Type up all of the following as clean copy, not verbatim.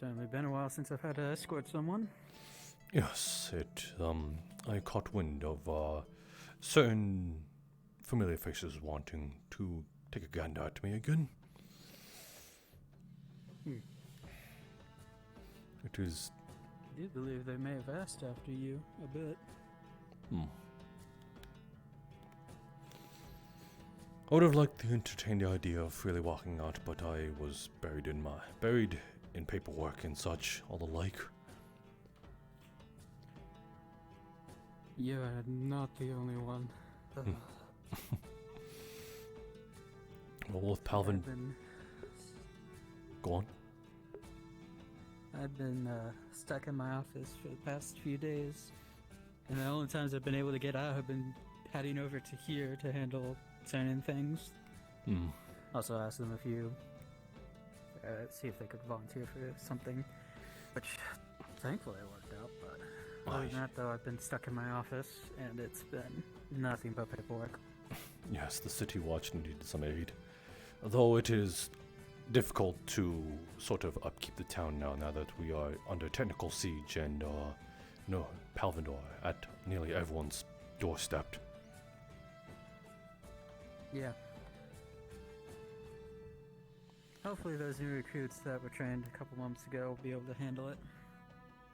certainly been a while since I've had to escort someone. Yes, I caught wind of, certain familiar faces wanting to take a gander at me again. It is... I do believe they may have asked after you a bit. I would have liked to entertain the idea of freely walking out, but I was buried in paperwork and such, all the like. You're not the only one. Well, with Palvin... Go on. I've been stuck in my office for the past few days, and the only times I've been able to get out have been heading over to here to handle certain things. Also asked them if you see if they could volunteer for something, which thankfully worked out, but other than that though, I've been stuck in my office and it's been nothing but paperwork. Yes, the city watch needed some aid, though it is difficult to sort of upkeep the town now that we are under technical siege and Palvindor at nearly everyone's doorstep. Yeah. Hopefully those new recruits that were trained a couple months ago will be able to handle it.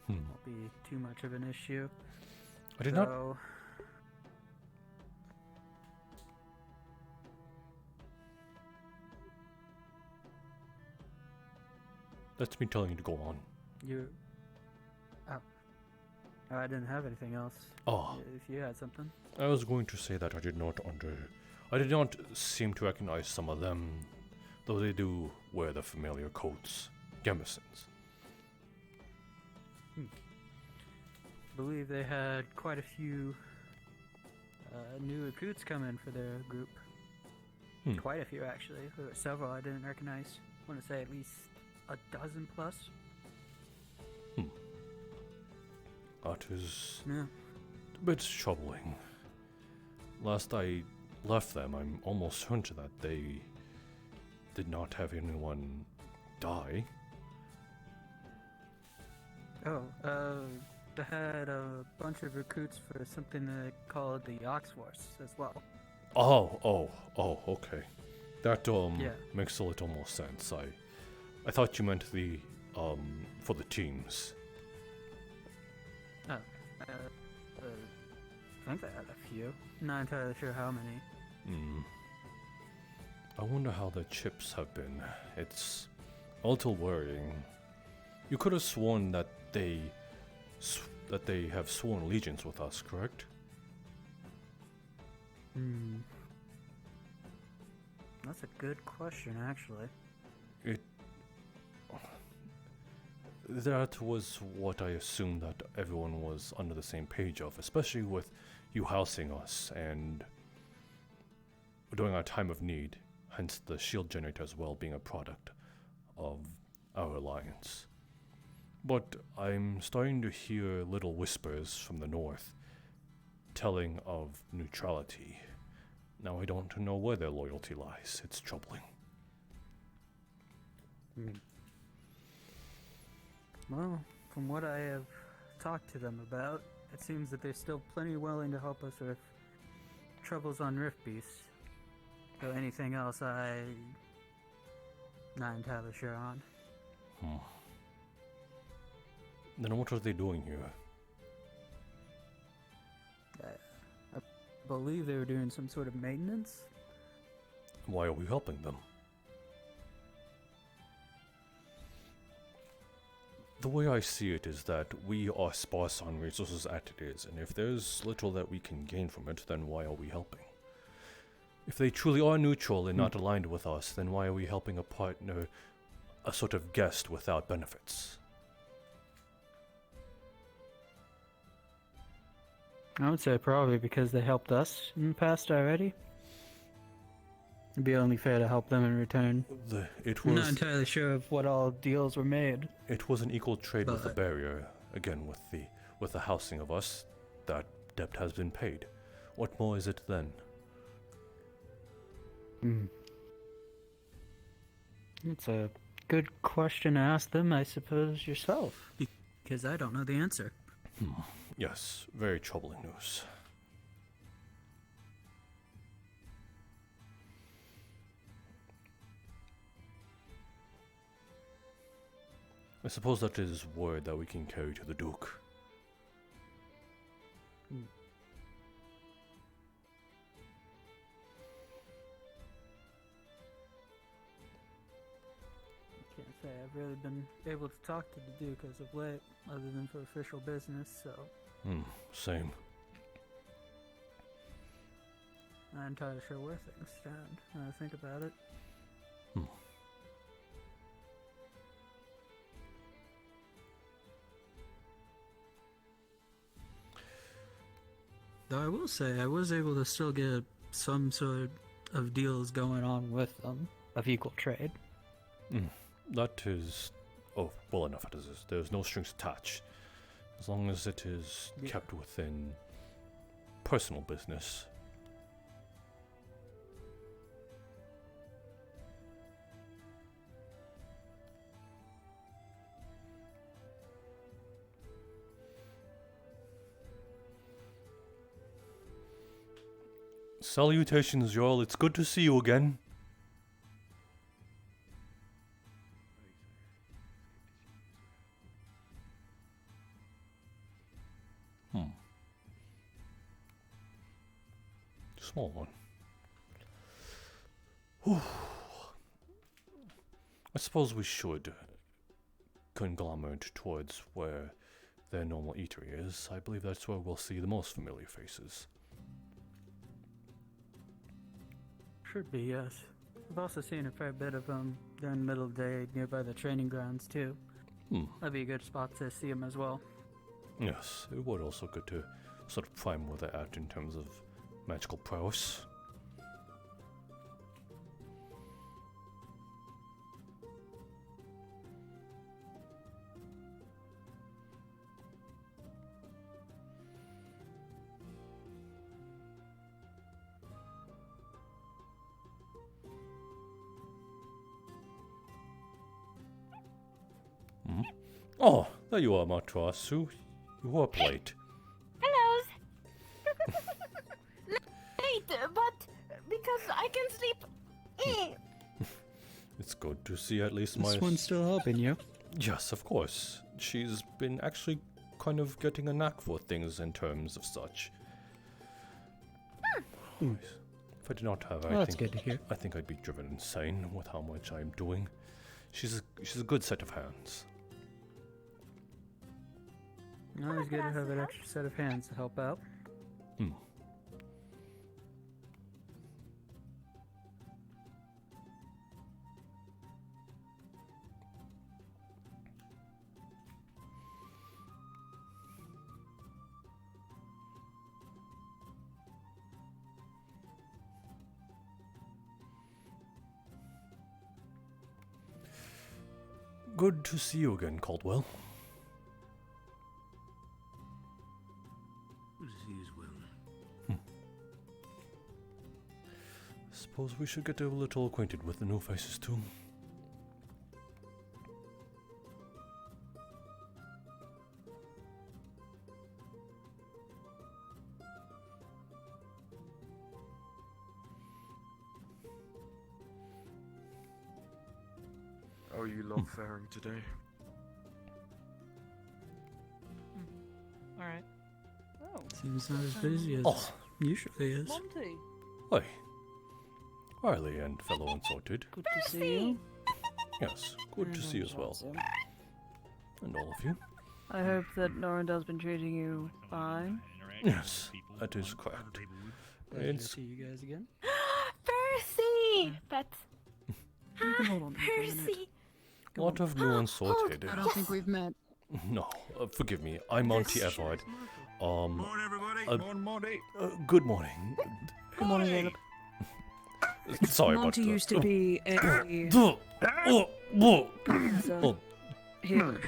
Won't be too much of an issue. I did not... That's me telling you to go on. I didn't have anything else. Oh. If you had something. I was going to say that I did not seem to recognize some of them, though they do wear the familiar coats. Gamisons. I believe they had quite a few new recruits come in for their group. Quite a few, actually. There were several I didn't recognize. I want to say at least a dozen plus. That is a bit troubling. Last I left them, I'm almost certain that they did not have anyone die. They had a bunch of recruits for something they called the Ox Force as well. Oh, okay. That makes a little more sense. I thought you meant the for the teams. I think they had a few. Not entirely sure how many. I wonder how the chips have been. It's a little worrying. You could have sworn that they have sworn allegiance with us, correct? That's a good question, actually. That was what I assumed that everyone was under the same page of, especially with you housing us and during our time of need, hence the shield generator as well being a product of our alliance. But I'm starting to hear little whispers from the north telling of neutrality. Now I don't know where their loyalty lies. It's troubling. Well, from what I have talked to them about, it seems that they're still plenty willing to help us with troubles on Rift Beast. Though anything else I'm not entirely sure on. Then what are they doing here? I believe they were doing some sort of maintenance. Why are we helping them? The way I see it is that we are sparse on resources as it is, and if there's little that we can gain from it, then why are we helping? If they truly are neutral and not aligned with us, then why are we helping a partner, a sort of guest without benefits? I would say probably because they helped us in the past already. It'd be only fair to help them in return. I'm not entirely sure of what all deals were made. It was an equal trade with the barrier. Again, with the housing of us, that debt has been paid. What more is it then? It's a good question to ask them, I suppose, yourself. Because I don't know the answer. Yes, very troubling news. I suppose that is word that we can carry to the Duke. Can't say I've really been able to talk to the Duke as of late, other than for official business, so Same. I'm not entirely sure where things stand when I think about it. Though I will say, I was able to still get some sort of deals going on with them of equal trade. That is, well enough as it is. There's no strings attached. As long as it is kept within personal business. Salutations, Jarl. It's good to see you again. Small one. Whew. I suppose we should conglomerate towards where their normal eatery is. I believe that's where we'll see the most familiar faces. Should be, yes. I've also seen a fair bit of them during the middle of the day nearby the training grounds, too. That'd be a good spot to see them as well. Yes, it would also good to sort of prime where they're at in terms of magical prowess. Oh, there you are, Matrasu. You were up late. Hello. Late, but because I can sleep. It's good to see at least This one's still helping you. Yes, of course. She's been actually kind of getting a knack for things in terms of such. If I did not have her, Well, that's good to hear. I think I'd be driven insane with how much I'm doing. She's a good set of hands. Always good to have an extra set of hands to help out. Good to see you again, Caldwell. Good to see you as well. Suppose we should get a little acquainted with the new faces too. How are you lot faring today? Alright. Oh, Seems not as busy as usually is. Monty. Hi. Riley and fellow Unsorted. Good to see you. Yes, good to see you as well. And all of you. I hope that Norandell's been treating you fine. Yes, that is correct. Pleasure to It's see you guys again. Percy! That's... You can hold on for a minute. Percy! a lot of new Unsorted. I don't think we've met. No, forgive me. I'm Monty Evard. Morning, everybody. Morning, Monty. Good morning. Good morning, Jacob. Sorry Monty about used to be a... Oh, Here.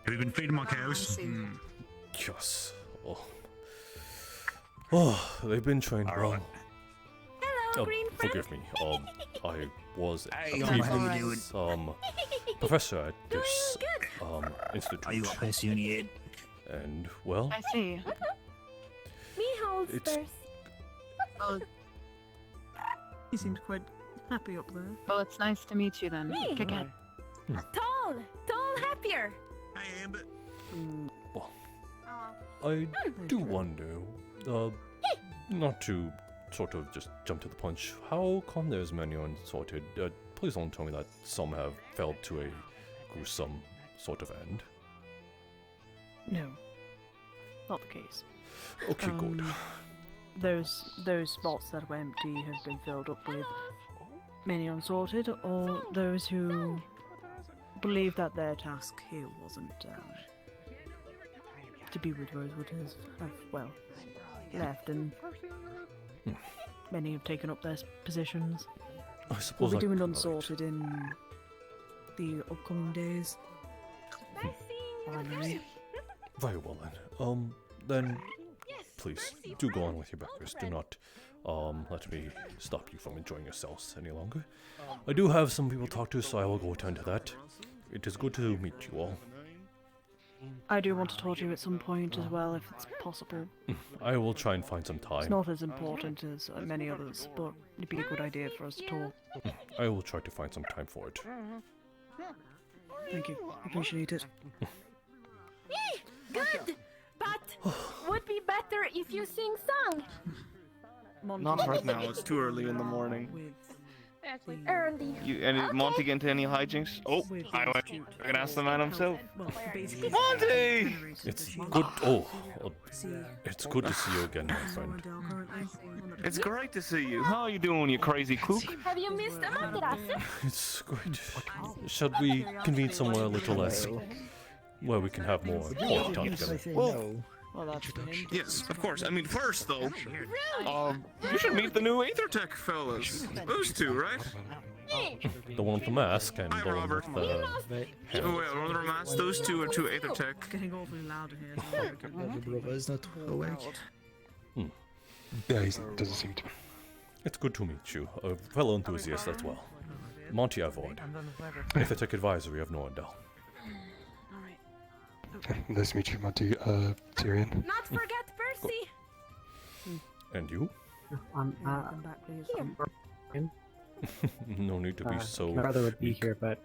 Have you been feeding my cows? yes. Oh, they've been trained All well. right. green friend? Forgive me. I was Hey, a how you previous professor at this institute. Are you up here yet? And well, I see. Me holds It's- first. He seems quite happy up there. Well, it's nice to meet you then. Me? Kick it. Tall, happier. Hey, Ambit. I do wonder, not to sort of just jump to the punch, how come there's many unsorted? Please don't tell me that some have failed to a gruesome sort of end. No, not the case. Okay, good. Those spots that were empty have been filled up with many unsorted, or those who believe that their task here wasn't to be with Rosewood have well left, and many have taken up their positions. I suppose We'll I be doing could unsorted in the upcoming days. Finally. Very well then. Please do go on with your breakfast. Do not let me stop you from enjoying yourselves any longer. I do have some people to talk to, so I will go attend to that. It is good to meet you all. I do want to talk to you at some point as well, if it's possible. I will try and find some It's time. not as important as many others, but it'd be a good idea for us to talk. I will try to find some time for it. Thank you. Appreciate it. Good, but would be better if you sing song. Not right now, it's too early in the morning. Early. Any Monty get into any hijinks? Oh, I can ask the man himself. Well, basically, Monty! It's good. Oh, it's good to see you again, my friend. It's great to see you. How are you doing, you crazy kook? Have you missed a materasso? It's great. Shall we convene somewhere a little less, where we can have more quality time together? well, that's the end. Yes, of course. I mean, first though, you should meet the new Aethertech fellas. Those two, right? The one with the mask and Hi, the one Robert. with the Oh, wait, one of the masks. Those two are two Aethertech. Getting awfully loud in here. Is not awake. Yeah, he doesn't seem to. It's good to meet you, a fellow enthusiast as well. Monty Evard, Aethertech Advisory of Nordell. Nice to meet you, Monty. Tyrion. Not forget Percy. And you? Come back, please. No need to be so. My brother would be here, but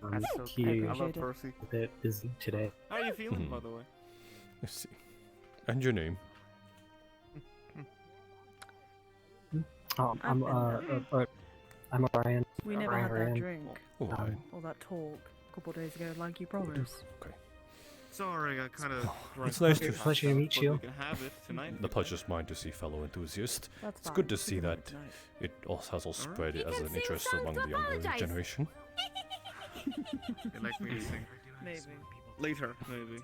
he I love Percy. a bit busy today. How are you feeling, by the way? Let's see. And your name? I'm Orion. We never had that Orion. drink Alright. or that talk a couple of days ago, like you promised. Sorry, I kind of. It's nice to. Pleasure to meet you. We can have it tonight. The pleasure's mine to see fellow enthusiasts. That's It's fine. good to see We can that have it tonight. it also has all spread You as can an sing interest songs among to the younger apologize. generation. You'd like me to sing? Maybe. Later, maybe.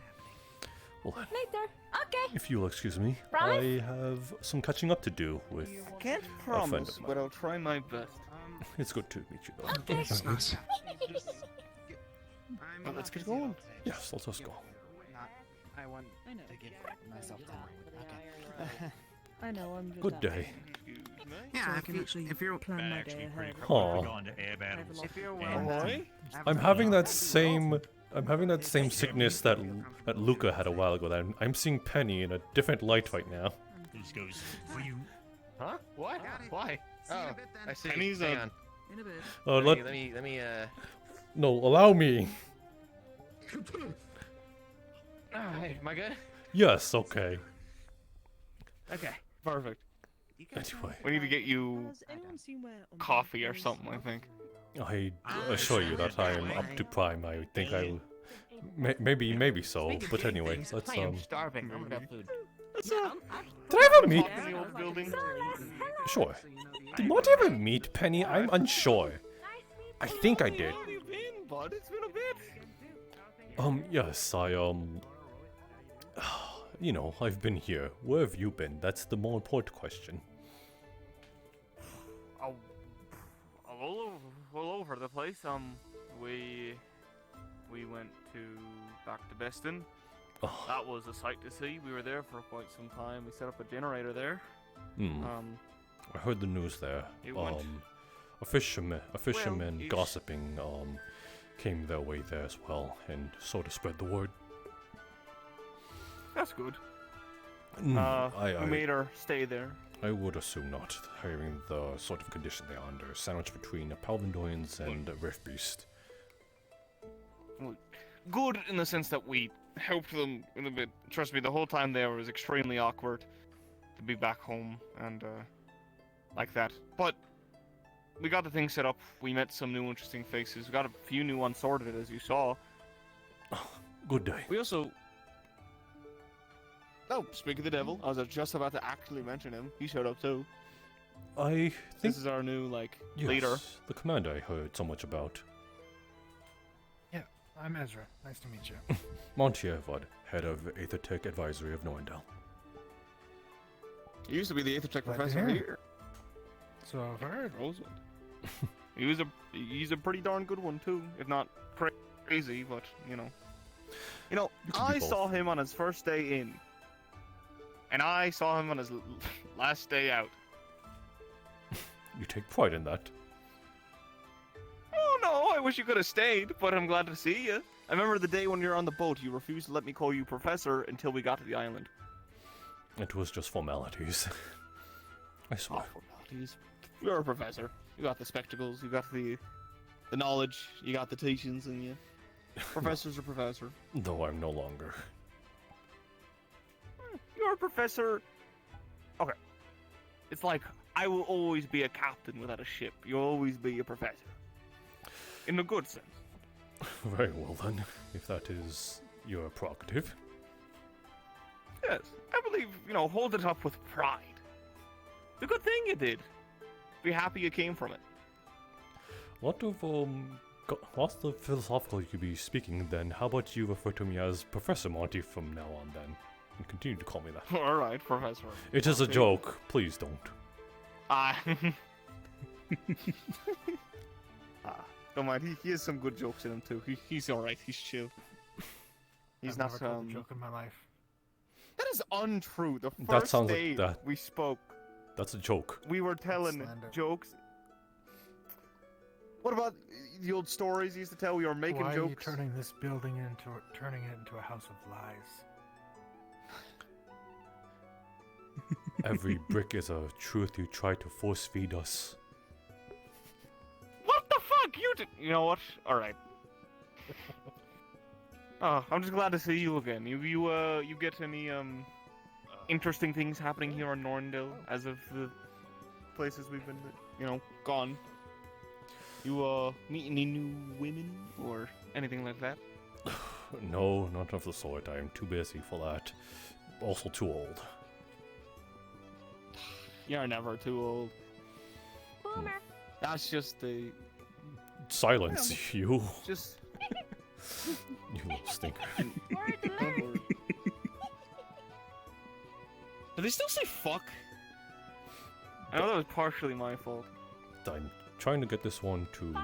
Well, then, Later. Okay. if you'll excuse me, Promise? I have some catching up to do with. Can't friend promise, of mine. but I'll try my best. It's good to meet you, though. Okay. Nice. Well, let's get going. Yes, let us go. I want I know. to give myself time. Okay. I know. I'm just Good day. So I can actually plan my day ahead. Aw. If you're I'm having that same. I'm having that same sickness that Luca had a while ago. That I'm seeing Penny in a different light right now. This goes for you. Huh? What? Why? Oh, I see. Penny's Hang a- on. In a bit. Let Let me. no allow me. Oh, hey, am I good? Yes, okay. Okay. Perfect. Anyway, We need to get you Has anyone seen where coffee or something, I think. I assure you that I am up to prime. I think I will. Maybe so. But anyway, let's I am starving. I'm gonna have food. Did I ever meet? In the old building. Sure. Did Monty ever meet Penny? I'm unsure. I think I did. How have you been, bud? It's been a bit. Yes, you know, I've been here. Where have you been? That's the more important question. All over the place. We went back to Beston. Oh, That was a sight to see. We were there for quite some time. We set up a generator there. hmm. I heard the news there. You went? A fisherman it's- gossiping came their way there as well, and sort of spread the word. That's good. I made her stay there. I would assume not, hearing the sort of condition they are under, sandwiched between a Palvendoins and a Rift Beast. Good in the sense that we helped them in a bit. Trust me, the whole time there was extremely awkward to be back home and like that. But we got the thing set up. We met some new interesting faces. We got a few new ones sorted, as you saw. Good day. We also... Oh, speak of the devil, I was just about to actually mention him. He showed up too. I think This is our new, like, yes, leader. the commander I heard so much about. Yeah, I'm Ezra. Nice to meet you. Monty Evard, head of Aethertech Advisory of Noendel. He used to be the Aethertech Glad to professor hear. here. So I've heard. Rosewood. He's a pretty darn good one too, if not crazy, but you know. You can I be both. saw him on his first day in, and I saw him on his last day out. You take pride in that. Oh no, I wish you could have stayed, but I'm glad to see you. I remember the day when you were on the boat, you refused to let me call you professor until we got to the island. It was just formalities. I swear. Oh, formalities. You're a professor. You got the spectacles, you got the knowledge, you got the teachings, and you. Professor's a professor. Though I'm no longer. You're a professor. Okay. It's like I will always be a captain without a ship. You'll always be a professor. In a good sense. Very well then, if that is your prerogative. Yes. I believe, hold it up with pride. It's a good thing you did. Be happy you came from it. What of, what's the philosophical you could be speaking then? How about you refer to me as Professor Monty from now on then? And continue to call me that. Alright, Professor. It is a joke. Please don't. Don't mind, he has some good jokes in him too. He's alright, he's chill. He's I've not never told a joke in my life. That is untrue. The That first sounds like day that. we spoke, That's a joke. we were telling slander. jokes. What about the old stories you used to tell? We were making Why jokes. are you turning this building turning it into a house of lies? Every brick is a truth you try to force feed us. What the fuck? You know what? Alright. Oh, I'm just glad to see you again. You get any interesting things happening here in Norndale as of the places we've been, gone? You meet any new women or anything like that? No, not of the sort. I am too busy for that. Also too old. You're never too old. Boomer. That's just the Silence, you. just. You little stinker. Word to learn. Do they still say fuck? I know that was partially my fault. I'm trying to get this one to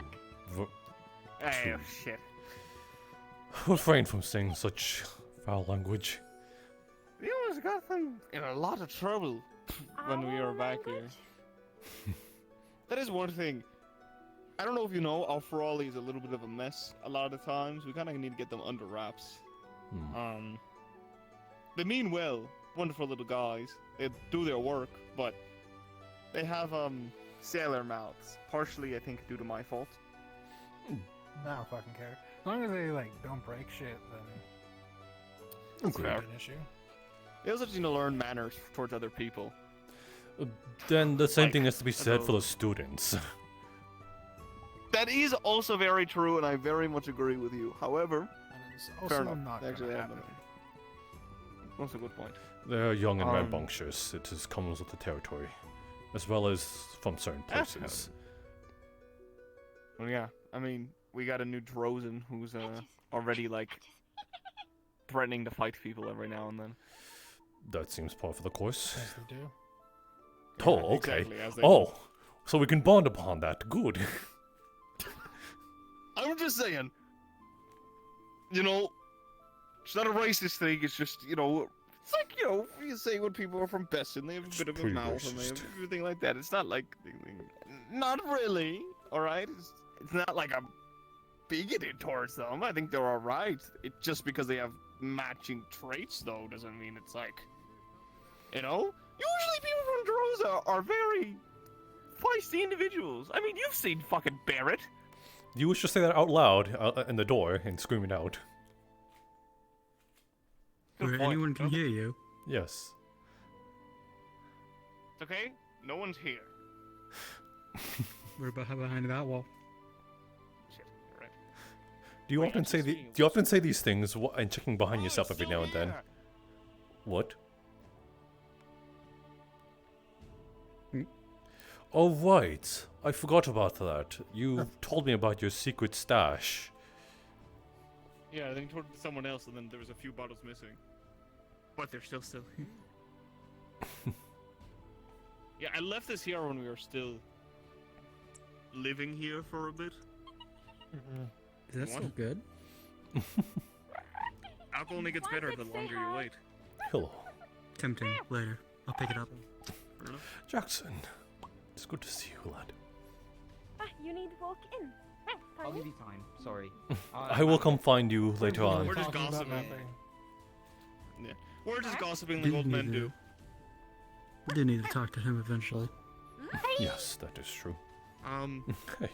Hey, shit. refrain from saying such foul language. You almost got them in a lot of trouble when we were back here. That is one thing. I don't know if you know, Alfarali is a little bit of a mess a lot of times. We kind of need to get them under wraps. They mean well, wonderful little guys. They do their work, but they have sailor mouths. Partially, I think, due to my fault. I don't fucking care. As long as they don't break shit, then That's it's fair. not an issue. They also need to learn manners towards other people. Then the same Like, thing has to be said for the those- students. That is also very true, and I very much agree with you. However, And it's fair also enough. not Actually, gonna I happen. that's a good point. They're young and Um, rambunctious. It just comes with the territory. As well as from certain That's places. Well, yeah. I mean, we got a new Drozen who's already threatening to fight people every now and then. That seems par for the course. As they do. Oh, Yeah, okay. exactly, as they Oh, so we can bond upon that. Good. I'm just saying. It's not a racist thing. It's just It's like, you know, you say when people are from Besson, they have a bit of a pretty mouth and they have racist. everything like that. It's not like, not really, alright? It's not like I'm bigoted towards them. I think they're alright. It just because they have matching traits, though, doesn't mean it's like, you know? Usually people from Droza are very feisty individuals. I mean, you've seen fucking Barrett. You was just say that out loud in the door and screaming out. Good Where point. anyone can hear you. Yes. It's okay. No one's here. We're behind that wall. Shit. Alright. Do you Wait, often I'm say just the? speaking of Do you often say these things and checking behind Oh, yourself it's every still now and then? here. What? Hmm? Oh right, I forgot about that. You told me about your secret stash. Yeah, I think told someone else, and then there was a few bottles missing. But they're still here. Yeah, I left this here when we were still living here for a bit. Is that What? still good? Alcohol only gets better the longer you wait. Hello, Tempting. Later. I'll pick it up. Jackson. It's good to see you, lad. You need to walk in. I'll give you time. Sorry. I will come find you later on. We're just Talking about gossiping. nothing. Yeah. We're just gossiping like Didn't old men need to- do. We do need to talk to him eventually. Yes, that is true. Hey.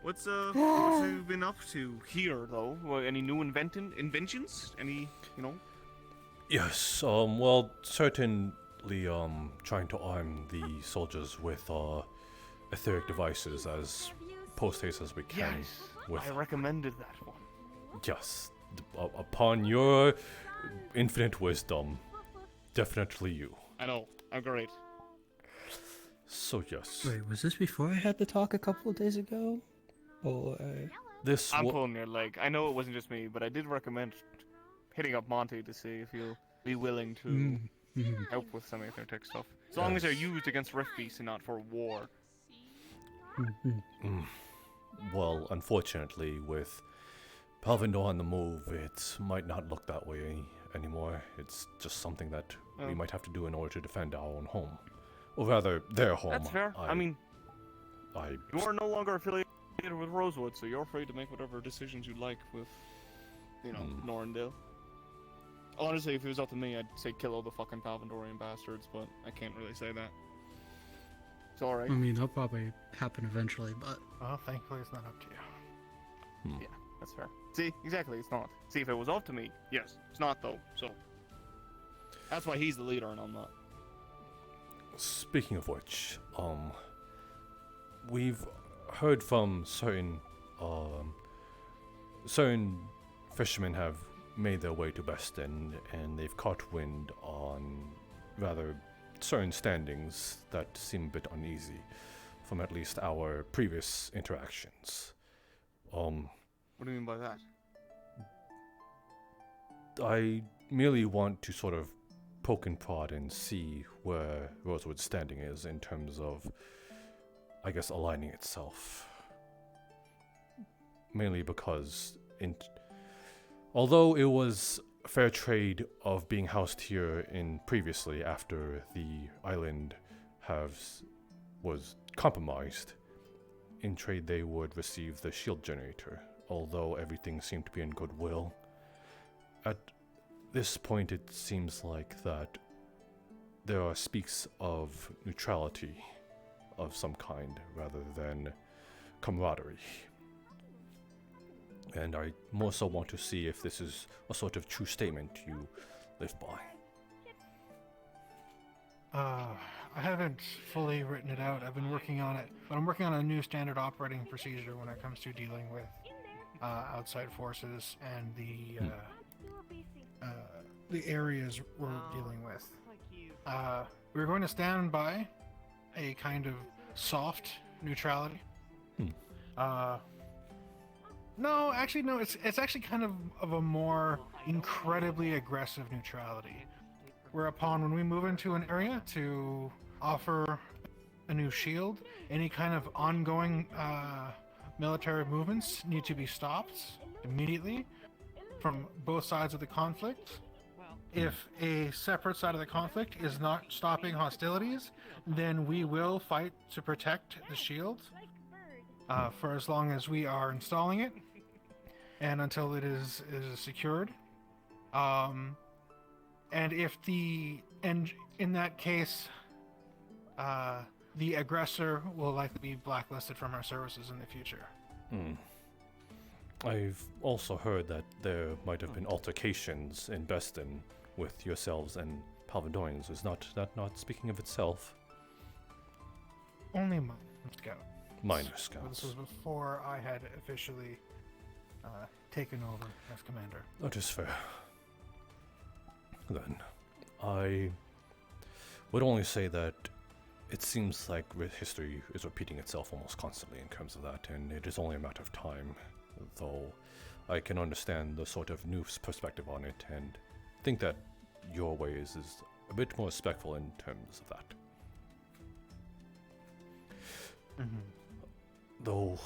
What's you been up to here though? Any new inventions? Any, you know? Yes, well, certainly, trying to arm the soldiers with, etheric devices as post-haste as we can. Yes. With, I recommended that one. yes, upon your infinite wisdom, definitely you. I know. I'm great. So yes, Wait, was this before I had the talk a couple of days ago? Or this I'm wa- pulling your leg. I know it wasn't just me, but I did recommend hitting up Monty to see if he'll be willing to help with some of their tech stuff. As long as they're Yes. used against rift beasts and not for war. well, unfortunately, with Palvindor on the move, it might not look that way anymore. It's just something that we Oh. might have to do in order to defend our own home. Or rather, their home. That's fair. I mean, I you are no longer affiliated with Rosewood, so you're free to make whatever decisions you like with, you know, Norndale. Honestly, if it was up to me, I'd say kill all the fucking Palvindorian bastards, but I can't really say that. It's alright. I mean, that'll probably happen eventually, but Well, thankfully it's not up to you. Yeah, that's fair. See, exactly, it's not. See, if it was up to me, yes. It's not, though, so. That's why he's the leader and I'm not. Speaking of which, we've heard from certain fishermen have made their way to Beston, and they've caught wind on rather certain standings that seem a bit uneasy from at least our previous interactions. What do you mean by that? I merely want to sort of poke and prod and see where Rosewood's standing is in terms of, I guess, aligning itself. Mainly because, although it was fair trade of being housed here in previously after the island was compromised, in trade they would receive the shield generator, although everything seemed to be in goodwill. At this point, it seems like that there are speaks of neutrality of some kind rather than camaraderie. And I more so want to see if this is a sort of true statement you live by. I haven't fully written it out. I've been working on it, but I'm working on a new standard operating procedure when it comes to dealing with outside forces and the areas we're dealing with. We're going to stand by a kind of soft neutrality. No, actually, no. It's actually kind of a more incredibly aggressive neutrality. Whereupon, when we move into an area to offer a new shield, any kind of ongoing military movements need to be stopped immediately from both sides of the conflict. If a separate side of the conflict is not stopping hostilities, then we will fight to protect the shield for as long as we are installing it and until it is secured. And in that case, the aggressor will likely be blacklisted from our services in the future. I've also heard that there might have been altercations in Beston with yourselves and Palvadorians. Is that not speaking of itself? Only minor scout. Minor This scouts. was before I had officially taken over as commander. That is fair. Then, I would only say that it seems like history is repeating itself almost constantly in terms of that, and it is only a matter of time, though I can understand the sort of new perspective on it, and think that your ways is a bit more respectful in terms of that. Though,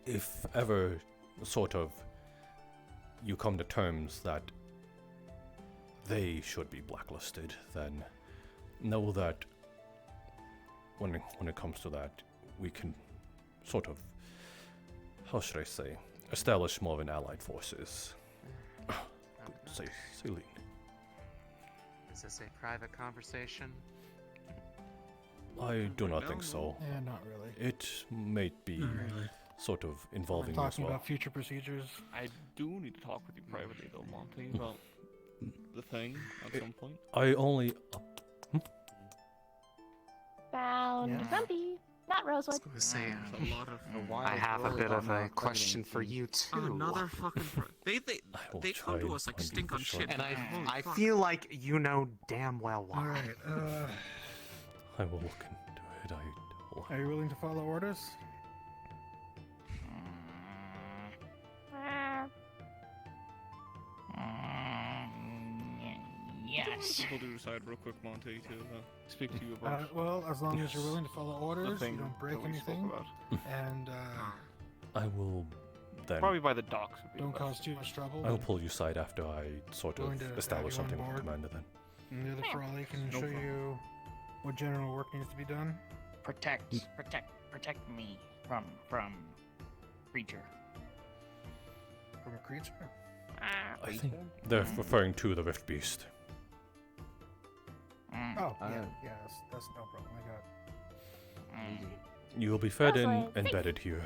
if ever sort of you come to terms that they should be blacklisted, then know that when it comes to that, we can sort of, how should I say, establish more of an allied forces. Say lean. Is this a private conversation? I do not think so. Yeah, not really. It may be sort of involving We're you as talking well. about future procedures. I do need to talk with you privately, though, Monty, about the thing at some point. I only. Found Grumpy, not Rosewood. I was saying, A lot of I have a bit of a question for you too. Another fucking. They will come try to and us like undo stink the on short- shit. And Holy I fuck. feel like you know damn well why. Alright, I will look into it. are you willing to follow orders? Yes. We'll do decide real quick, Monty, to speak to you about Well, as long as you're willing to follow the orders, you thing don't break that we spoke anything, about. and I will then. Probably by the docks. Would be don't the cause best. too much trouble. I will pull you aside after I sort of Going to have establish you on something with board. Commander then. And the other Ferrari can No show problem. you what general work needs to be done. Protect me from creature. From a creature? I think they're referring to the Rift Beast. Oh, yeah, that's no problem. I got You will be fed and Lovely. and bedded here.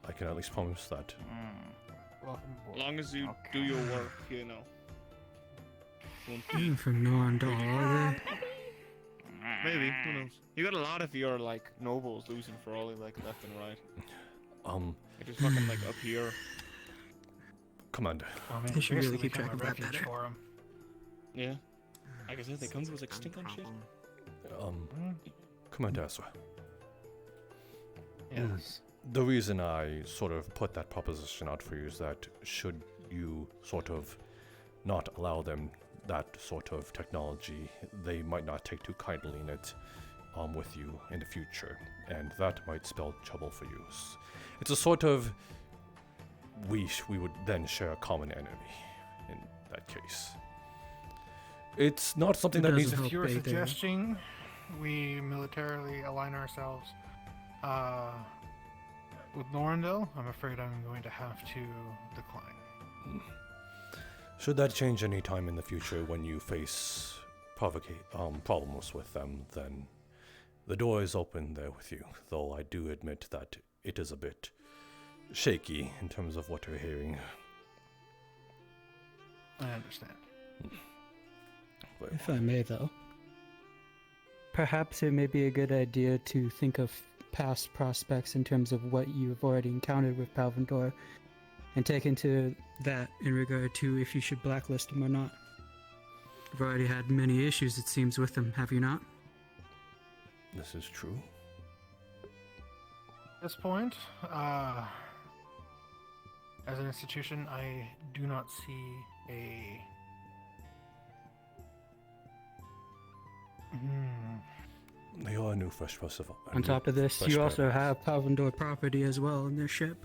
I can at least promise that. welcome As aboard. long as you do your work, you know. Even from Norndal, are they? Maybe, who knows? You got a lot of your like nobles losing for all like left and right. Like just fucking like up here. Commander. I mean, They should really basically keep track become of a that refuge better. for 'em. Yeah. Like I said, they come to us like stink on shit. Commander Ezra. Yes. The reason I sort of put that proposition out for you is that should you sort of not allow them that sort of technology, they might not take too kindly in it with you in the future, and that might spell trouble for you. It's a sort of we would then share a common enemy in that case. It's not something that needs. doesn't If you're help either. suggesting we militarily align ourselves with Norandel, I'm afraid I'm going to have to decline. Should that change any time in the future when you face problems with them, then the door is open there with you, though I do admit that it is a bit shaky in terms of what we're hearing. I understand. If I may, though, perhaps it may be a good idea to think of past prospects in terms of what you've already encountered with Palvandor, and take into that in regard to if you should blacklist him or not. You've already had many issues, it seems, with him, have you not? This is true. At this point, as an institution, I do not see a... They are a new fresh press of. On top of this, you also have Palvandor property as well in their ship.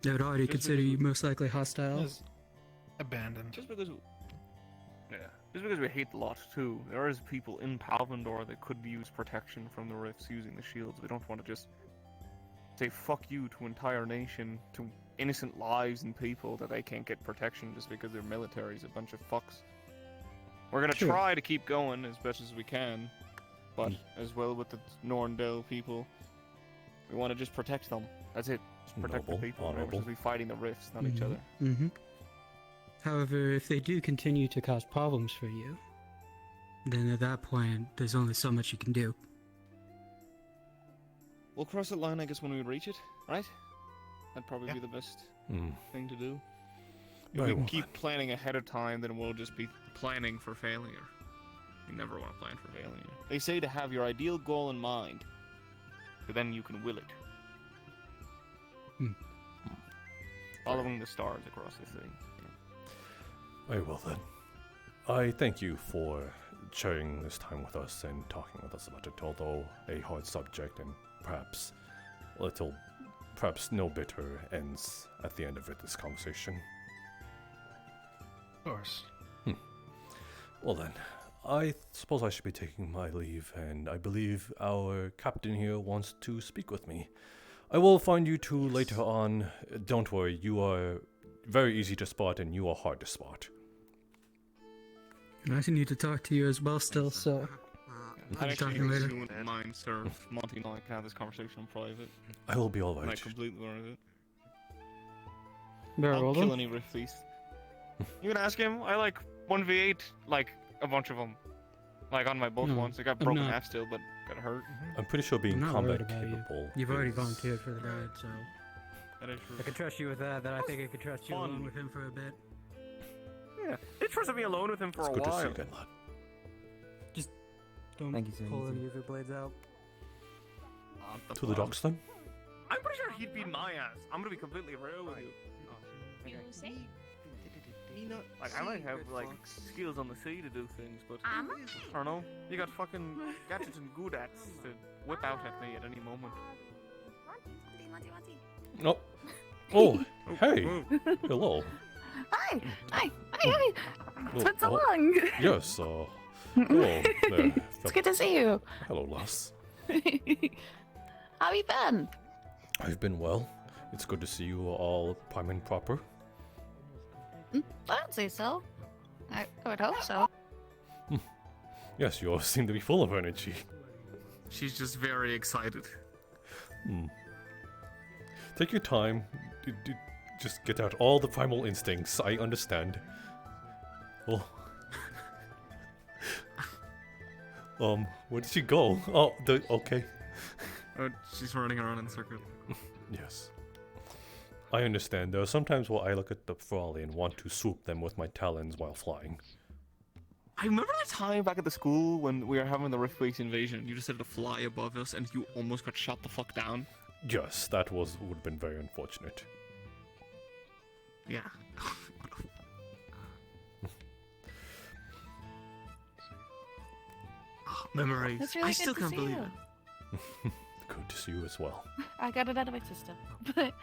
They would already consider you most likely hostile. abandoned. Just because we hate the lot too, there is people in Palvandor that could use protection from the rifts using the shields. We don't want to just say fuck you to entire nation, to innocent lives and people that they can't get protection just because their military's a bunch of fucks. We're gonna try to keep going as best as we can, but as well with the Norndale people, we want to just protect them. That's it. Just protect the people. We're just be fighting the rifts, not each other. Mm-hmm. However, if they do continue to cause problems for you, then at that point, there's only so much you can do. We'll cross the line, I guess, when we reach it, right? That'd probably be the best thing to do. If we keep planning ahead of time, then we'll just be planning for failure. You never want to plan for failure. They say to have your ideal goal in mind, but then you can will it. Following the stars across the thing. Very well then. I thank you for sharing this time with us and talking with us about it, although a hard subject and perhaps no bitter ends at the end of this conversation. Of course. Well then, I suppose I should be taking my leave, and I believe our captain here wants to speak with me. I will find you two later on. Don't worry, you are very easy to spot and you are hard to spot. I actually need to talk to you as well still, so I I'll talk to actually you later. wouldn't mind, sir, if Monty and I can have this conversation in private. I will be alright. Like, completely worth it. Very I'll well kill then. any rifties. You can ask him. I like 1v8, like a bunch of them. Like on my boat No, once. I got I'm broken not. half still, but got hurt. I'm pretty sure being I'm not combat worried about you. capable. You've already is- volunteered for the guide, so That is true. I can trust you with that. Then I think I could trust you Fun. alone with him for a bit. Yeah, they trusted me alone with him for It's a good to see while. you again, lad. Don't Thank you, sir. pull any of your blades out. To the docks then? I'm pretty sure he'd beat my ass. I'm gonna be completely real with you. Like, I might have like skills on the sea to do things, but I don't know. You got fucking gadgets and goodats to whip out at me at any moment. Oh. Oh, hey. Hello. Hi! Hi! Oh, It's been so oh, long! Yes, hello there. It's good to see you. Hello, lass. How have you been? I've been well. It's good to see you all prime and proper. I don't say so. I would hope so. Yes, you all seem to be full of energy. She's just very excited. Take your time. Just get out all the primal instincts. I understand. Oh. Where did she go? Oh, okay. Oh, she's running around in circles. Yes. I understand. There are sometimes where I look at the Frawley and want to swoop them with my talons while flying. I remember that time back at the school when we were having the Rift-based invasion. You decided to fly above us and you almost got shot the fuck down. Yes, that would have been very unfortunate. Yeah. Memories. It's really I still good to can't see believe you. it. Good to see you as well. I got it out of my system. But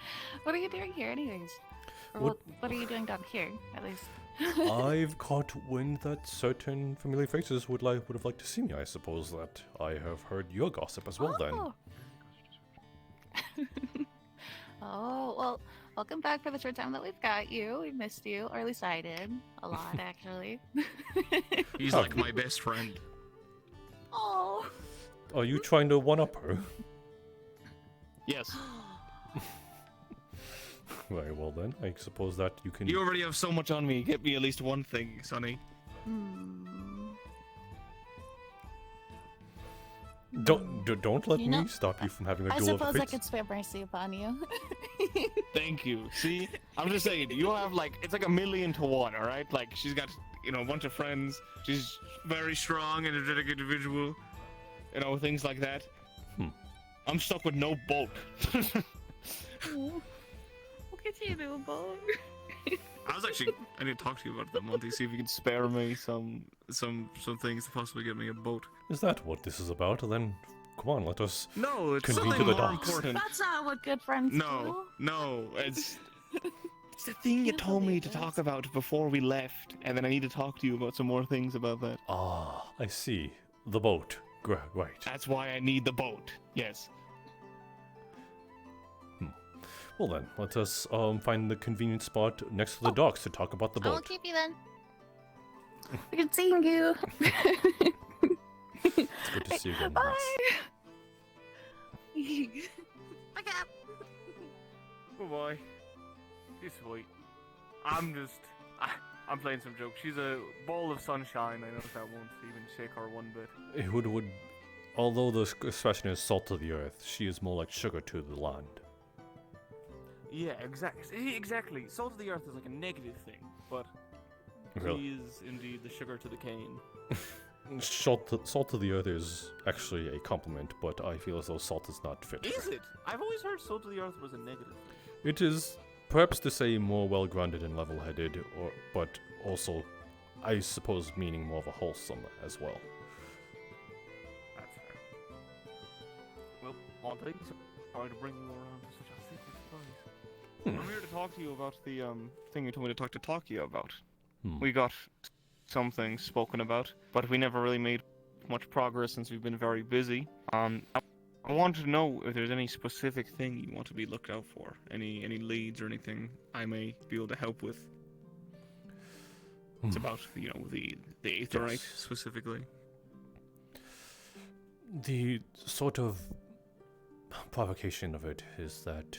what are you doing here, anyways? Or what are you doing down here, at least? I've caught wind that certain familiar faces would have liked to see me. I suppose that I have heard your gossip as well. Then. Oh, well, welcome back for the short time that we've got you. We missed you, or at least I did. A lot, actually. He's like my best friend. Oh. Are you trying to one-up her? Yes. Very well then. I suppose that you can. You already have so much on me. Get me at least one thing, Sonny. Don't let You know, me stop you from having a I duel of suppose I fates. could spare mercy upon you. Thank you. See, I'm just saying, you have like, it's like 1,000,000 to 1, alright? Like, she's got, a bunch of friends. She's very strong, energetic individual. Things like that. I'm stuck with no boat. Oh, look at you, little boat. I need to talk to you about that, Monty. See if you can spare me some things to possibly get me a boat. Is that what this is about? Then, come on, let us No, it's convene something to the more docks. important. That's not what good friends do. No, it's It's the thing you told me to talk about before we left, and then I need to talk to you about some more things about that. Ah, I see. The boat. Right. That's why I need the boat. Yes. Well then, let us find the convenient spot next to the docks to talk about the I will boat. keep you then. Good seeing you. It's good to see you again. Bye. Yes. Bye, Cap. Oh boy. She's sweet. I'm playing some jokes. She's a ball of sunshine. I noticed that won't even shake her one bit. It would, although the expression is salt to the earth, she is more like sugar to the land. Yeah, exactly. Salt of the earth is like a negative thing, but Really? she is indeed the sugar to the cane. Salt to the earth is actually a compliment, but I feel as though salt is not fit. Is it? I've always heard salt of the earth was a negative thing. It is perhaps to say more well-grounded and level-headed, but also, I suppose, meaning more of a wholesome as well. That's fair. Well, Monty, sorry to bring you around to such a secret place. I'm here to talk to you about the thing you told me to talk to Takia about. We got some things spoken about, but we never really made much progress since we've been very busy. I wanted to know if there's any specific thing you want to be looked out for, any leads or anything I may be able to help with. It's about the Aetherite specifically. The sort of provocation of it is that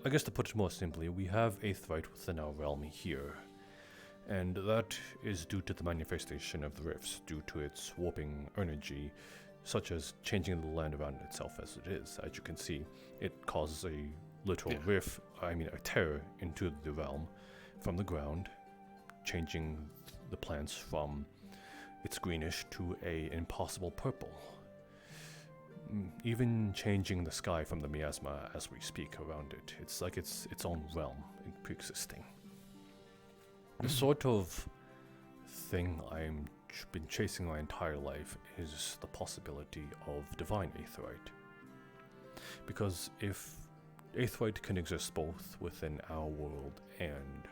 I guess to put it more simply, we have Aetherite within our realm here, and that is due to the manifestation of the rifts, due to its warping energy, such as changing the land around itself as it is. As you can see, it causes a literal rift, a tear into the realm from the ground, changing the plants from its greenish to a impossible purple. Even changing the sky from the miasma as we speak around it. It's like its own realm, pre-existing. The sort of thing I've been chasing my entire life is the possibility of divine Aetherite. Because if Aetherite can exist both within our world and,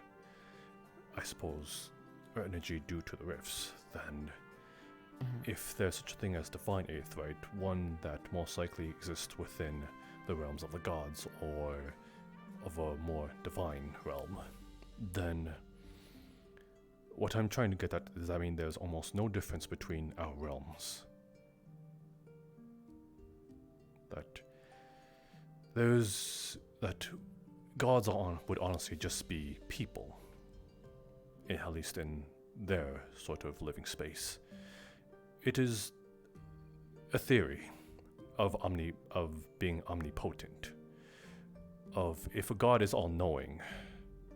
I suppose, energy due to the rifts, then if there's such a thing as divine Aetherite, one that most likely exists within the realms of the gods or of a more divine realm, then what I'm trying to get at is, there's almost no difference between our realms. That gods would honestly just be people, at least in their sort of living space. It is a theory of being omnipotent, of if a god is all-knowing,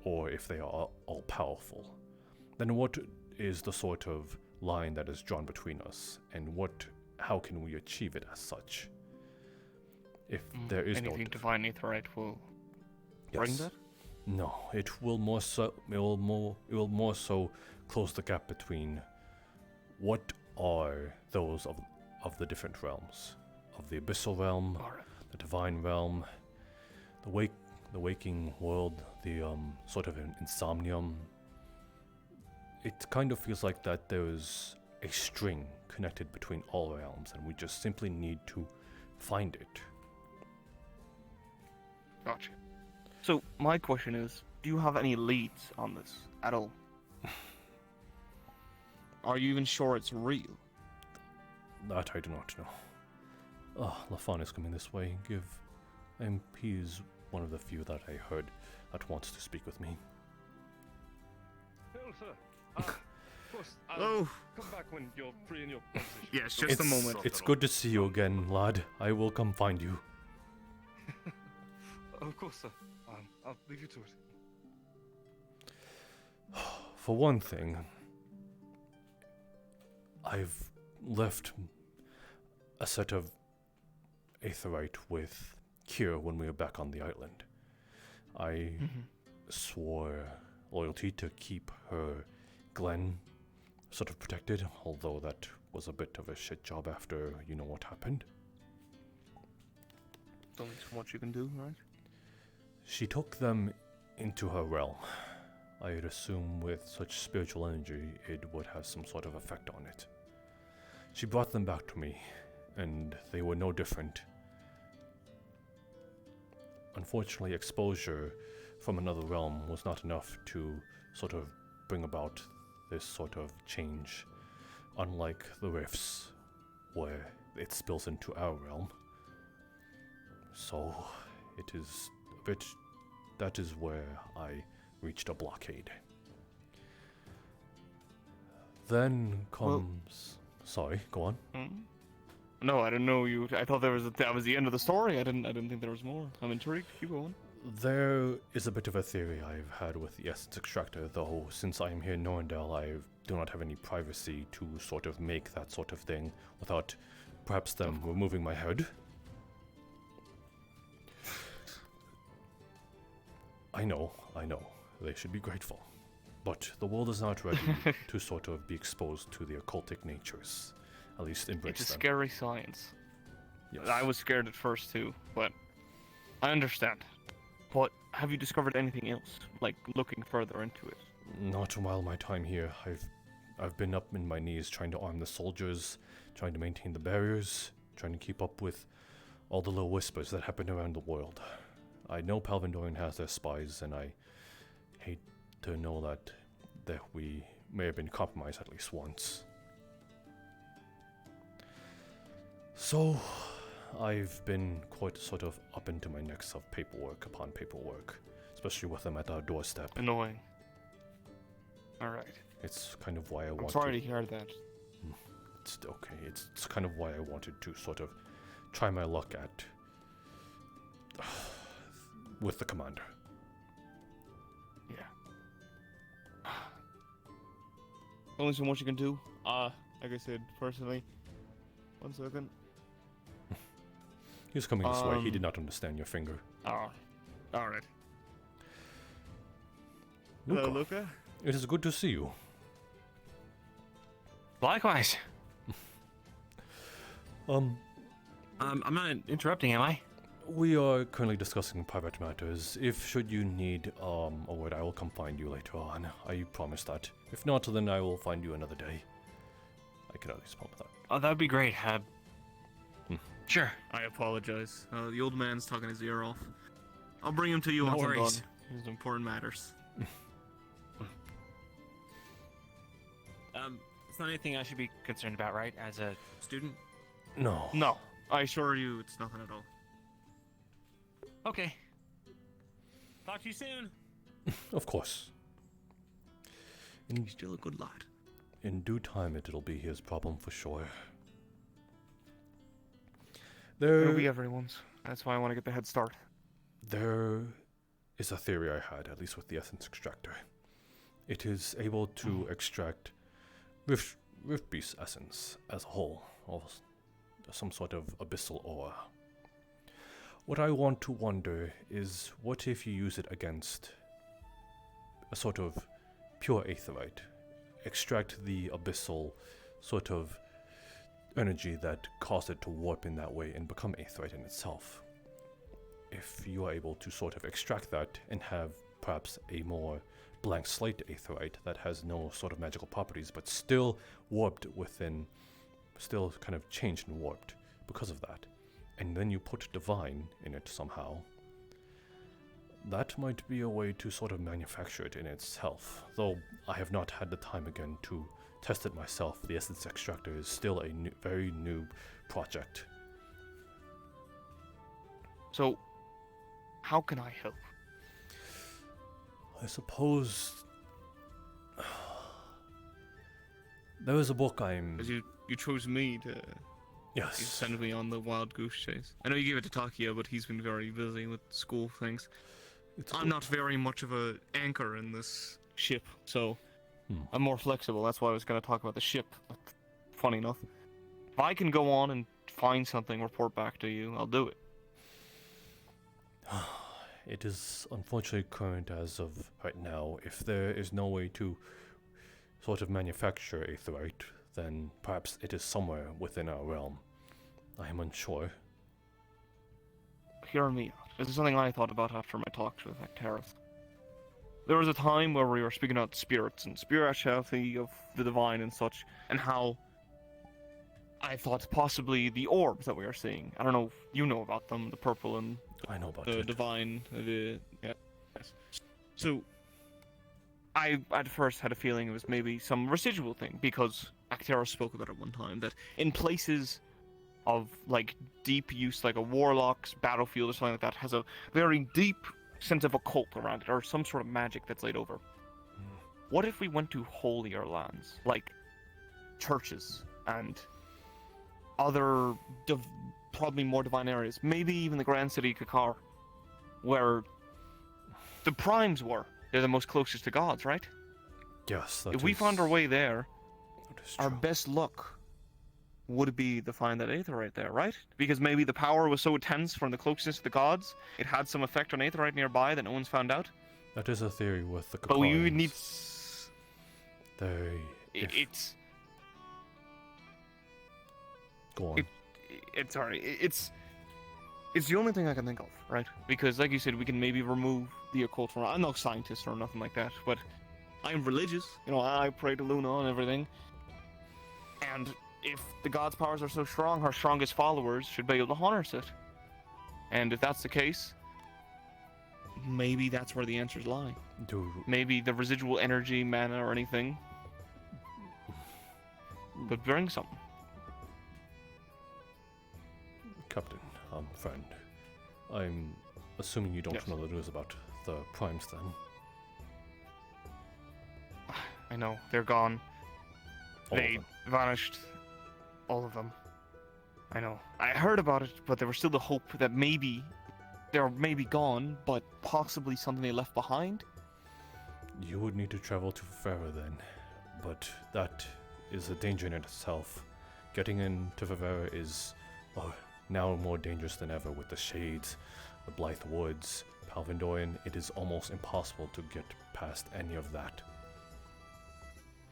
or if they are all-powerful, then what is the sort of line that is drawn between us, and how can we achieve it as such? If there is anything divine Aetherite will bring that? No, it will more so close the gap between what are those of the different realms, of the abyssal realm, the divine realm, the waking world, the sort of an insomnium. It kind of feels like that there is a string connected between all realms, and we just simply need to find it. Gotcha. So my question is, do you have any leads on this at all? Are you even sure it's real? That I do not know. Lafon is coming this way. He is one of the few that I heard that wants to speak with me. Hello, sir. Of course, I'll come back when you're free in your conversation. Yes, just a moment. It's good to see you again, lad. I will come find you. Of course, sir. I'll leave you to it. For one thing, I've left a set of Aetherite with Kira when we were back on the island. I swore loyalty to keep her Glen sort of protected, although that was a bit of a shit job after what happened. There's only so much you can do, right? She took them into her realm. I'd assume with such spiritual energy, it would have some sort of effect on it. She brought them back to me, and they were no different. Unfortunately, exposure from another realm was not enough to sort of bring about this sort of change, unlike the rifts, where it spills into our realm. So, it is a bit... that is where I reached a blockade. Then comes... Sorry, go on. No, I didn't know you. I thought that was the end of the story. I didn't think there was more. I'm intrigued. Keep going. There is a bit of a theory I've had with the essence extractor, though since I am here in Norndale, I do not have any privacy to sort of make that sort of thing without perhaps them removing my head. I know. They should be grateful. But the world is not ready to sort of be exposed to the occultic natures. At least embrace them. It's a scary science. Yes. I was scared at first too, but I understand. But have you discovered anything else, like looking further into it? Not while my time here. I've been up in my knees trying to arm the soldiers, trying to maintain the barriers, trying to keep up with all the little whispers that happen around the world. I know Palvindorian has their spies, and I hate to know that we may have been compromised at least once. So, I've been quite sort of up into my necks of paperwork upon paperwork, especially with them at our doorstep. Annoying. Alright. It's kind of why I wanted... I'm sorry to hear that. It's okay. It's kind of why I wanted to sort of try my luck at... with the commander. Yeah. Only so much you can do. Like I said, personally. 1 second. He was coming this way. He did not understand your finger. Oh. Alright. Hello, Luca. It is good to see you. Likewise. I'm not interrupting, am I? We are currently discussing private matters. If should you need a word, I will come find you later on. I promise that. If not, then I will find you another day. I can at least promise that. Oh, that would be great. Sure. I apologize. The old man's talking his ear off. I'll bring him to you once I'm done. There's important matters. It's not anything I should be concerned about, right? As a student? No. No. I assure you it's nothing at all. Okay. Talk to you soon. Of course. He's still a good lad. In due time, it'll be his problem for sure. It'll be everyone's. That's why I want to get the head start. There is a theory I had, at least with the essence extractor. It is able to extract Rift Beast essence as a whole, or some sort of abyssal aura. What I want to wonder is, what if you use it against a sort of pure aetherite? Extract the abyssal sort of energy that caused it to warp in that way and become aetherite in itself. If you are able to sort of extract that and have perhaps a more blank slate aetherite that has no sort of magical properties but still warped within, still kind of changed and warped because of that, and then you put divine in it somehow, that might be a way to sort of manufacture it in itself, though I have not had the time again to test it myself. The essence extractor is still a very new project. So, how can I help? I suppose there is a book I'm... Because you chose me to... Yes. You sent me on the wild goose chase. I know you gave it to Takia, but he's been very busy with school things. I'm not very much of a anchor in this ship, so I'm more flexible. That's why I was going to talk about the ship. Funny enough. If I can go on and find something, report back to you, I'll do it. It is unfortunately current as of right now. If there is no way to sort of manufacture aetherite, then perhaps it is somewhere within our realm. I am unsure. Hear me out. this is something I thought about after my talks with Actaris. There was a time where we were speaking about spirits and spirituality of the divine and such, and how I thought possibly the orbs that we are seeing. I don't know if you know about them, the purple and I know about the it. divine. Yes. So, I at first had a feeling it was maybe some residual thing, because Actaris spoke about it one time, that in places of like deep use, like a warlock's battlefield or something like that, has a very deep sense of occult around it, or some sort of magic that's laid over. What if we went to holier lands, like churches and other probably more divine areas, maybe even the Grand City Kakar, where the primes were? They're the most closest to gods, right? Yes, If we found our way there, our best luck would be to find that Aetherite there, right? Because maybe the power was so intense from the closeness to the gods, it had some effect on Aetherite nearby that no one's found out. That is a theory with the But we would need... It's... Go on. It's the only thing I can think of, right? Because, like you said, we can maybe remove the occult from... I'm no scientist or nothing like that, but I'm religious. You know, I pray to Luna and everything. And if the god's powers are so strong, her strongest followers should be able to harness it. And if that's the case, maybe that's where the answers lie. Maybe the residual energy, mana, or anything would bring something. Captain, friend, I'm assuming you don't know the news about the primes then. I know, they're gone. All of They them. vanished. All of them. I know. I heard about it, but there was still the hope that maybe they're maybe gone, but possibly something they left behind. You would need to travel to Favera then, but that is a danger in itself. Getting into Favera is now more dangerous than ever with the Shades, the Blythe Woods, Palvindorian. It is almost impossible to get past any of that.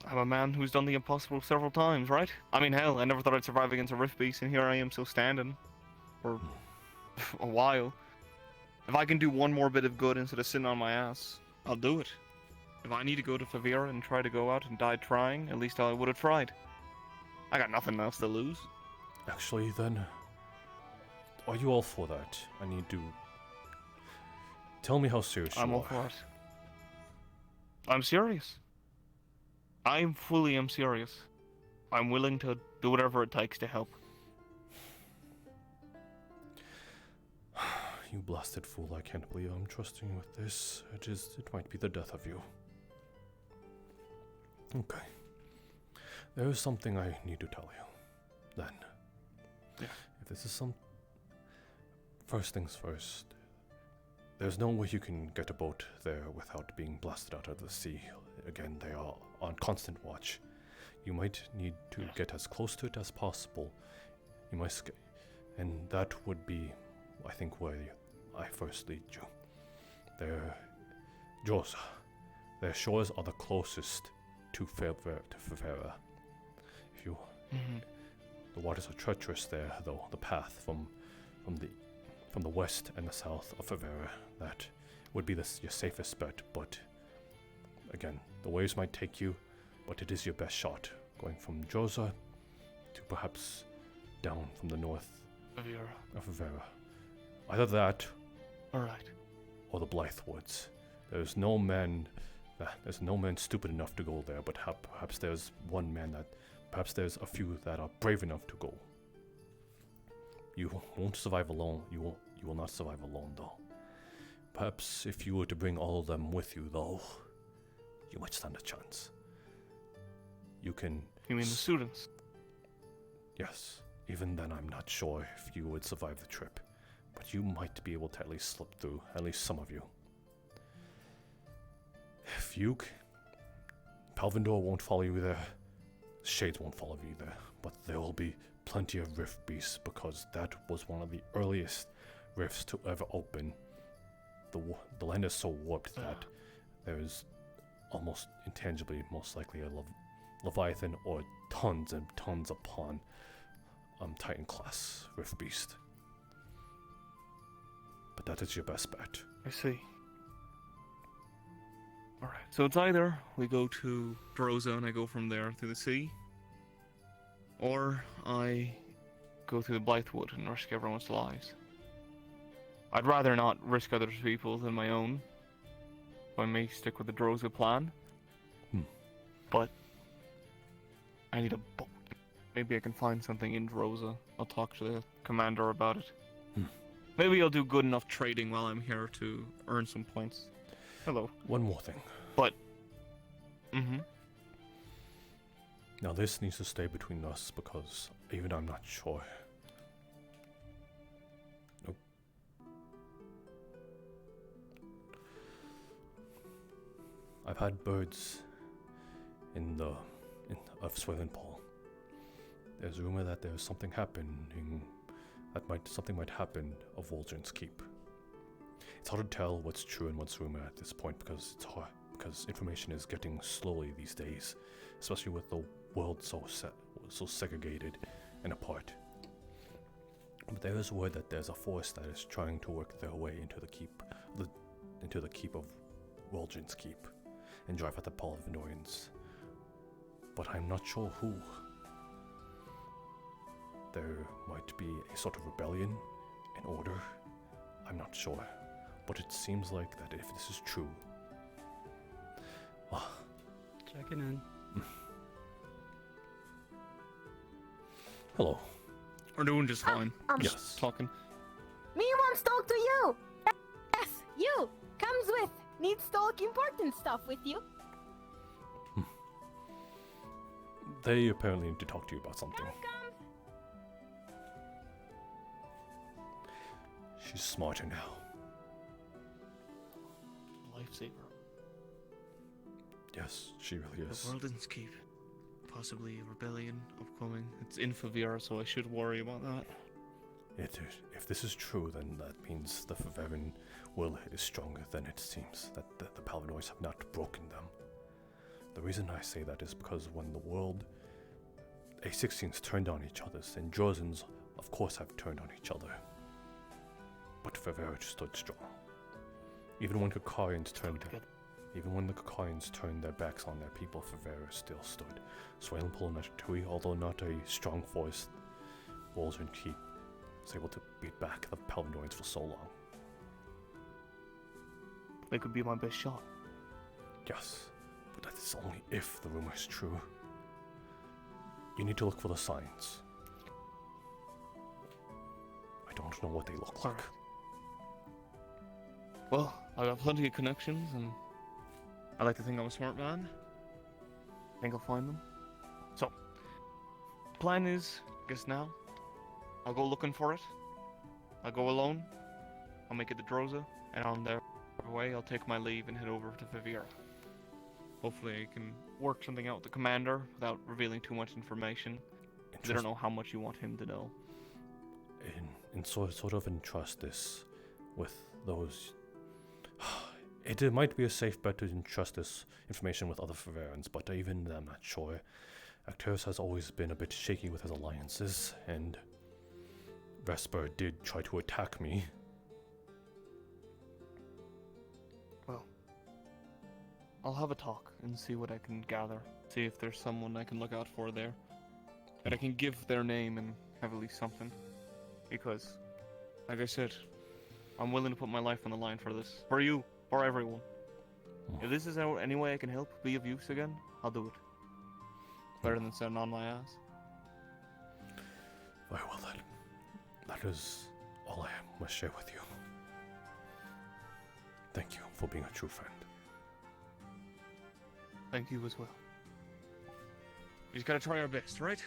I'm a man who's done the impossible several times, right? I mean, hell, I never thought I'd survive against a Rift Beast, and here I am still standing. For a while. If I can do one more bit of good instead of sitting on my ass, I'll do it. If I need to go to Favera and try to go out and die trying, at least I would have tried. I got nothing else to lose. Actually, then, are you all for that? I need to... Tell me how serious you are. I'm all for it. I'm serious. I fully am serious. I'm willing to do whatever it takes to help. You blasted fool, I can't believe I'm trusting you with this. It might be the death of you. Okay. There is something I need to tell you. Then. Yeah. If this is some... First things first. There's no way you can get a boat there without being blasted out of the sea. Again, they are on constant watch. You might need to get as close to it as possible. You must... And that would be, I think, where I first lead you. Josa. Their shores are the closest to Favera. If you... The waters are treacherous there, though. The path from the west and the south of Favera, that would be your safest bet, but again, the waves might take you, but it is your best shot, going from Josa to perhaps down from the north of Favera. Either that, alright, or the Blythe Woods. There's no man stupid enough to go there, but perhaps there's one man perhaps there's a few that are brave enough to go. You won't survive alone. You will not survive alone, though. Perhaps if you were to bring all of them with you, though, you might stand a chance. You can... You mean the students? Yes. Even then, I'm not sure if you would survive the trip. But you might be able to at least slip through, at least some of you. Fugue, Palvindor won't follow you there. Shades won't follow you there. But there will be plenty of rift beasts, because that was one of the earliest rifts to ever open. The land is so warped that there is almost intangibly, most likely, a Leviathan or tons and tons upon Titan class rift beast. but that is your best bet. I see. Alright, so it's either we go to Droza and I go from there to the sea, or I go through the Blythewood and risk everyone's lives. I'd rather not risk other people than my own. So I may stick with the Droza plan. But I need a boat. Maybe I can find something in Droza. I'll talk to the commander about it. Maybe I'll do good enough trading while I'm here to earn some points. Hello. One more thing. But... Now this needs to stay between us because even I'm not sure. Nope. I've had birds of Swellenpole. There's rumor that there's something happening, something might happen of Vol'jin's Keep. It's hard to tell what's true and what's rumor at this point because information is getting slowly these days, especially with the world so segregated and apart. But there is word that there's a force that is trying to work their way into the keep of Vol'jin's Keep and drive out the Palvindorians. But I'm not sure who. There might be a sort of rebellion, an order. I'm not sure. But it seems like that if this is true... Checking in. Hello. We're doing just fine. Yes. Talking. Me wants talk to you. Yes, you. Comes with. Needs talk important stuff with you. They apparently need to talk to you about something. She's smarter now. Lifesaver. Yes, she really is. The Vol'jin's Keep. Possibly a rebellion upcoming. It's in Favir, so I should worry about that. If this is true, then that means the Favarian will is stronger than it seems. That the Palvinoids have not broken them. The reason I say that is because when the world A16s turned on each other, and Drozens, of course, have turned on each other. But Favir stood strong. Even when the Kakarians turned their backs on their people, Favir still stood. Swellenpole and Ratatouille, although not a strong force, Vol'jin Keep was able to beat back the Palvinoids for so long. They could be my best shot. Yes, but that is only if the rumor is true. You need to look for the signs. I don't know what they look like. Well, I got plenty of connections, and I like to think I'm a smart man. I think I'll find them. So, plan is, I guess now, I'll go looking for it. I'll go alone. I'll make it to Droza, and on their way, I'll take my leave and head over to Favir. Hopefully I can work something out with the commander without revealing too much information. I don't know how much you want him to know. And sort of entrust this with those... It might be a safe bet to entrust this information with other Favarians, but even then I'm not sure. Arcturus has always been a bit shaky with his alliances, and Vesper did try to attack me. Well, I'll have a talk and see what I can gather. See if there's someone I can look out for there. That I can give their name and have at least something. Because, like I said, I'm willing to put my life on the line for this. For you. For everyone. If this is any way I can help, be of use again, I'll do it. Better than sitting on my ass. Very well then. That is all I must share with you. Thank you for being a true friend. Thank you as well. We just gotta try our best, right?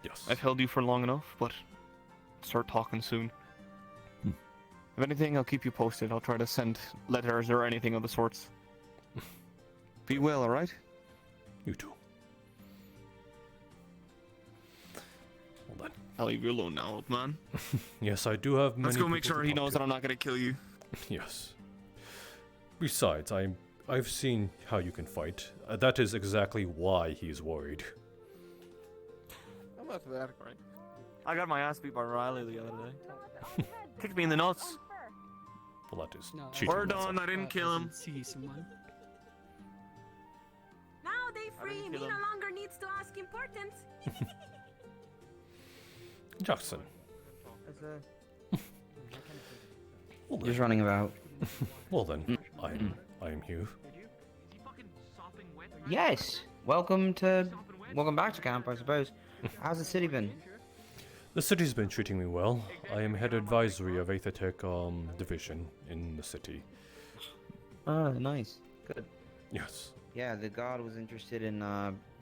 Yes. I've held you for long enough, but start talking soon. If anything, I'll keep you posted. I'll try to send letters or anything of the sorts. Be well, alright? You too. Well then. I'll leave you alone now, old man. Yes, I do have many. Let's go make sure he knows that I'm not gonna kill you. Yes. Besides, I've seen how you can fight. That is exactly why he's worried. I'm not that great. I got my ass beat by Riley the other day. Kicked me in the nuts. Well, that is No, cheating. We're done. I didn't kill him. See someone. Now they free. Me kill no him. longer needs to ask importance. Jackson. Well, Just then. running about. Well then, I'm Hugh. Yes. Welcome back to camp, I suppose. How's the city been? The city's been treating me well. I am head advisory of Aethertech division in the city. Oh, nice. Good. Yes. Yeah, the guard was interested in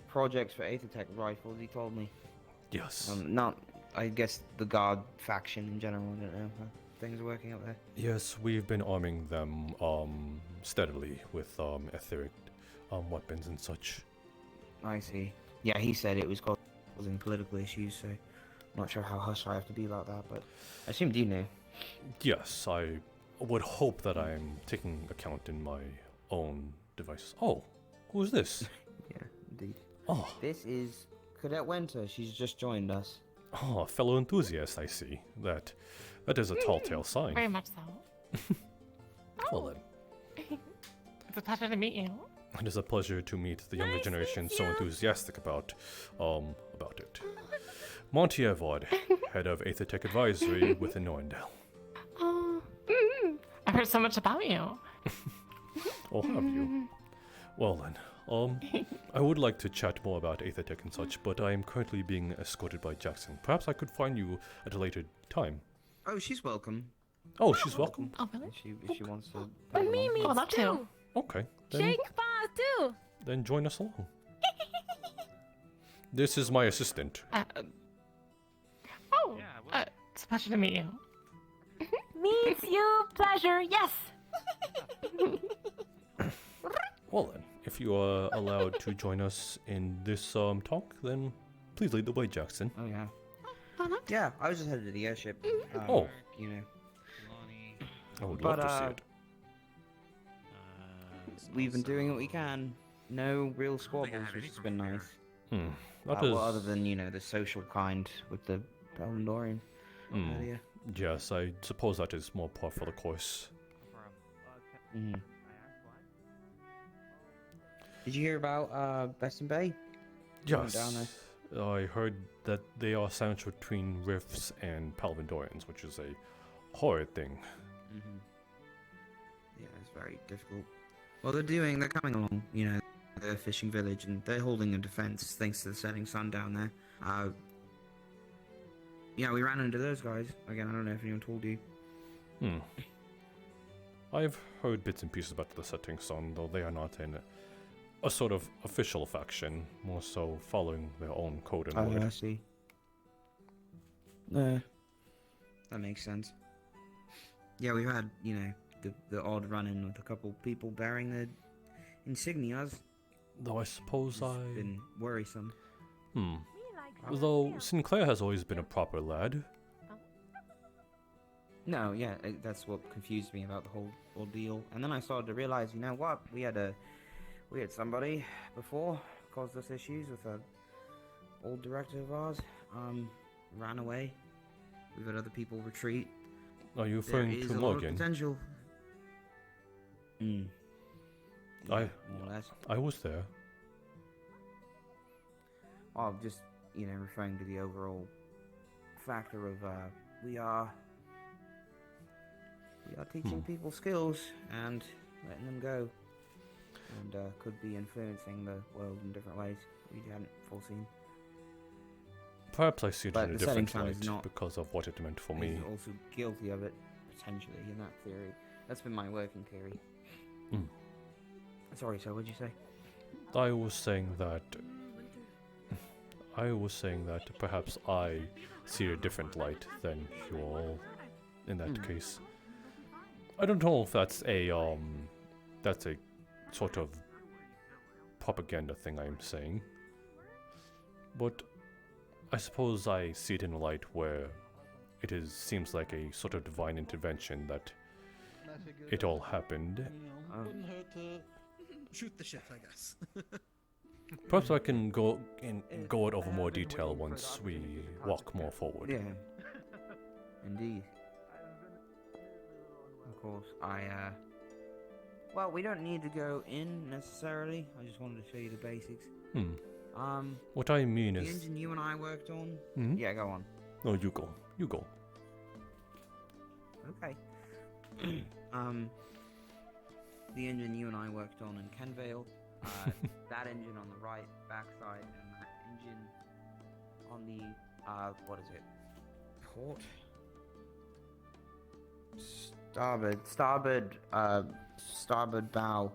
projects for Aethertech rifles, he told me. Yes. Not, I guess, the guard faction in general. I don't know how things are working out there. Yes, we've been arming them steadily with etheric weapons and such. I see. Yeah, he said it was causing political issues, so I'm not sure how hush I have to be about that, but I assumed you knew. Yes, I would hope that I'm taking account in my own devices. Oh, who's this? Yeah, indeed. Oh. This is Cadet Winter. She's just joined us. Oh, a fellow enthusiast, I see. That is a tall tale sign. Very much so. Well then, It's a pleasure to meet you. it is a pleasure to meet the younger generation so enthusiastic about it. Monty Evard, head of Aethertech Advisory within Norndale. Oh, I've heard so much about you. Oh, have you? Well then, I would like to chat more about Aethertech and such, but I am currently being escorted by Jackson. Perhaps I could find you at a later time. Oh, she's welcome. Oh, she's welcome. Oh, really? If she wants to. But me I would means love to. too. Okay, then, Shake paws too. then join us along. This is my assistant. Oh, it's a pleasure to meet you. Meets you pleasure. Yes. Well then, if you are allowed to join us in this talk, then please lead the way, Jackson. Oh yeah. Yeah, I was just headed to the airship. Oh. You know. I would love But, to see it. We've been doing what we can. No real squabbles, which has been nice. That Well, is... other than, you know, the social kind with the Pelendorian earlier. Yes, I suppose that is more par for the course. Did you hear about Beston Bay? Yes. Down there. I heard that they are sandwiched between Rifts and Palvindorians, which is a horrid thing. Yeah, it's very difficult. Well, they're coming along, you know, their fishing village, and they're holding a defense thanks to the setting sun down there. Yeah, we ran into those guys. Again, I don't know if anyone told you. I've heard bits and pieces about the Setting Sun, though they are not in a sort of official faction, more so following their own code and word. I see. That makes sense. Yeah, we've had, you know, the odd run-in with a couple people bearing the insignias. Though I suppose It's been worrisome. Though Sinclair has always been a proper lad. No, yeah, that's what confused me about the whole ordeal. And then I started to realize, you know what, we had somebody before caused us issues with a old director of ours. Ran away. We've had other people retreat. Are you referring There is to a lot of Morgan? potential. Yeah, more or less. I was there. I'm just, you know, referring to the overall factor of we are teaching people skills and letting them go, and could be influencing the world in different ways we hadn't foreseen. Perhaps I see it But in a the setting different sun is light not- because of what it meant for me. He's also guilty of it, potentially, in that theory. That's been my working theory. Sorry, so what'd you say? I was saying that perhaps I see a different light than you all in that case. I don't know if that's a sort of propaganda thing I'm saying. But I suppose I see it in a light where seems like a sort of divine intervention that it all happened. Wouldn't hurt to shoot the shit, I guess. Perhaps I can go it over more detail once we walk more forward. Yeah. Indeed. of course, well, we don't need to go in necessarily. I just wanted to show you the basics. What I mean the is... engine you and I worked on... Hmm? Yeah, go on. No, you go. You go. Okay. The engine you and I worked on in Kenvale, that engine on the right backside, and that engine on the, what is it? Port? Starboard bow.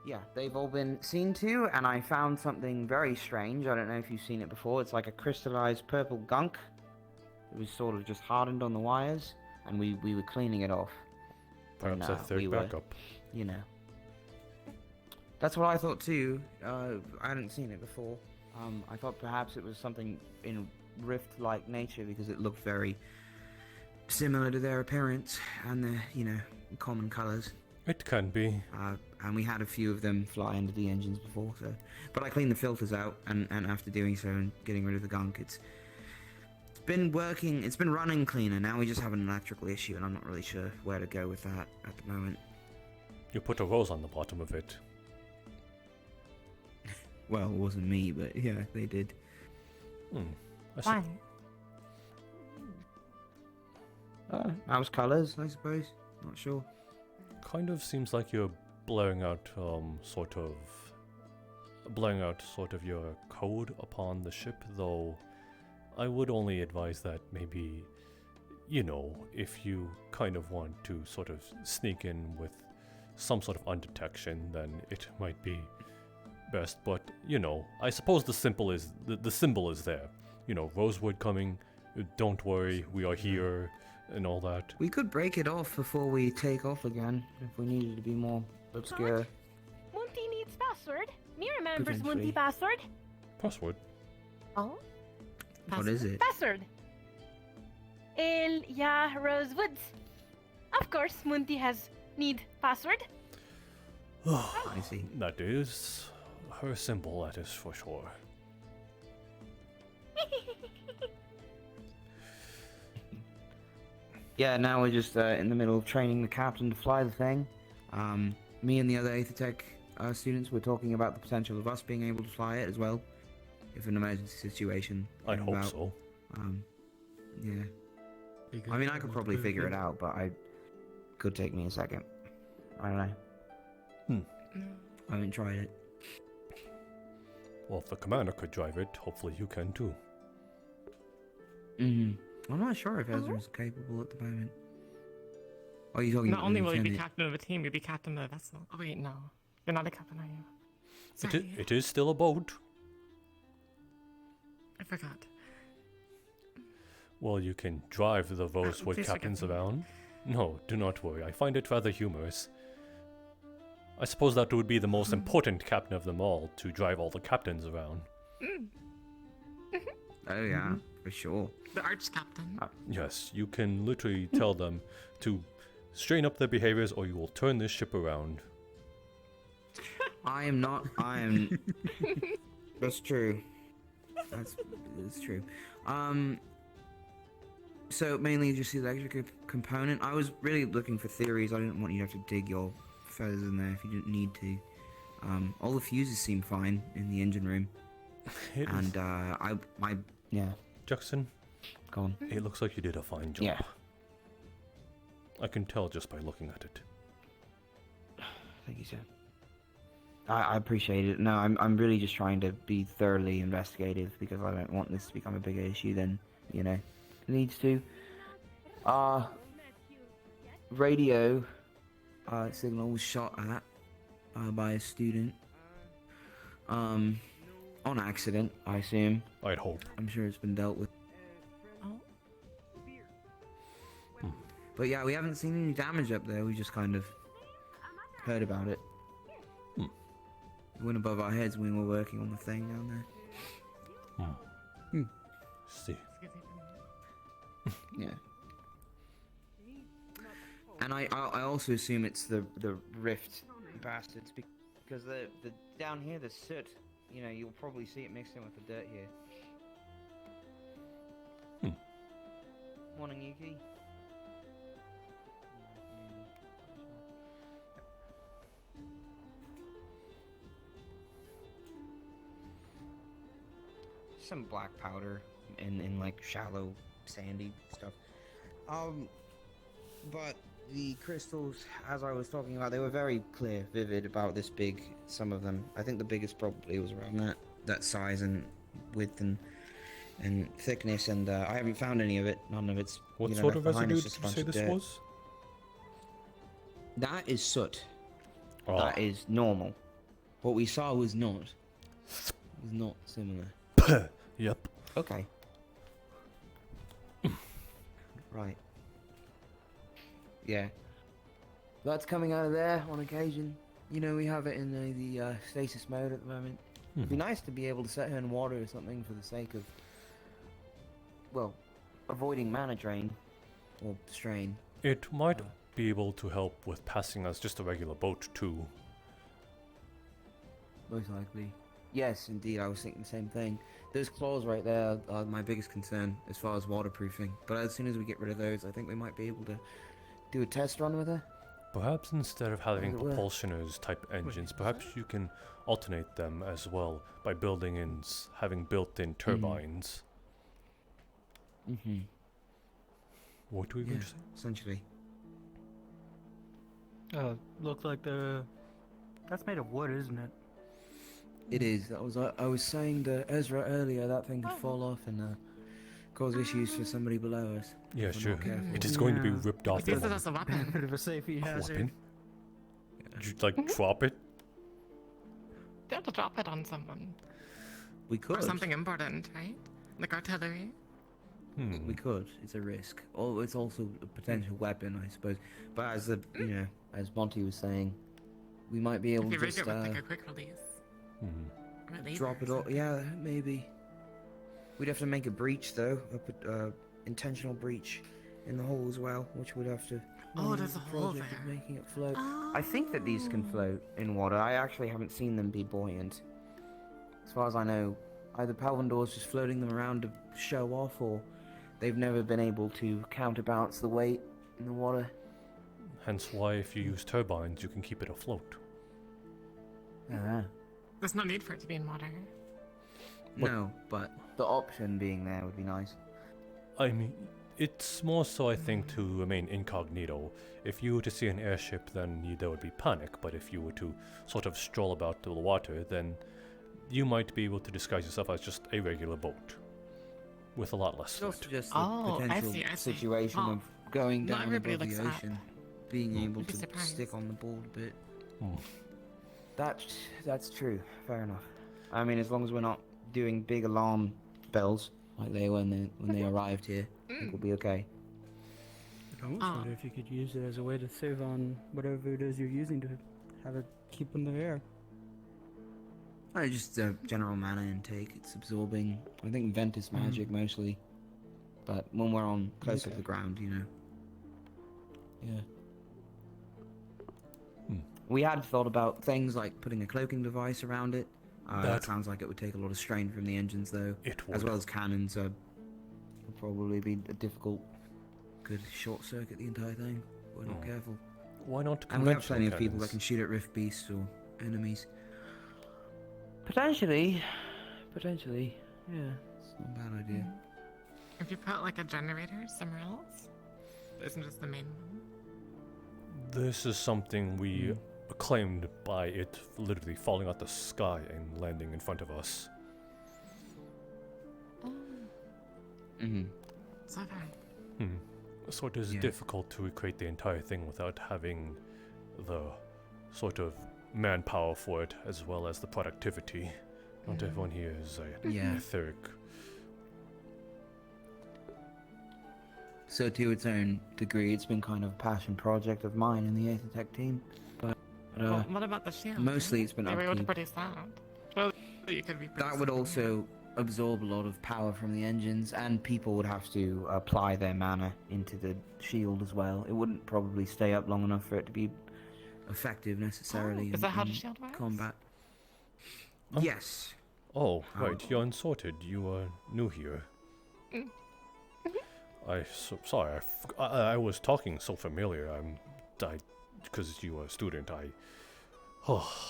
Yeah, they've all been seen to, and I found something very strange. I don't know if you've seen it before. It's like a crystallized purple gunk. It was sort of just hardened on the wires, and we were cleaning it off. Perhaps a third backup. You know. That's what I thought too. I hadn't seen it before. I thought perhaps it was something in rift-like nature because it looked very similar to their appearance and their, common colors. It can be. And we had a few of them fly into the engines before, so. But I cleaned the filters out, and after doing so and getting rid of the gunk, it's been working. It's been running cleaner. Now we just have an electrical issue, and I'm not really sure where to go with that at the moment. You put a rose on the bottom of it. Well, it wasn't me, but yeah, they did. Why? Mouse colors, I suppose. Not sure. Kind of seems like you're blowing out sort of your code upon the ship, though I would only advise that maybe, if you kind of want to sort of sneak in with some sort of undetection, then it might be best. But, I suppose the symbol is there. Rosewood coming, don't worry, we are here, and all that. We could break it off before we take off again, if we needed to be more obscure. Monty needs password. Me remembers Potentially. Monty password. Password? Oh? What is it? Password. Rosewood. Of course, Monty has need password. I see. That is her symbol, that is for sure. Yeah, now we're just in the middle of training the captain to fly the thing. Me and the other Aethertech students were talking about the potential of us being able to fly it as well, if an emergency situation I came hope about. so. Yeah. I mean, I could probably figure it out, but could take me a second. I don't know. I haven't tried it. Well, if the commander could drive it, hopefully you can too. I'm not sure if Ezra's capable at the moment. Oh, you're talking Not about only the will you be lieutenant. captain of a team, you'll be captain of a vessel. Oh wait, no. You're not a captain, are you? It is still a boat. I forgot. Well, you can drive the Rosewood please captains forgive me. around. No, do not worry. I find it rather humorous. I suppose that would be the most important captain of them all, to drive all the captains around. Oh yeah, for sure. The arch captain. Yes, you can literally tell them to strain up their behaviors or you will turn this ship around. I am not. I am. That's true. That's true. So mainly just the electric component. I was really looking for theories. I didn't want you to have to dig your feathers in there if you didn't need to. All the fuses seem fine in the engine room. Yeah. Jackson, go on. It looks like you did a fine job. Yeah. I can tell just by looking at it. Thank you, sir. I appreciate it. No, I'm really just trying to be thoroughly investigative because I don't want this to become a bigger issue than, it needs to. Radio signal was shot at by a student. On accident, I assume. I'd hope. I'm sure it's been dealt with. But yeah, we haven't seen any damage up there. We just kind of heard about it. It went above our heads when we were working on the thing down there. See. Yeah. And I also assume it's the rift bastards because the down here the soot, you'll probably see it mixed in with the dirt here. Morning, Yuki. some black powder in like shallow, sandy stuff. But the crystals, as I was talking about, they were very clear, vivid, about this big. Some of them, I think the biggest probably was around that size and width and thickness, and I haven't found any of it. None of it's. What sort of residue did you say this was? That is soot. Oh. That is normal. What we saw was not. Was not similar. Yep. Okay. Right. Yeah. That's coming out of there on occasion. You know, we have it in the stasis mode at the moment. It'd be nice to be able to set her in water or something for the sake of, well, avoiding mana drain or strain. It might be able to help with passing as just a regular boat too. Most likely. Yes, indeed, I was thinking the same thing. Those claws right there are my biggest concern as far as waterproofing. But as soon as we get rid of those, I think we might be able to do a test run with her. Perhaps instead of having propulsioners type engines, perhaps you can alternate them as well by having built-in turbines. Mm-hmm. What were you going to say? Essentially. Look like that's made of wood, isn't it? It is. I was saying to Ezra earlier that thing could fall off and cause issues for somebody below us. Yeah, if we're sure. not careful. It is going to be ripped off. Use it as a weapon. Bit of a safety hazard. Weapon? Did you drop it? You have to drop it on someone. We could. Or something important, right? Like artillery. We could. It's a risk. Oh, it's also a potential weapon, I suppose. But as as Monty was saying, we might be able if you to rig just it with like a quick release. Drop it all. Yeah, maybe. We'd have to make a breach though, intentional breach in the hole as well, which would have to. Oh, there's a hole there. Of making it float. I think that these can float in water. I actually haven't seen them be buoyant. As far as I know, either Palvandor's just floating them around to show off, or they've never been able to counterbalance the weight in the water. Hence why if you use turbines, you can keep it afloat. There's no need for it to be in water. No, but the option being there would be nice. I mean, it's more so, I think, to remain incognito. If you were to see an airship, then there would be panic, but if you were to sort of stroll about the water, then you might be able to disguise yourself as just a regular boat. With a lot less It's also sweat. just the potential situation of going Not down everybody above the looks ocean, being able You'd be to surprised. stick on the board a bit. That's true. Fair enough. I mean, as long as we're not doing big alarm bells like they were when they arrived here, I think we'll be okay. I almost wonder if you could use it as a way to save on whatever it is you're using to have it keep in the air. Just general mana intake. It's absorbing. I think Ventus magic mostly, but when we're on closer to the ground, Yeah. We had thought about things like putting a cloaking device around it. That sounds like it would take a lot of strain from the engines, though. It would. As well as cannons. Would probably be a difficult. Could short circuit the entire thing. If we're not careful. Why not? And we have plenty of people that can shoot at rift beasts or enemies. Potentially, yeah. It's not a bad idea. If you put like a generator somewhere else, isn't just the main one. This is something we claimed by it literally falling out the sky and landing in front of us. So far. So it is difficult to recreate the entire thing without having the sort of manpower for it, as well as the productivity. Not everyone here is etheric. So to its own degree, it's been kind of a passion project of mine in the Aether team. But Well, what about the shield? mostly it's been They were able to upkeep. produce that. Well, you could be. That would also absorb a lot of power from the engines, and people would have to apply their mana into the shield as well. It wouldn't probably stay up long enough for it to be effective necessarily is that how the in shield works? combat. Yes. Oh, right, you're unsorted. You are new here. Sorry, I was talking so familiar. Because you were a student.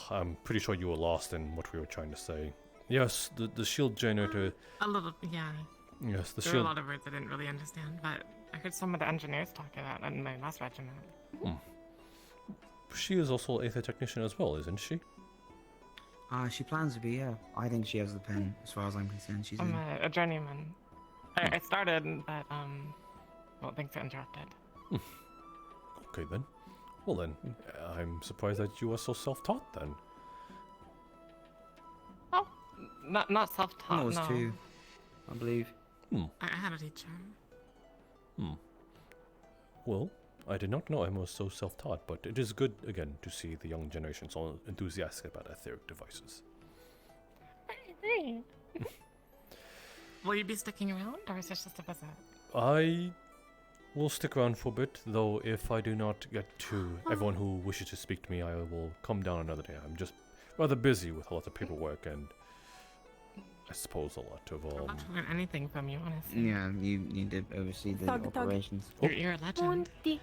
I'm pretty sure you were lost in what we were trying to say. Yes, the shield generator. A little, yeah. Yes, the There shield. were a lot of words I didn't really understand, but I heard some of the engineers talk about that in my last regiment. She is also an aether technician as well, isn't she? She plans to be, yeah. I think she has the pen, as far as I'm concerned. She's I'm in. a journeyman. I started, but, well, things got interrupted. Okay then. Well then, I'm surprised that you are so self-taught then. Oh, not self-taught, I was no. too, I believe. I had a teacher. Well, I did not know Emma was so self-taught, but it is good, again, to see the young generation so enthusiastic about etheric devices. I agree. Will you be sticking around, or is this just a visit? I will stick around for a bit, though if I do not get to everyone who wishes to speak to me, I will come down another day. I'm just rather busy with a lot of paperwork and I suppose a lot of I'd love to learn anything from you, honestly. Yeah, you did oversee the Thug. operations. You're a legend. Monty.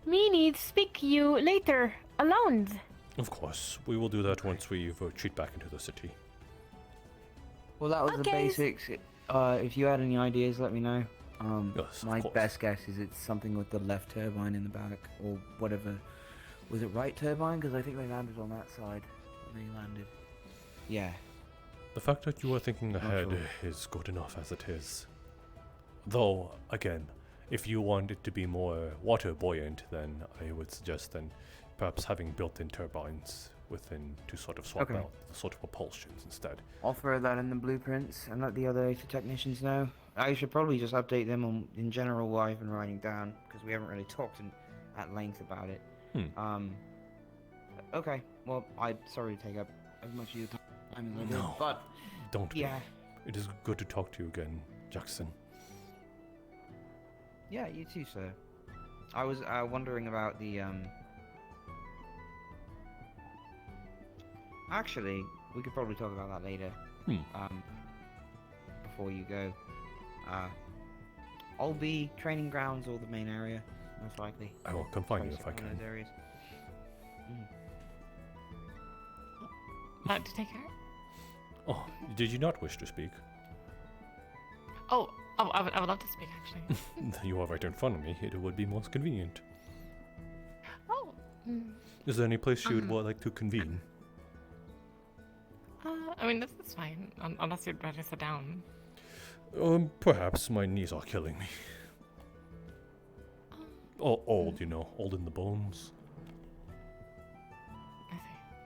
Me need speak you later, alone. Of course, we will do that once we retreat back into the city. Well, that was the Okay. basics. If you had any ideas, let me know. Yes, of My course. best guess is it's something with the left turbine in the back, or whatever. Was it right turbine? Because I think they landed on that side when they landed. Yeah. The fact that you are thinking ahead sure. is good enough as it is. Though, again, if you want it to be more water buoyant, then I would suggest then perhaps having built-in turbines within to sort of swap Okay. out the sort of propulsions instead. I'll throw that in the blueprints and let the other AETA technicians know. I should probably just update them on, in general, what I've been writing down, because we haven't really talked at length about it. Okay, well, I'm sorry to take up as much of your time as I did, No, but don't yeah. be. It is good to talk to you again, Jackson. Yeah, you too, sir. I was wondering about the Actually, we could probably talk about that later. Before you go. I'll be training grounds or the main area, most likely. I will come find you Probably if I check one of can. those areas. To take care? Oh, did you not wish to speak? Oh, I would love to speak, actually. You are right in front of me. It would be most convenient. Oh. Is there any place you would like to convene? I mean, this is fine, unless you'd rather sit down. Perhaps my knees are killing me. Oh, old, you know, old in the bones.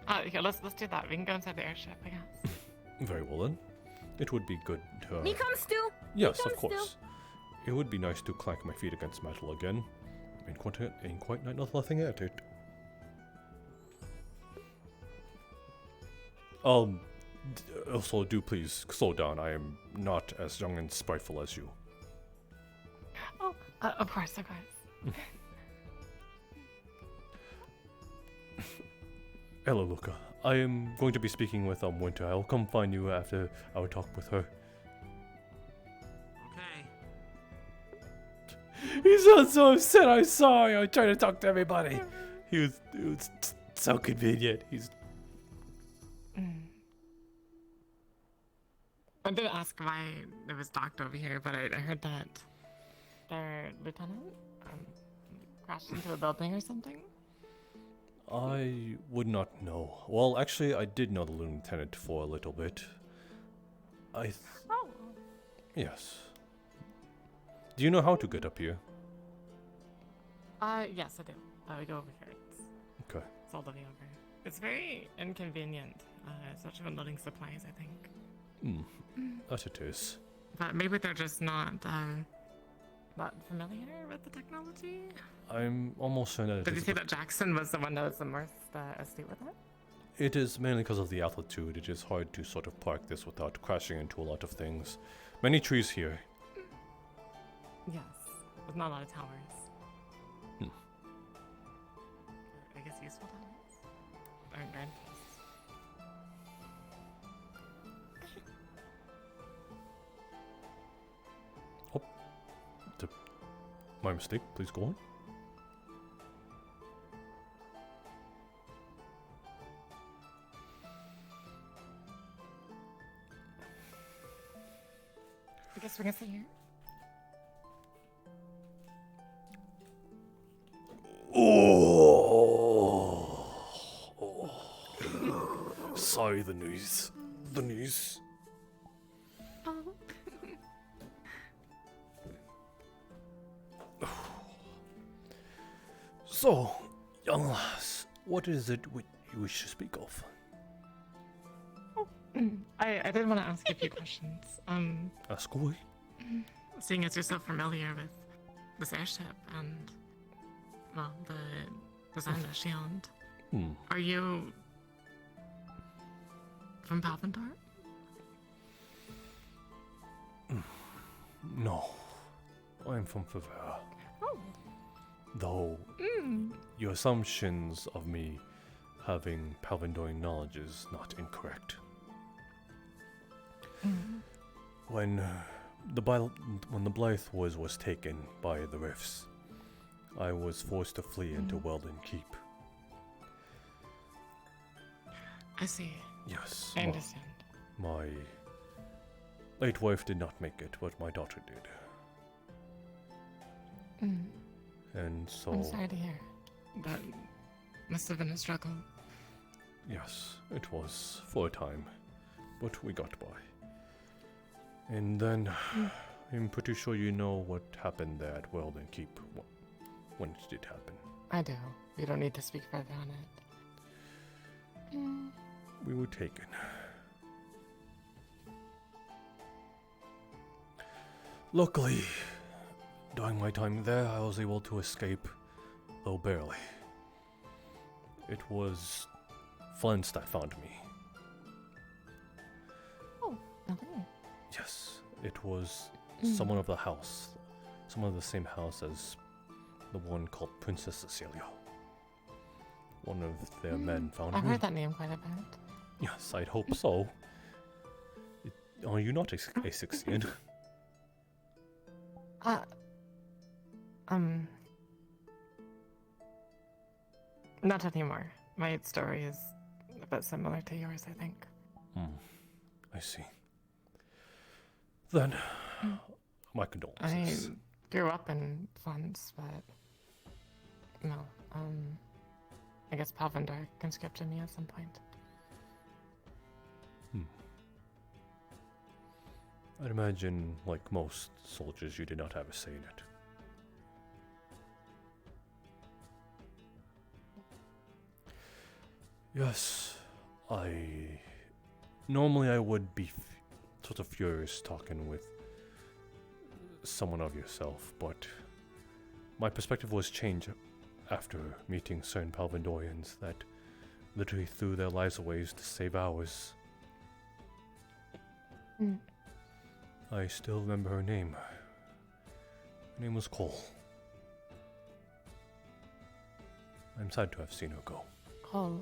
I see. Here, let's do that. We can go inside the airship, I guess. Very well then. It would be good to. Me comes too. Yes, Me of comes course. It would be nice to clank my feet against metal again. Ain't quite nothing at it. Also, do please slow down. I am not as young and spiteful as you. Oh, of course, of course. Hello, Luca. I am going to be speaking with Winter. I'll come find you after our talk with her. Okay. He sounds so upset. I'm sorry. I'm trying to talk to everybody. It was so convenient. He's. I did ask why it was docked over here, but I heard that their lieutenant crashed into a building or something. I would not know. Well, actually, I did know the lieutenant for a little bit. Oh. Yes. Do you know how to get up here? Yes, I do. We go over here. Okay. It's all the way over. It's very inconvenient, especially when loading supplies, I think. That it is. But maybe they're just not familiar with the technology. I'm almost certain that it Did you is. say that Jackson was the one that was the most astute with it? It is mainly because of the altitude. It is hard to sort of park this without crashing into a lot of things. Many trees here. Yes, with not a lot of towers. I guess useful towers? Or grand posts. My mistake. Please go on. bring us here. Sorry, the news. The news. So, young lass, what is it you wish to speak of? I did want to ask you a few questions. Ask away. Seeing as you're so familiar with this airship and, well, the design of the shield, are you from Palvendor? No, I'm from Favera. Oh. Though, your assumptions of me having Palvendorian knowledge is not incorrect. When the Blythe was taken by the Rifts, I was forced to flee into Weldon Keep. I see. Yes. I understand. My late wife did not make it, but my daughter did. And so... I'm sorry to hear. That must have been a struggle. Yes, it was for a time, but we got by. And then, I'm pretty sure you know what happened there at Weldon Keep when it did happen. I do. We don't need to speak further on it. We were taken. Luckily, during my time there, I was able to escape, though barely. It was Flint's that found me. Oh, okay. Yes, it was someone of the house. Someone of the same house as the one called Princess Cecilia. One of their men found me. I've heard that name quite a bit. Yes, I'd hope so. Are you not a 16? Not anymore. My story is a bit similar to yours, I think. I see. Then, my condolences. I grew up in Flens, but no, I guess Palvendor conscripted me at some point. I'd imagine, like most soldiers, you did not have a say in it. Yes, normally I would be sort of furious talking with someone of yourself, but my perspective was changed after meeting certain Palvendorians that literally threw their lives away to save ours. I still remember her name. Her name was Cole. I'm sad to have seen her go. Cole.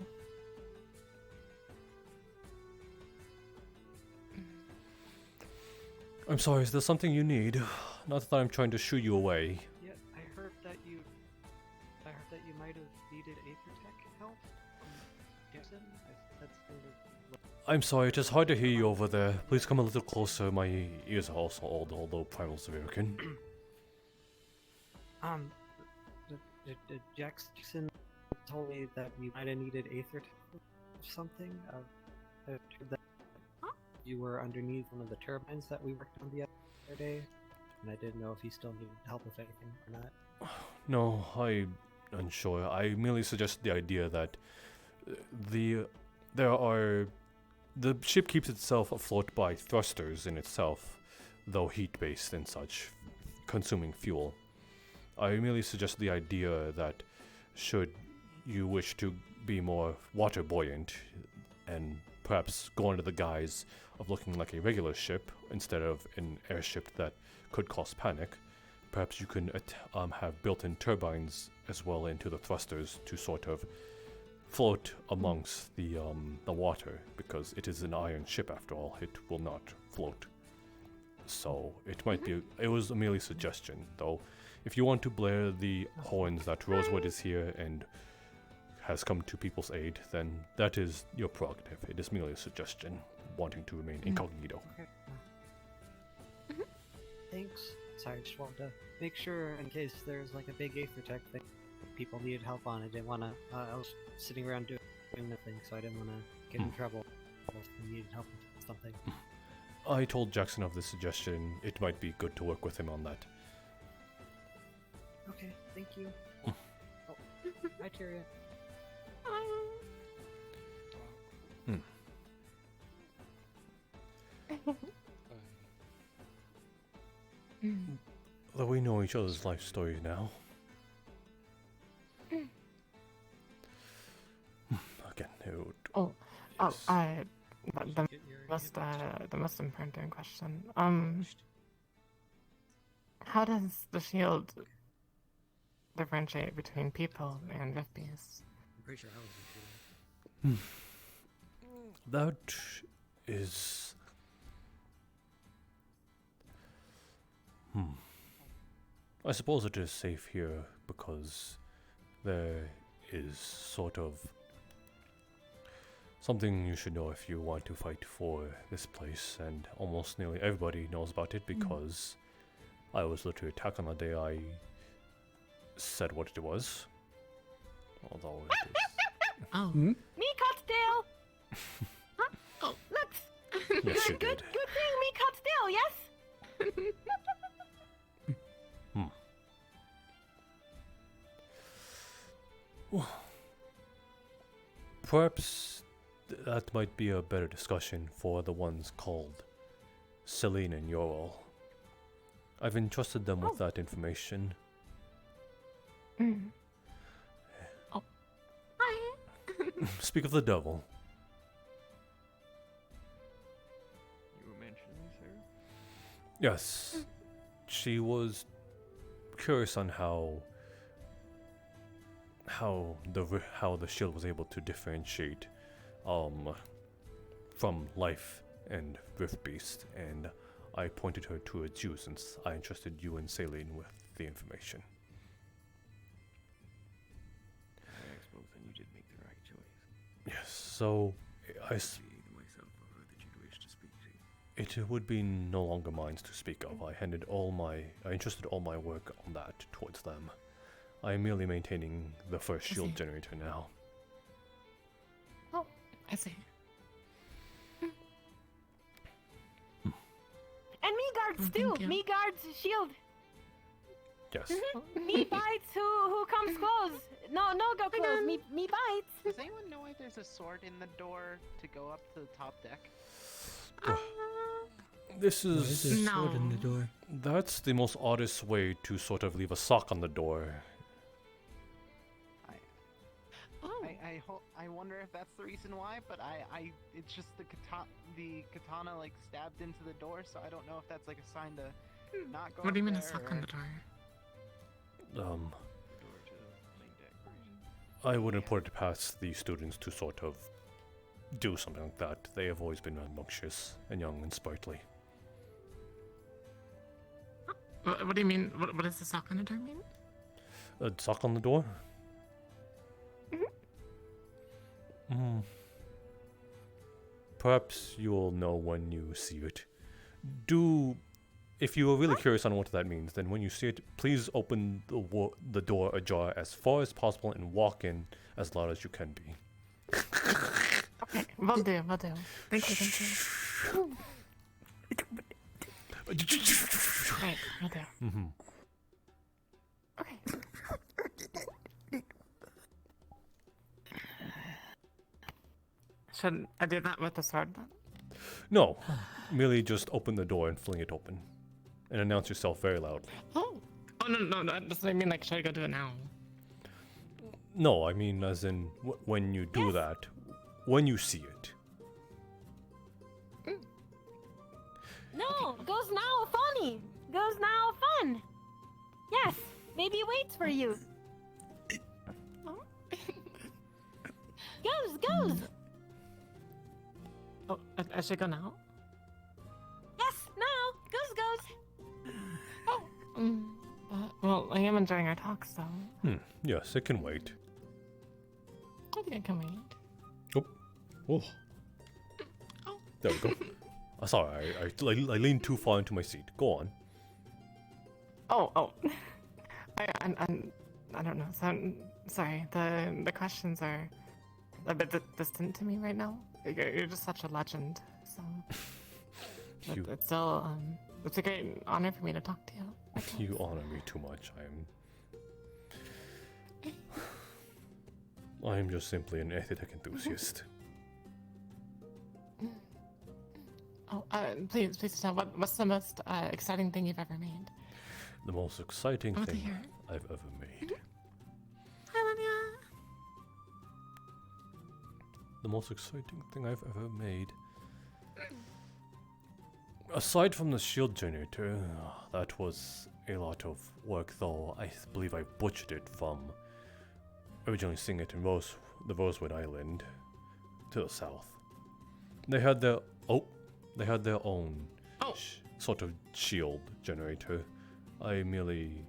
I'm sorry, is there something you need? Not that I'm trying to shoo you away. Yeah, I heard that you might have needed Aethertech help. Gibson? That's kind of... I'm sorry, it is hard to hear you over there. Please come a little closer. My ears are also old, although primal Severican. Jackson told me that you might have needed Aethertech or something. I heard that you were underneath one of the turbines that we worked on the other day, and I didn't know if you still needed help with anything or not. No, I'm unsure. I merely suggested the idea that the ship keeps itself afloat by thrusters in itself, though heat-based and such, consuming fuel. I merely suggested the idea that should you wish to be more water buoyant and perhaps go under the guise of looking like a regular ship instead of an airship that could cause panic, perhaps you can have built-in turbines as well into the thrusters to sort of float amongst the water, because it is an iron ship after all. It will not float. So it might be. It was a merely suggestion, though. If you want to blare the horns that Rosewood is here and has come to people's aid, then that is your prerogative. It is merely a suggestion, wanting to remain incognito. thanks. Sorry, just wanted to make sure in case there's like a big Aether Tech thing people needed help on. I didn't want to. I was sitting around doing nothing, so I didn't want to get in trouble if we needed help with something. I told Jackson of the suggestion. It might be good to work with him on that. Okay, thank you. Oh, hi, Tyrion. Though we know each other's life stories now. Again, it would... the most important question. How does the shield differentiate between people and rift beasts? I'm pretty sure I was That is... I suppose it is safe here because there is sort of something you should know if you want to fight for this place, and almost nearly everybody knows about it because I was literally attacked on the day I said what it was. Although it is... Oh. Me cut tail. Oh, look. Yes, you good did. thing me cut tail. Yes. Perhaps that might be a better discussion for the ones called Celine and Yorel. I've entrusted them with that information. Oh. Hi. Speak of the devil. You were mentioning her? Yes. She was curious on how the shield was able to differentiate from life and rift beast, and I pointed her towards you since I entrusted you and Celine with the information. I suppose then you did make the right choice. Yes, so it would be no longer mine to speak of. I entrusted all my work on that towards them. I am merely maintaining the first shield generator now. Oh, I see. And me guards too. Me guards shield. Yes. Me bites who comes close. No go close. Me bites. Does anyone know why there's a sword in the door to go up to the top deck? This Why is there a sword in the door? That's the most oddest way to sort of leave a sock on the door. I wonder if that's the reason why, but it's just the katana like stabbed into the door, so I don't know if that's like a sign to not go. What do you mean a there, sock or... on the door? I wouldn't put it past the students to sort of do something like that. They have always been rambunctious and young and sprightly. What do you mean? What does the sock on the door mean? A sock on the door? Perhaps you'll know when you see it. If you are really curious on what that means, then when you see it, please open the door ajar as far as possible and walk in as loud as you can be. Okay, will do. Thank you. Right, will do. Okay. Should I do that with the sword then? No, merely just open the door and fling it open, and announce yourself very loudly. Oh no, that doesn't mean like should I go do it now? No, I mean as in when you do that, when you see it. No, goes now funny. Goes now fun. Yes, maybe waits for you. Goes. Oh, I should go now? Yes, now. Goes. Well, I am enjoying our talk, so... Yes, it can wait. I think it can wait. Oh. There we go. Sorry, I leaned too far into my seat. Go on. Oh. I don't know. So, sorry. The questions are a bit distant to me right now. You're just such a legend. So it's still it's a great honor for me to talk to you. You honor me too much. I am just simply an aesthetic enthusiast. Oh, please tell. What's the most exciting thing you've ever made? The most exciting want to thing hear it. I've ever made. Hi, Lydia. The most exciting thing I've ever made. Aside from the shield generator, that was a lot of work, though I believe I butchered it from originally seeing it in the Rosewood Island to the south. They had their own sort of shield generator. I merely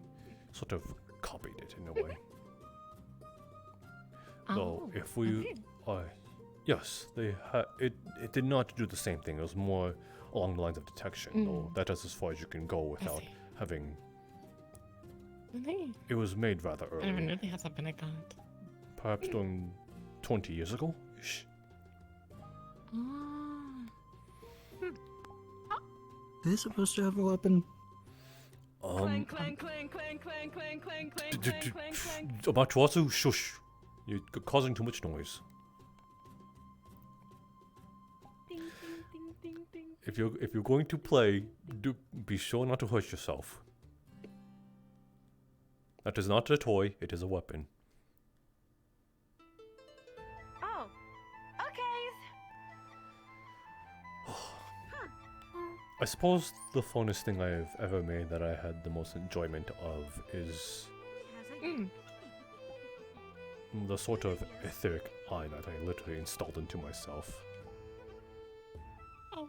sort of copied it in a way. Though if we yes, it did not do the same thing. It was more along the lines of detection, though that is as far as you can go without having. It was made rather early. I never knew they had something like that. Perhaps during 20 years ago. They're supposed to have a weapon. Clang, clang, clang, clang, clang, clang, clang, clang, clang, clang, clang. Amaterasu, shush! You're causing too much noise. Ding, ding, ding, ding, ding. If you're going to play, be sure not to hurt yourself. That is not a toy; it is a weapon. Oh, okay. I suppose the funnest thing I've ever made that I had the most enjoyment of is the sort of etheric eye that I literally installed into myself. Oh.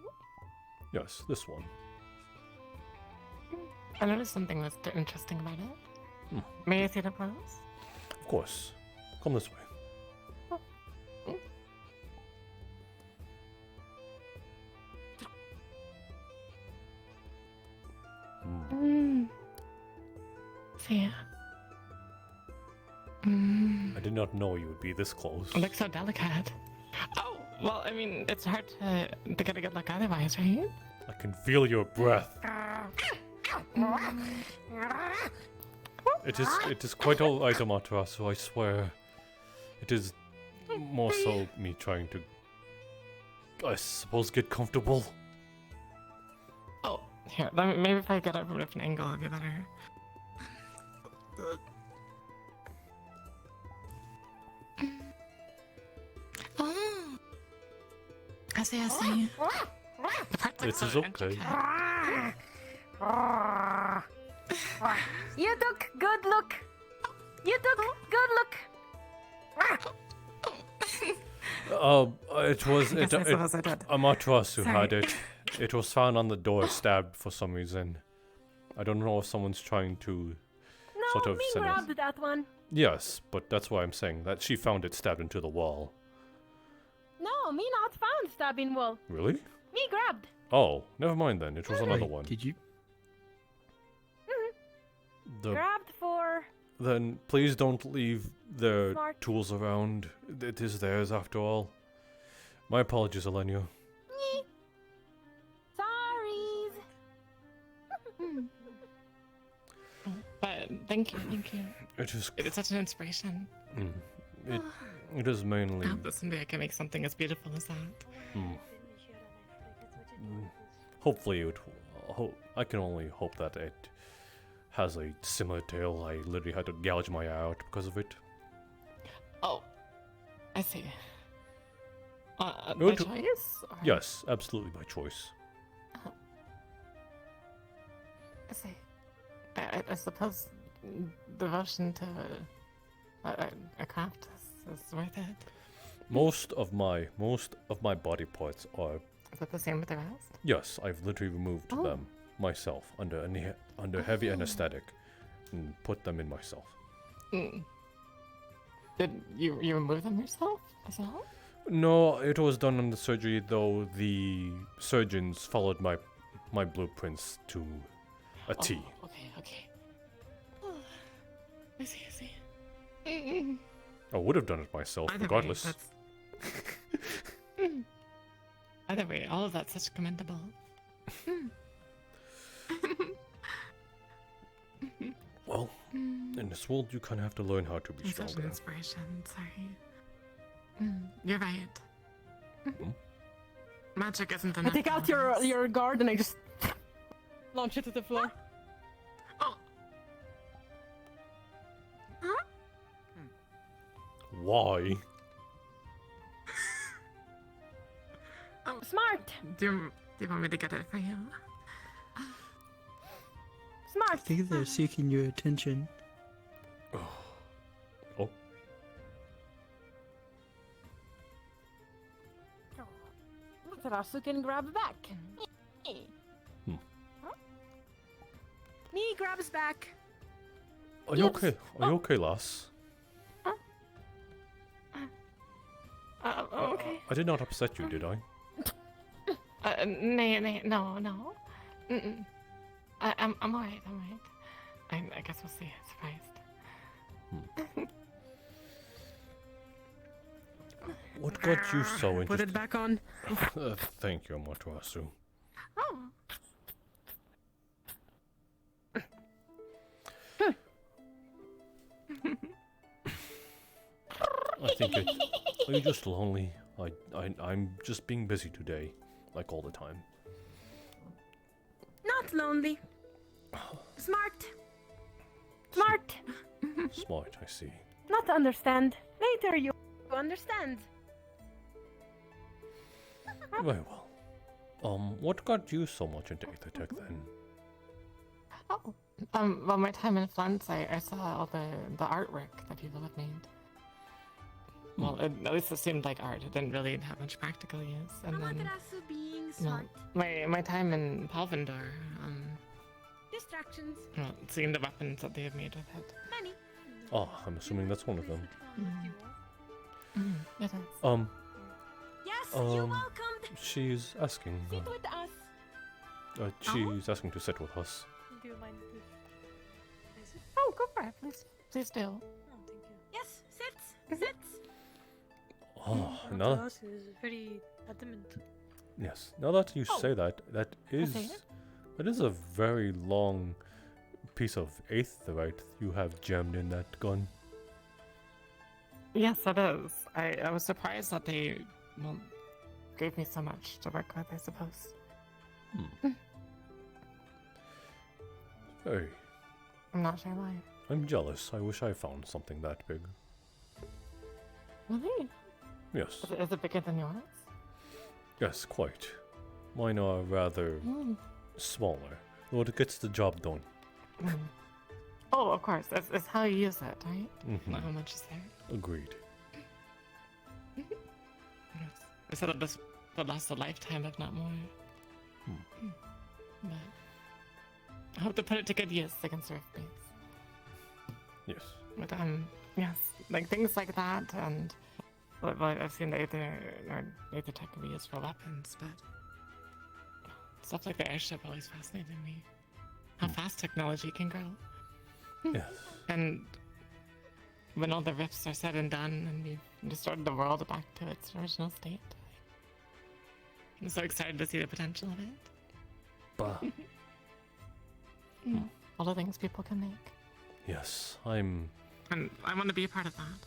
Yes, this one. I noticed something that's interesting about it. May I see the pose? Of course. Come this way. See. I did not know you would be this close. It looks so delicate. Oh, well, I mean, it's hard to get a good look otherwise, right? I can feel your breath. It is quite all right, Amaterasu, I swear. It is more so me trying to, I suppose, get comfortable. Oh, here, maybe if I get it from a different angle, it'll be better. Oh. I see. It is okay. You took good look. You took good look. It was Amaterasu had it. It was found on the door, stabbed for some reason. I don't know if someone's trying to sort of me send it. grabbed that one. Yes, but that's why I'm saying that she found it stabbed into the wall. No, me not found stabbing wool. Really? Me grabbed. Oh, never mind then. It was another one. Did you? Grabbed for. Then please don't leave their Smart. tools around. It is theirs after all. My apologies, Elenia. Sorries. But thank you. It's such an inspiration. It is mainly. I hope that someday I can make something as beautiful as that. Hopefully, I can only hope that it has a similar tale. I literally had to gouge my eye out because of it. Oh, I see. By Good. choice? Or... Yes, absolutely by choice. I see. I suppose devotion to a craft is worth it. Most of my body parts are. Is that the same with the rest? Yes, I've literally removed them myself under heavy anesthetic, and put them in myself. Did you remove them yourself as well? No, it was done under surgery, though the surgeons followed my blueprints to a T. Okay. I see. I would have done it myself, Either way, regardless. that's- Either way, all of that's such commendable. Well, in this world, you kind of have to learn how to be You're such an stronger. inspiration. Sorry. You're right. Magic isn't I enough. take out your guard and I just launch it to the floor. Why? Oh, smart. Do you want me to get it for you? Smart. I think they're seeking your attention. Oh. Tarasu can grab back. Me grabs back. Are you okay? Are you okay, lass? Okay. I did not upset you, did I? No. I'm alright. I guess we'll see. Surprised. What got you so interested? Put it back on. Thank you, Amaterasu. Oh. I think it. Are you just lonely? I'm just being busy today, like all the time. Not lonely. Smart. Smart, I see. Not to understand. Later you understand. Very well. What got you so much into Aethertech then? Well, my time in Flens, I saw all the artwork that people had made. Well, at least it seemed like art. It didn't really have much practical use. And then, being well, my time in Palvendor, Distractions. well, seeing the weapons that they have made with it. Many. Oh, I'm assuming that's one of them. It is. Yes, you're welcome. She's asking. Sit with us. She's asking to sit with us. Do you mind, please? Oh, go for it, please do. Oh, thank you. Yes, sit. Oh, now Is very adamant. yes. Now that you say that, that see is a very long piece of aetherite you have jammed in that gun. Yes, it is. I was surprised that they, well, gave me so much to work with, I suppose. Hey, I'm not sure why. I'm jealous. I wish I found something that big. Really? Yes. Is it bigger than yours? Yes, quite. Mine are rather smaller, though it gets the job done. Oh, of course. It's how you use it, right? Mhm. Not how much is there. Agreed. Yes. I said this would last a lifetime, if not more. But I hope to put it to good use against Earthbase. Yes. But yes, like things like that, and well, I've seen the Aethertech can be used for weapons, but stuff like the airship always fascinated me. How fast technology can grow. Yes. And when all the rifts are said and done, and we've restored the world back to its original state, I'm so excited to see the potential of it. Bah. All the things people can make. Yes, I'm. And I want to be a part of that.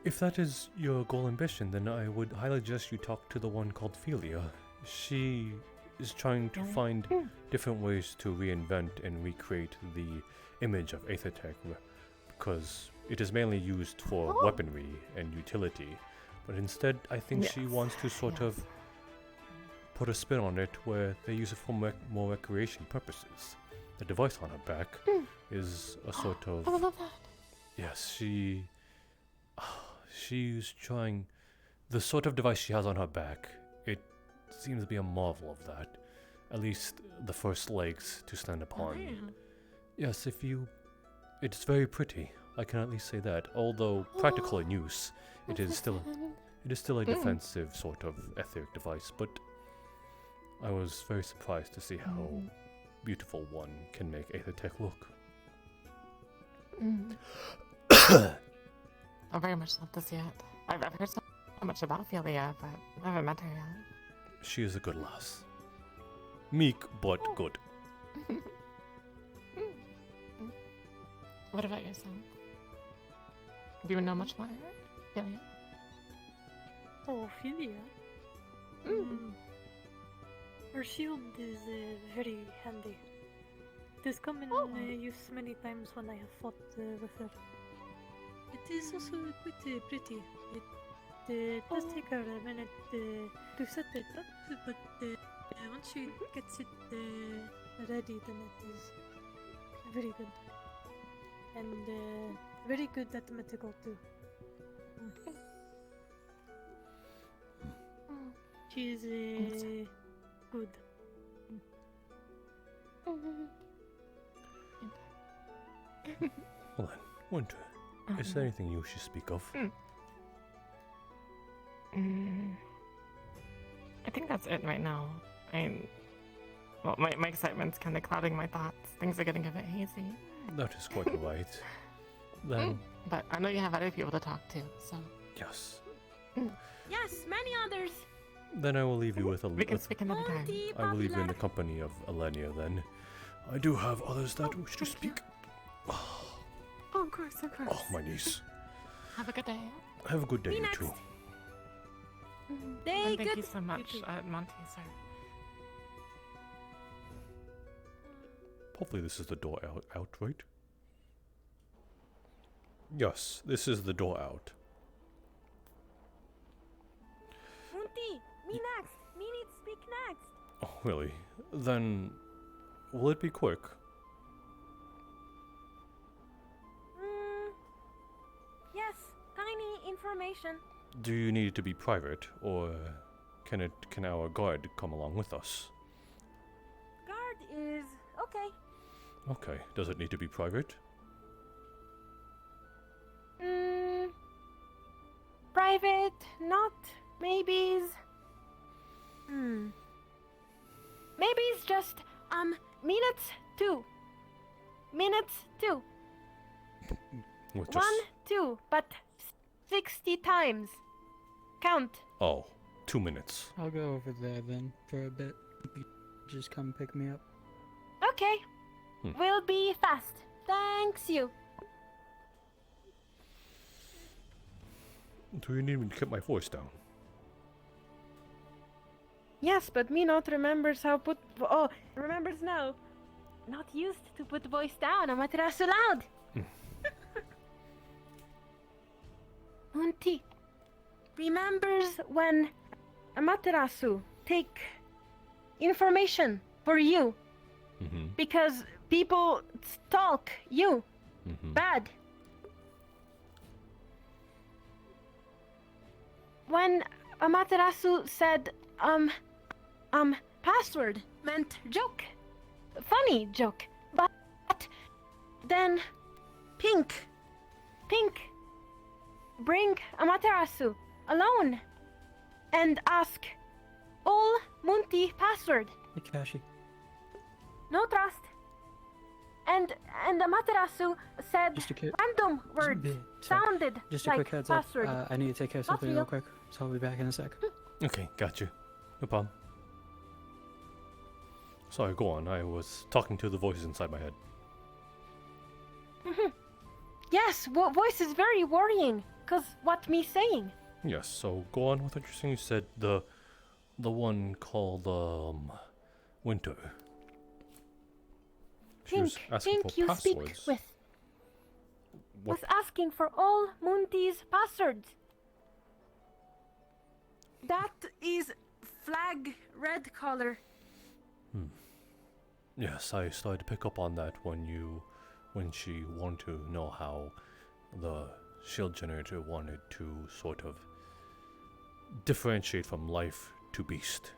If that is your goal ambition, then I would highly suggest you talk to the one called Philia. She is trying to find different ways to reinvent and recreate the image of Aethertech, because it is mainly used for weaponry and utility. But instead, I think she wants to sort of put a spin on it where they use it for more recreation purposes. The device on her back is a sort of... I love that. Yes, she's trying... The sort of device she has on her back, it seems to be a marvel of that. At least the first legs to stand upon. Yes, it's very pretty. I can at least say that. Although practical in use, it is still a defensive sort of etheric device. But I was very surprised to see how beautiful one can make Aethertech look. I very much love to see it. I've heard so much about Avilio, but I haven't met her yet. She is a good lass. Meek, but good. What about yourself? Do you know much about Avilio? Oh, Avilio? Her shield is very handy. It has come in use many times when I have fought with her. It is also quite pretty. It does take her a minute to set it up, but once she gets it ready, then it is very good. And very good at mythical too. She is good. Well then, Winter, is there anything you should speak of? I think that's it right now. Well, my excitement's kind of clouding my thoughts. Things are getting a bit hazy. That is quite right. Then, But I know you have other people to talk to, so. yes. Yes, many others. Then I will leave you with a We can speak another time. I will leave you in the company of Elenia then. I do have others that wish to speak. Oh, of course, of course. Oh, my niece. Have a good day. Have a good day, Me you next. too. They And thank good. you so much, Monty, sir. Hopefully this is the door out, right? Yes, this is the door out. Monty, me next. Me need to speak next. Oh, really? Then, will it be quick? Yes, tiny information. Do you need it to be private, or can our guard come along with us? Guard is okay. Okay, does it need to be private? Private, not maybes. Maybe's just minutes two. Minutes two. With just 1, 2, but 60 times. Count. oh, 2 minutes. I'll go over there then for a bit. You just come pick me up. Okay. We'll be fast. Thanks you. Do you need me to keep my voice down? Yes, but me not remembers how put. Oh, remembers now. Not used to put voice down. Amaterasu loud. Monty remembers when Amaterasu take information for you because people stalk you bad. When Amaterasu said password meant joke, funny joke, but then Pink bring Amaterasu alone and ask all Monty password. Mikashi. No trust. And Amaterasu said Just a kid. random words sounded Just a like quick heads password. up. I need to take care of something Avilio. real quick, so I'll be back in a sec. Okay, got you. No problem. Sorry, go on. I was talking to the voices inside my head. Yes, voice is very worrying. Cause what me saying? Yes, so go on with what you're saying. You said the one called Winter. She was asking for you passwords. speak with. What? Was asking for all Monty's passwords. That is flag red color. Yes, I started to pick up on that when she wanted to know how the shield generator wanted to sort of differentiate from life to beast.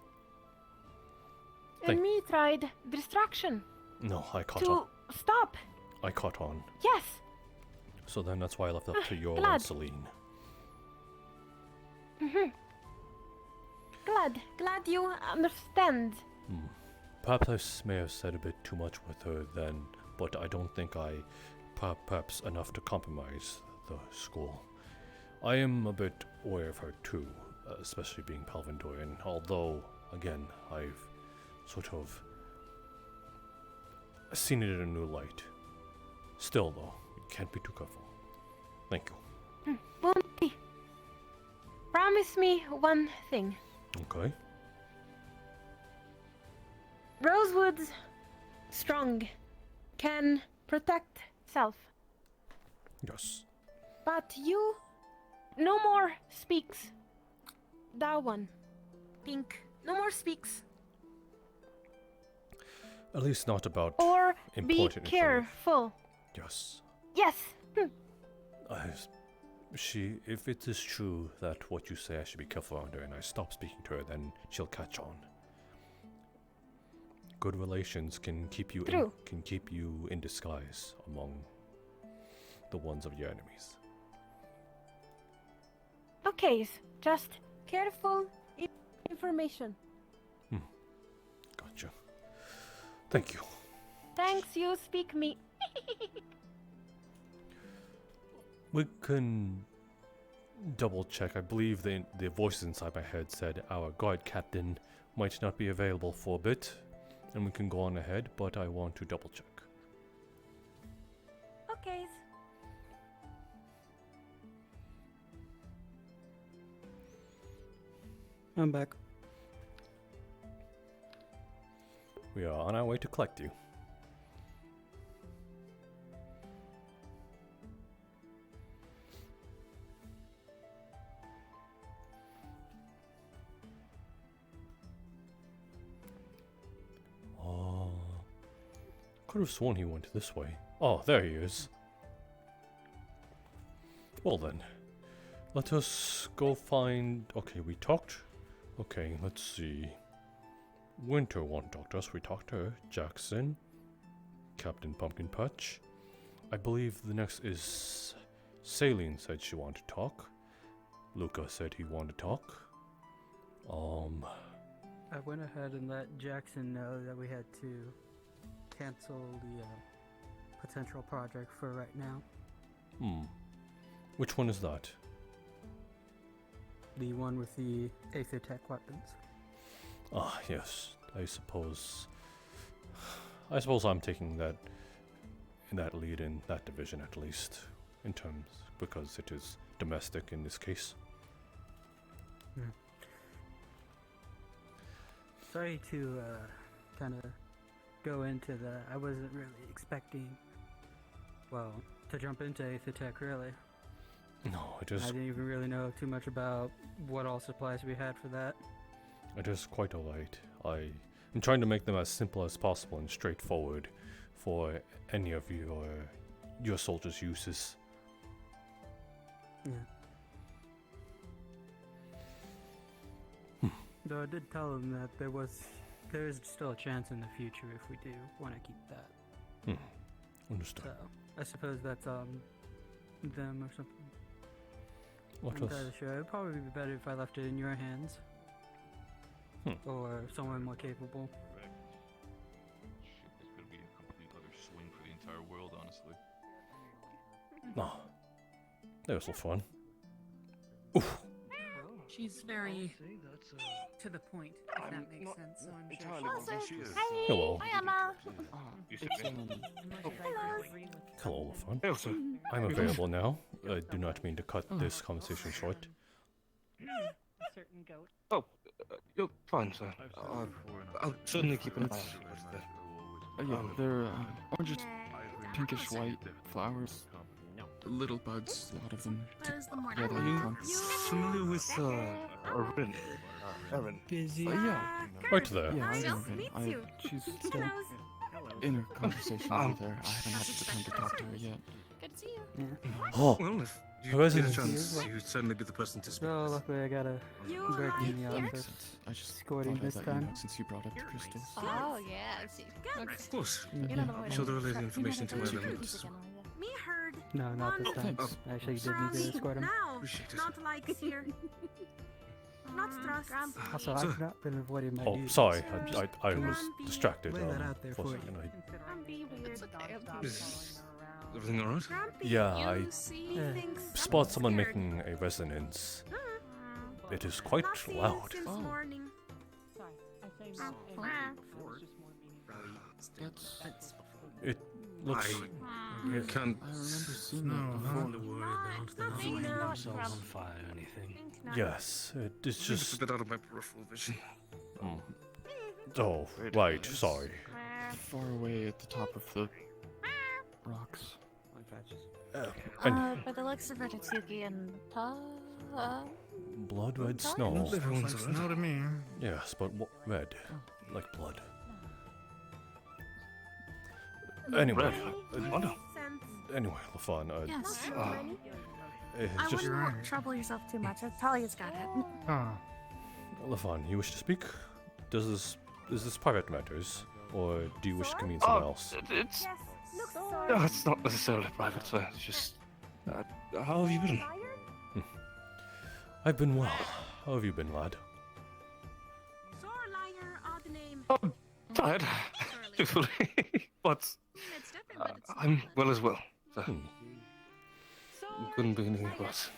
And me tried distraction. No, I caught to on. stop. I caught on. Yes. So then that's why I left it up to Yorl glad. and Celine. Glad you understand. Perhaps I may have said a bit too much with her then, but I don't think I perhaps enough to compromise the school. I am a bit aware of her too, especially being Palvindorian, although, again, I've sort of seen it in a new light. Still, though, you can't be too careful. Thank you. Monty, promise me one thing. Okay. Rosewood's strong, can protect self. Yes. But you no more speaks. That one. Pink. No more speaks. At least not about Or be important information. careful. Yes. Yes. If it is true that what you say I should be careful around her and I stop speaking to her, then she'll catch on. Good relations can keep you in disguise among the ones of your enemies. Okay, just careful information. Gotcha. Thank you. Thanks, you speak me. We can double check. I believe the voices inside my head said our guard captain might not be available for a bit, and we can go on ahead, but I want to double check. Okay. I'm back. We are on our way to collect you. Oh, could have sworn he went this way. Oh, there he is. Well then, let us go find... Okay, we talked. Okay, let's see. Winter one talked to us. We talked to her. Jackson. Captain Pumpkin Patch. I believe the next is... Saline said she wanted to talk. Luca said he wanted to talk. I went ahead and let Jackson know that we had to cancel the potential project for right now. Which one is that? The one with the Aethertech weapons. Ah, yes. I suppose I'm taking that lead in that division at least, in terms, because it is domestic in this case. Sorry to kind of go into the... I wasn't really expecting, well, to jump into Aethertech really. No, it is... I didn't even really know too much about what all supplies we had for that. It is quite alright. I'm trying to make them as simple as possible and straightforward for any of your soldiers' uses. Yeah. Though I did tell them that there is still a chance in the future if we do want to keep that. Understood. So I suppose that's them or something. What I'm was... entirely sure. It'd probably be better if I left it in your hands. Or someone more capable. Shit, this could be a complete other swing for the entire world, honestly. No. That was a little fun. She's very to the point, if that makes sense. So I'm sure. Hello. Hi, Emma. Hello, Fun. I'm available now. I do not mean to cut this conversation short. A certain goat. Oh, you're fine, sir. I'll certainly keep an eye out. Yeah, they're orange, pinkish white flowers. Little buds, a lot of them. Are you familiar with Erin? Erin. Busy. Yeah. Right there. Yeah, I know her. She's still in a conversation with her. I haven't had the time to talk to her yet. Good to see you. Oh, Well, if you who is get a it? chance, you'd certainly be the person to speak. So luckily I got a break in the office. I just Escorting thought I'd this let you time. know since you brought up the crystals. Oh, yeah, I see. Of course. You don't know what I'm sure I they'll relay the mean. information to You whoever know, needs. Me heard. No, not this time. thanks. Actually, you did need to escort him. Now, Appreciate it. not like here. Not trust. Also, I've not been avoiding my Oh, duties. sorry. I was distracted Lay that out there for a for second. you. I'm be weird. It's okay. Everything alright? Yeah, I spot someone making a resonance. It is quite loud. It looks. I can't. I remember seeing that before. Don't worry about themselves on fire or anything. Yes, it's It's just. a bit out of my peripheral vision. Oh, right, sorry. Far away at the top of the rocks. By the looks of it, it's Yuki and Blood red snow. Everyone's like snow to me. Yes, but red, like blood. Anyway, anyway, Lafon, Yes. it's I just wouldn't trouble yourself too much. Talia's got it. Lafon, you wish to speak? Is this private matters, or do you wish to convene someone else? It's not necessarily private, sir. It's just. How have you been? I've been well. How have you been, lad? I'm tired, truthfully, but I'm well as well. So. Couldn't be anything worse.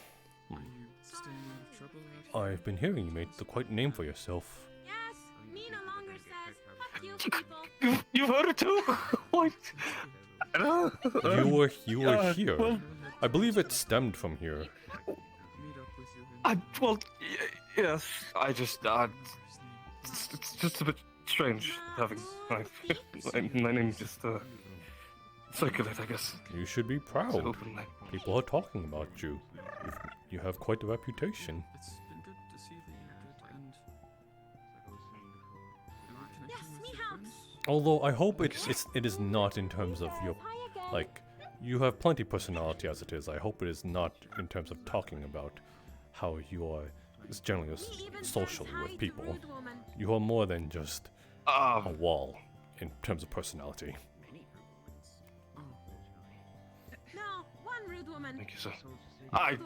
I've been hearing you made quite a name for yourself. You've heard it too? What? You were here. Well, I believe it stemmed from here. Yes. I just, it's just a bit strange having my name just circulate, I guess. You should be proud. People are talking about you. You have quite a reputation. Although I hope it is not in terms of your, like, you have plenty of personality as it is. I hope it is not in terms of talking about how you are generally socially with people. You are more than just a wall in terms of personality. Thank you, sir. I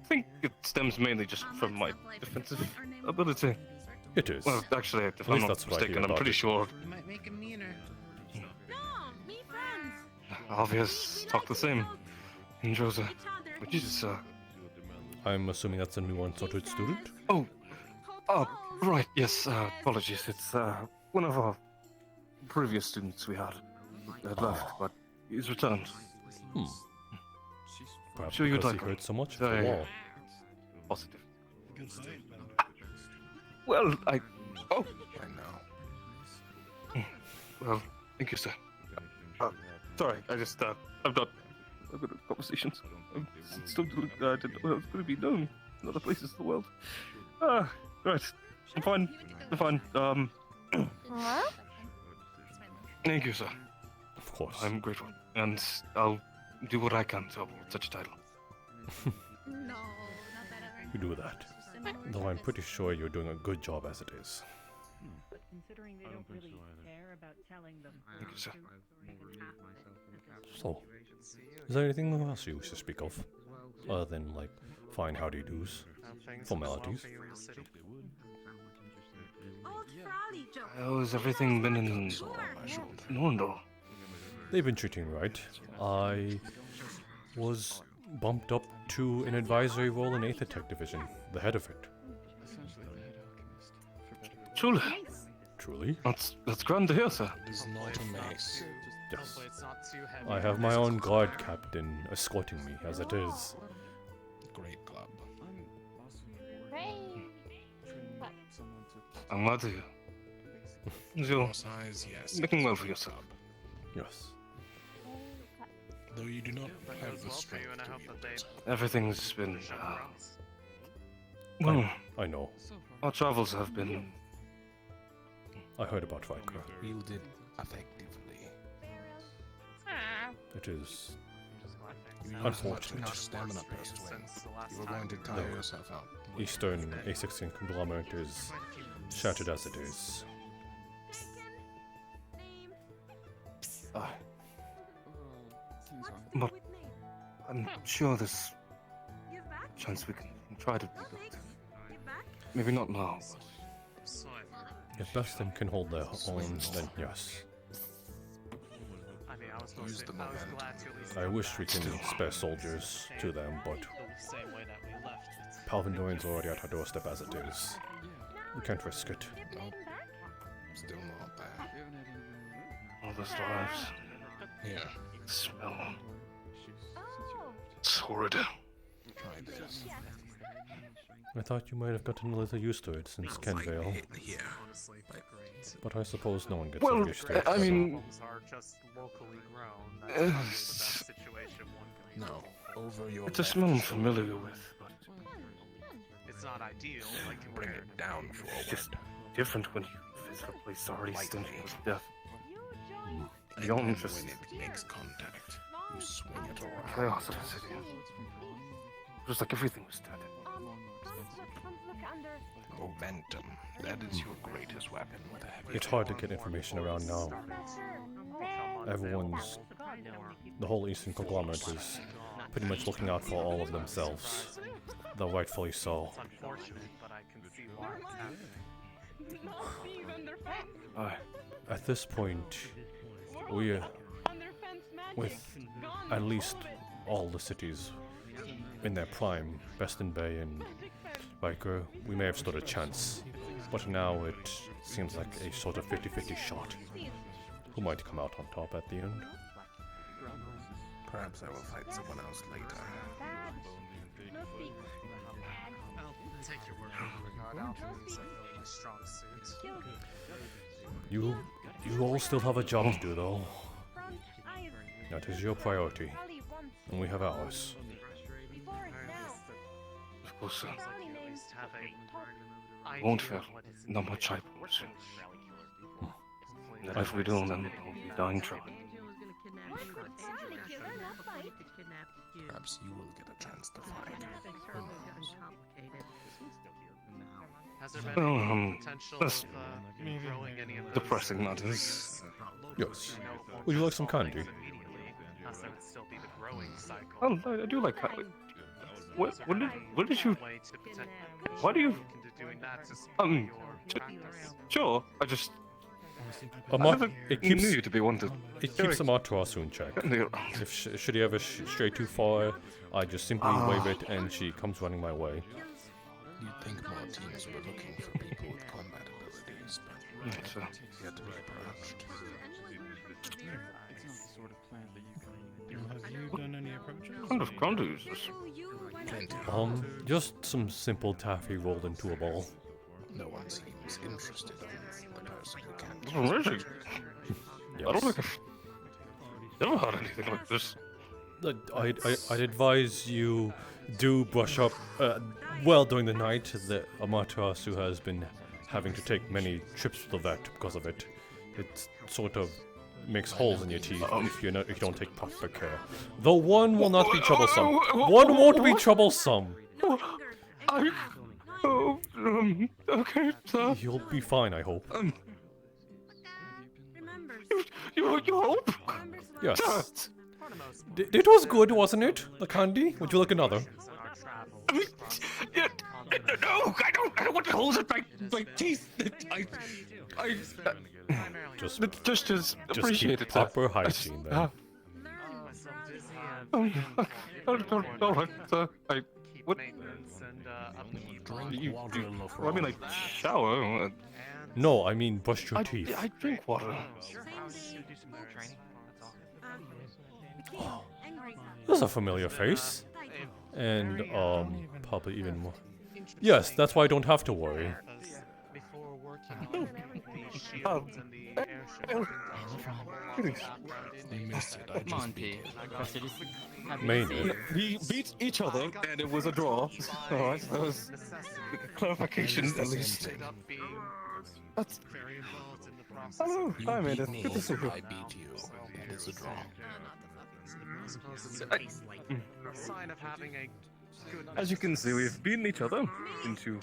think it stems mainly just from my defensive ability. It is. Well, actually, if At I'm least not that's what I hear mistaken, I'm about pretty it. sure You might make him meaner. Alvius talk the same in Josa, which is I'm assuming that's a new unsorted student? Right, yes, apologies. It's one of our previous students we had left, but he's returned. Perhaps Sure you'd because like he him. heard so much of the wall. Positive. Well, I know. Well, thank you, sir. Sorry, I just, I've got conversations. I'm still doing, I didn't know I was going to be known in other places in the world. Right. I'm fine. What? Thank you, sir. Of course. I'm grateful. And I'll do what I can to uphold such a title. You do that. Though I'm pretty sure you're doing a good job as it is. But considering they don't really care about telling them. Thank you, sir. So, is there anything else you wish to speak of? Other than, like, fine howdy-do's, formalities? How has everything been in Norndor? They've been treating me right. I was bumped up to an advisory role in 8th Tech Division, the head of it. Truly? Truly? That's grand to hear, sir. It's not a mace. Yes. I have my own guard captain escorting me, as it is. Great club. I'm glad to hear. You're making well for yourself. Yes. Though you do not have the strength to wield it. Everything's been, I know. Our travels have been... I heard about Viker. Wielded effectively. It is You used much unfortunate. enough stamina per swing. You were going to tire yourself out. Eastern A16 conglomerate is shattered as it is. But I'm sure there's chance we can try to rebuild. Maybe not now, If Beston can hold their own, then yes. Use the momentum. I wish we can spare soldiers to them, but Palvindorian's already at our doorstep as it is. We can't risk it. Nope. Still not there. All the stars. Yeah. Smell. It's horrid. Try this. I thought you might have gotten a little used to it since Kenvale. Yeah. But I suppose no one gets Well, used to it. I mean, no, over your it's a smell I'm familiar with, but it's not ideal. Like bring it down for it's just different when you visit a place already stinking with death. You don't just when it makes contact, you swing it around. chaos of the city. Just like everything was dead. Momentum. That is your greatest weapon with a heavy. It's hard to get information around now. The whole Eastern conglomerate is pretty much looking out for all of themselves. Though rightfully so. At this point, we, with at least all the cities in their prime, Beston Bay and Riker, we may have stood a chance. But now it seems like a sort of 50-50 shot. Who might come out on top at the end? Perhaps I will fight someone else later. Take your word for it. Strong suit. You all still have a job to do, though. That is your priority, and we have ours. Of course, sir. Won't fail. Not much I promise you. If we do, then we'll be dying trying. Perhaps you will get a chance to fight. Has there been any potential That's of growing any of those? depressing matters. Yes. Would you like some candy? As there would still be the growing cycle. Oh, I do like candy. What did you? Why do you? Sure. I just. It keeps knew you to be one to. It keeps Amaterasu in check. If should he ever stray too far, I just simply wave it, and she comes running my way. You'd think more teams were looking for people with combat abilities, but It's yet to be approached. Have you done any approaches? What kind of conduit is this? Plenty. Just some simple taffy rolled into a ball. No one seems interested in the person who can't. Oh, really? Yes. I don't think I've never had anything like this. I'd advise you do brush up well during the night. The Amaterasu has been having to take many trips to the vet because of it. It sort of makes holes in your teeth if you don't take proper care. Though one will not be troublesome. One won't be troublesome. Okay, sir. You'll be fine, I hope. You hope? Yes. It was good, wasn't it? The candy? Would you like another? No, I don't want to holes in my teeth. Just appreciate keep it. proper hygiene, then. All right, sir. What? Drink water, I mean, like shower. No, I mean brush your teeth. I drink water. That's a familiar face. And, probably even more. Yes, that's why I don't have to worry. Monty. Mainly. We beat each other, and it was a draw. Alright, that was clarification at least. That's. Hello, hi, Amanda. Good to see you. I beat you. That is a draw. Sign of having a good. As you can see, we've beaten each other into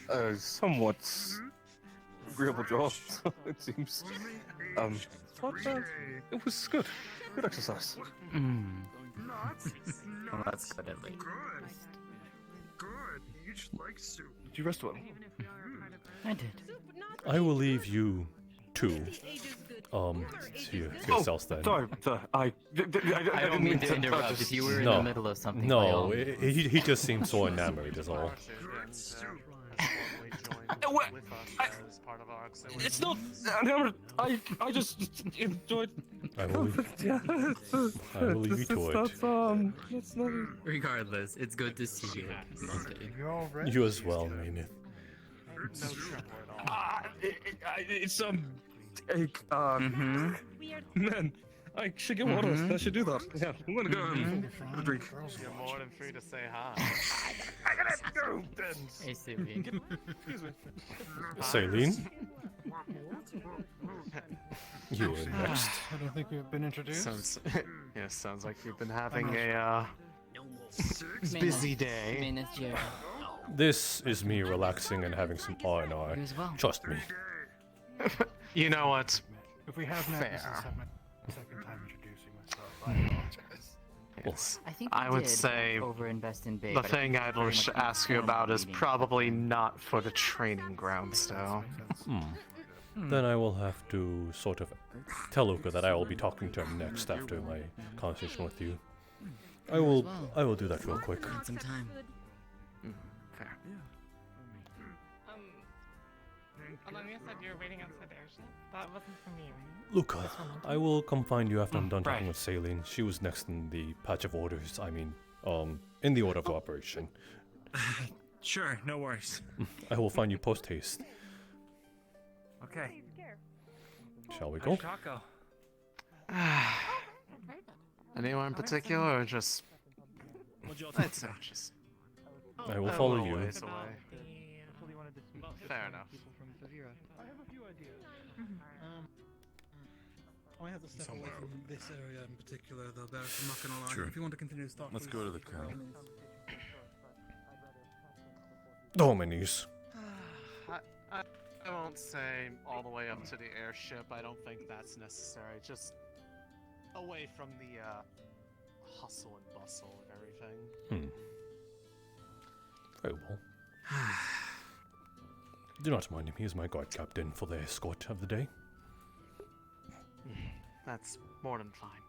a somewhat agreeable draw. It seems. But it was good. Good exercise. Well, that's good at least. Did you rest well? I did. I will leave you to your cells then. Sorry, sir. I don't mean to interrupt. If you were in No. the middle of something, by No, all means. he just seems so enamored, is all. It's not. I just enjoyed. I will leave you to it. That's not. Regardless, it's good to see you. Monty. You as well, Maynith. It's man, I should get water. I should do that. Yeah, I'm gonna go and have a drink. You're more than free to say hi. I gotta go then. Hey, Celine. Excuse me. Celine? You were next. I don't think we've been introduced. Sounds like you've been having a busy day. This is me relaxing and having some R&R. Trust me. You know what? If we have not, this is Fair. my second time introducing myself. I apologize. Yes. I think I would say overinvest in Bay, the but I thing think I'd very much ask you informed about is meeting. probably not for the training grounds, though. Then I will have to sort of tell Luca that I will be talking to him next after my conversation with you. I will do that real quick. Some time. Fair. Alania said you were waiting outside the airship. That wasn't for me, right? Luca, I will come find you after I'm done talking with Celine. She was next in the patch of orders. I mean, in the order of operation. Sure, no worries. I will find you post haste. Okay. Shall we go? Taco. Anyone in particular, or just? It's just. I will follow you. Ways away. Fair enough. I have a few ideas. I have to step away from this area in particular, though, Barrett, I'm not gonna lie. Sure. If you want to continue to talk, Let's please, go to the by all cow. means. Dominis. I won't say all the way up to the airship. I don't think that's necessary. Just away from the hustle and bustle of everything. Very well. Do not mind him. He is my guard captain for the escort of the day. That's more than fine.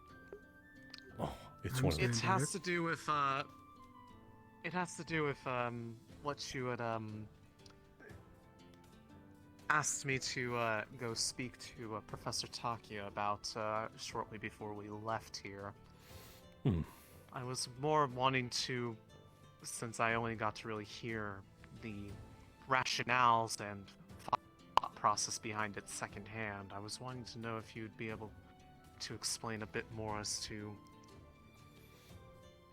Oh, it's one of It has to do with what you had asked me to go speak to Professor Takia about shortly before we left here. I was more wanting to, since I only got to really hear the rationales and thought process behind it secondhand, I was wanting to know if you'd be able to explain a bit more as to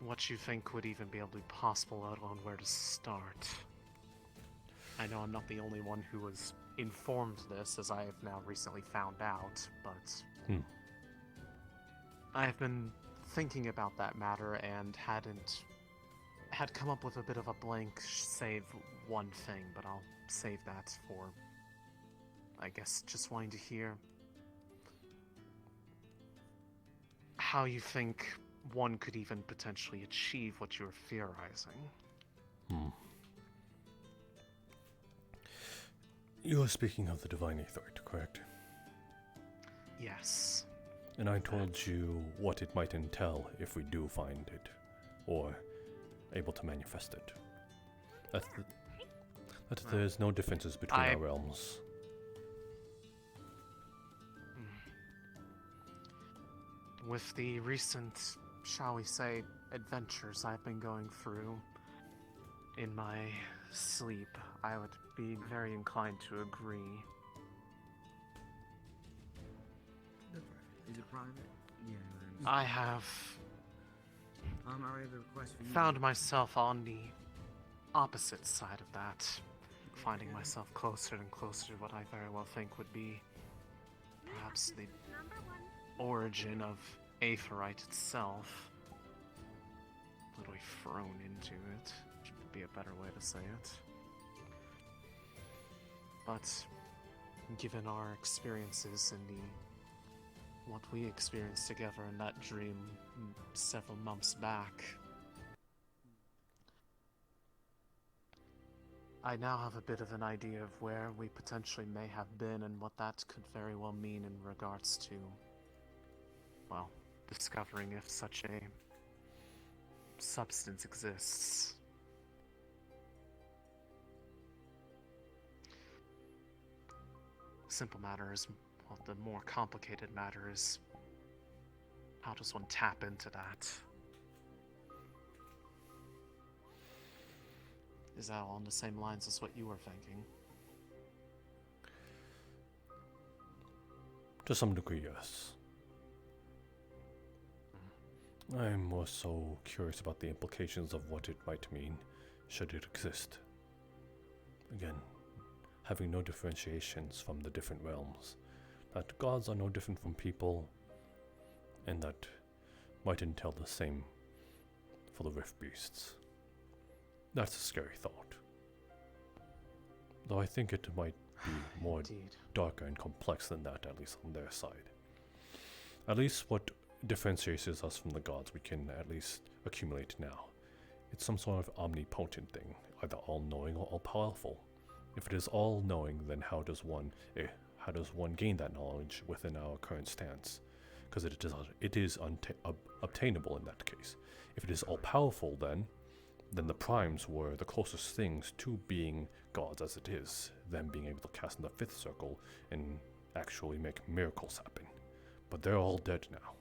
what you think would even be able to be possible, let alone where to start. I know I'm not the only one who was informed this, as I have now recently found out, but I have been thinking about that matter and had come up with a bit of a blank save one thing, but I'll save that for, I guess, just wanting to hear how you think one could even potentially achieve what you were theorizing. You are speaking of the Divine Aetherite, correct? Yes. And I told you what it might entail if we do find it, or able to manifest it. That there's no differences between our realms. With the recent, shall we say, adventures I've been going through in my sleep, I would be very inclined to agree. Is it private? Yeah. I have I have a request for you. found myself on the opposite side of that, finding myself closer and closer to what I very well think would be perhaps the origin of Aetherite itself. Literally thrown into it, which would be a better way to say it. But given our experiences in what we experienced together in that dream several months back, I now have a bit of an idea of where we potentially may have been and what that could very well mean in regards to, well, discovering if such a substance exists. The simple matter is, well, the more complicated matter is, how does one tap into that? Is that along the same lines as what you were thinking? To some degree, yes. I'm more so curious about the implications of what it might mean, should it exist. Again, having no differentiations from the different realms, that gods are no different from people, and that might entail the same for the Rift Beasts. That's a scary thought. Though I think it might be more darker and complex than that, at least on their side. At least what differentiates us from the gods we can at least accumulate now. It's some sort of omnipotent thing, either all-knowing or all-powerful. If it is all-knowing, then how does one gain that knowledge within our current stance? Because it is obtainable in that case. If it is all-powerful, then the primes were the closest things to being gods as it is, them being able to cast in the fifth circle and actually make miracles happen. But they're all dead now.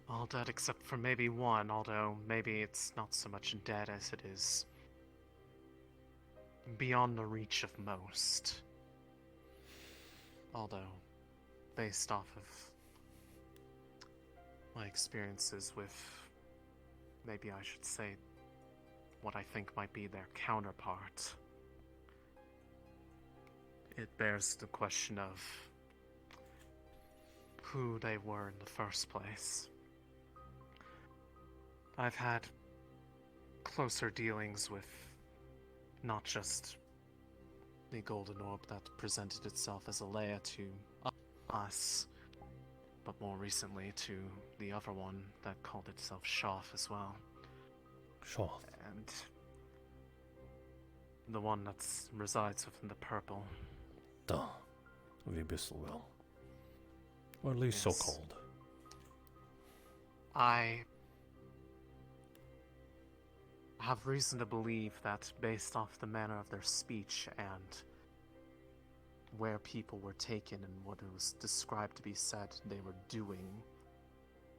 All dead except for maybe one, although maybe it's not so much dead as it is beyond the reach of most. Although, based off of my experiences with, maybe I should say, what I think might be their counterpart, it bears the question of who they were in the first place. I've had closer dealings with not just the golden orb that presented itself as a Leia to us, but more recently to the other one that called itself Shoth as well. Shoth. And the one that resides within the purple. The Abyssal Realm. Or at least Yes. so-called. I have reason to believe that based off the manner of their speech and where people were taken and what it was described to be said they were doing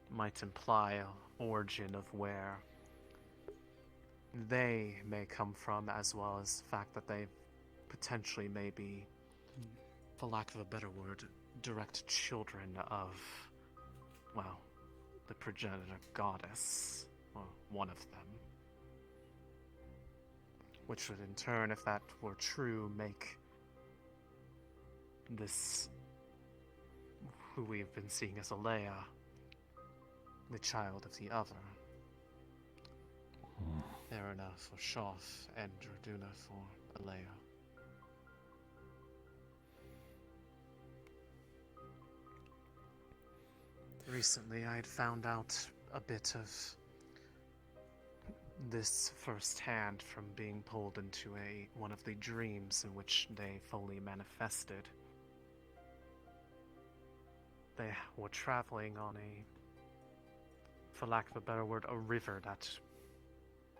might imply an origin of where they may come from, as well as the fact that they potentially may be, for lack of a better word, direct children of, well, the progenitor goddess, or one of them. Which would in turn, if that were true, make this, who we've been seeing as a Leia, the child of the other. Erina for Shoth, and Draduna for Alea. Recently, I had found out a bit of this firsthand from being pulled into one of the dreams in which they fully manifested. They were traveling on for lack of a better word, a river that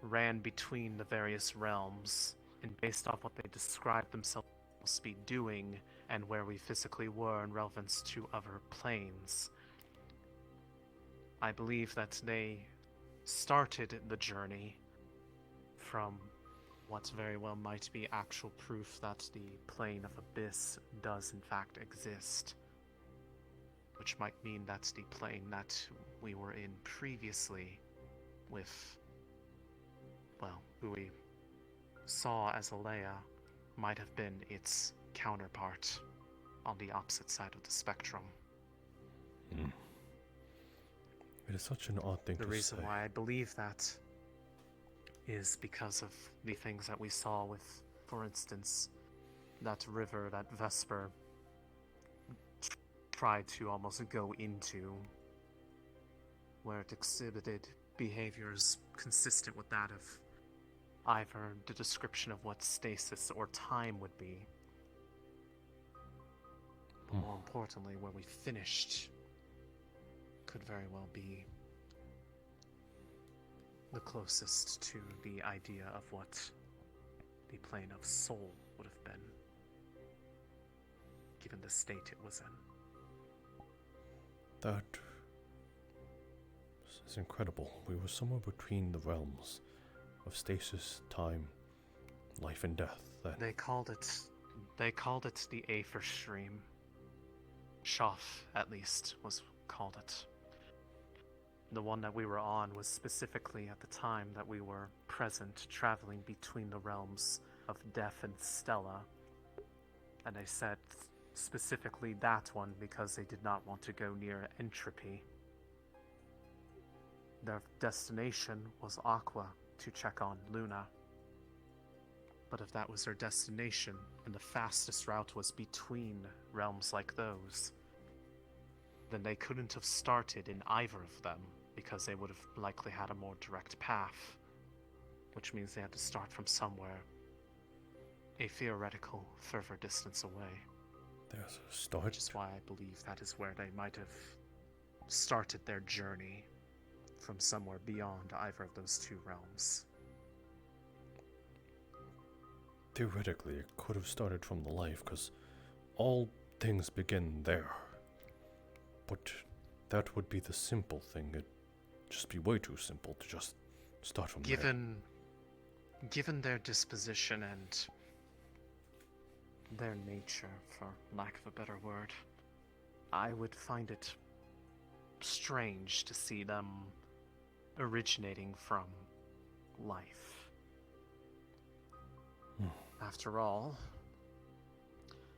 ran between the various realms, and based off what they described themselves to be doing and where we physically were in relevance to other planes, I believe that they started the journey from what very well might be actual proof that the plane of Abyss does in fact exist. Which might mean that's the plane that we were in previously with, well, who we saw as Alea might have been its counterpart on the opposite side of the spectrum. It is such an odd thing to say. The reason why I believe that is because of the things that we saw with, for instance, that river that Vesper tried to almost go into, where it exhibited behaviors consistent with that of either the description of what stasis or time would be. But more importantly, where we finished could very well be the closest to the idea of what the plane of soul would have been, given the state it was in. That is incredible. We were somewhere between the realms of stasis, time, life and death. They called it the Aether Stream. Shoff, at least, was called it. The one that we were on was specifically at the time that we were present, traveling between the realms of Death and Stella. And they said specifically that one because they did not want to go near entropy. Their destination was Aqua, to check on Luna. But if that was their destination, and the fastest route was between realms like those, then they couldn't have started in either of them, because they would have likely had a more direct path, which means they had to start from somewhere a theoretical further distance away. There's a start. Which is why I believe that is where they might have started their journey, from somewhere beyond either of those two realms. Theoretically, it could have started from the life, because all things begin there. But that would be the simple thing. It'd just be way too simple to just start from there. Given their disposition and their nature, for lack of a better word, I would find it strange to see them originating from life. After all,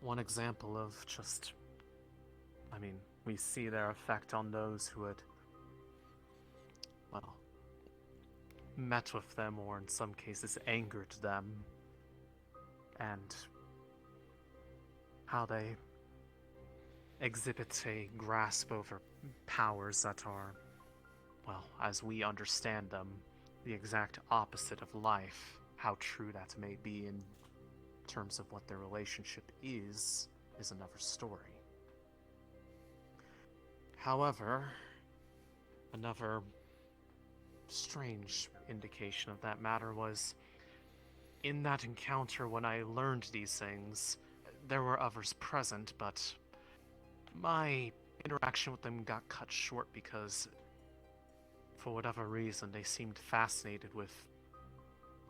one example of just, we see their effect on those who had, well, met with them, or in some cases angered them, and how they exhibit a grasp over powers that are, well, as we understand them, the exact opposite of life. How true that may be in terms of what their relationship is another story. However, another strange indication of that matter was, in that encounter when I learned these things, there were others present, but my interaction with them got cut short because, for whatever reason, they seemed fascinated with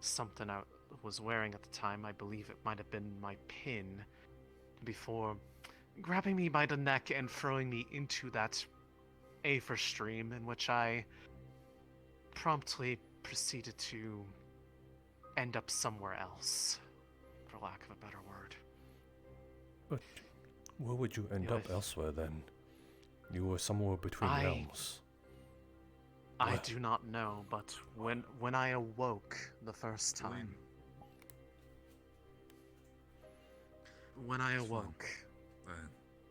something I was wearing at the time. I believe it might have been my pin, before grabbing me by the neck and throwing me into that Aether Stream, in which I promptly proceeded to end up somewhere else, for lack of a better word. But where would you end up elsewhere then? You were somewhere between realms. I do not know, but when I awoke the first time,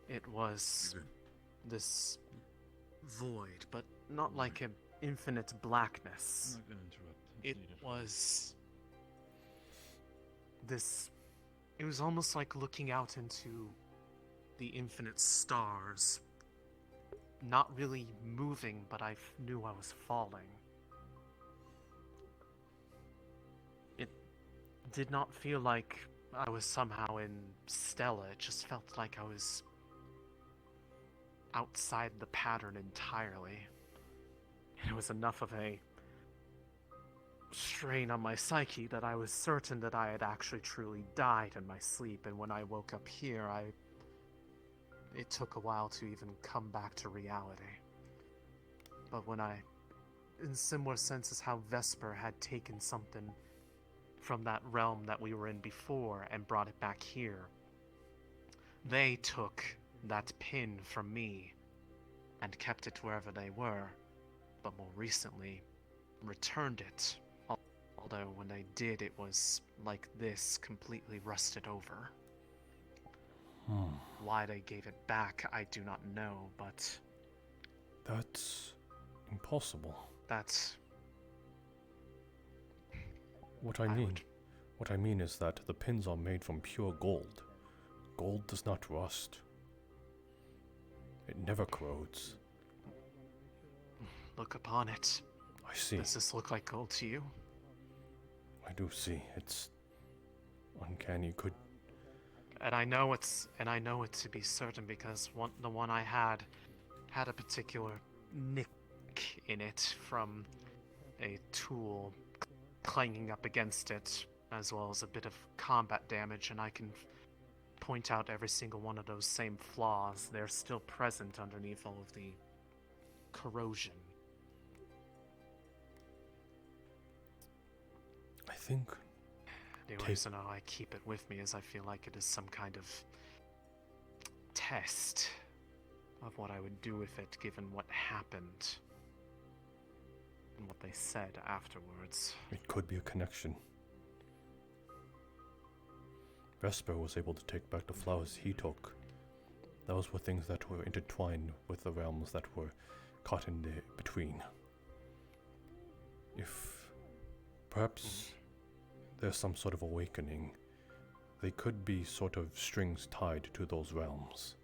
it was this void, but not like an infinite blackness. I'm not gonna interrupt. It was this. It was almost like looking out into the infinite stars. Not really moving, but I knew I was falling. It did not feel like I was somehow in Stella. It just felt like I was outside the pattern entirely. And it was enough of a strain on my psyche that I was certain that I had actually truly died in my sleep, and when I woke up here, it took a while to even come back to reality. But when in similar sense as how Vesper had taken something from that realm that we were in before and brought it back here, they took that pin from me and kept it wherever they were, but more recently returned it. Although when they did, it was like this, completely rusted over. Why they gave it back, I do not know, but that's impossible. That's What I mean is that the pins are made from pure gold. Gold does not rust. It never corrodes. Look upon it. I see. Does this look like gold to you? I do see. It's uncanny. And I know it to be certain because the one I had a particular nick in it from a tool clanging up against it, as well as a bit of combat damage, and I can point out every single one of those same flaws. They're still present underneath all of the corrosion. I think the reason I keep it with me is I feel like it is some kind of test of what I would do with it given what happened and what they said afterwards. It could be a connection. Vesper was able to take back the flowers he took. Those were things that were intertwined with the realms that were caught in the between. If perhaps there's some sort of awakening, they could be sort of strings tied to those realms.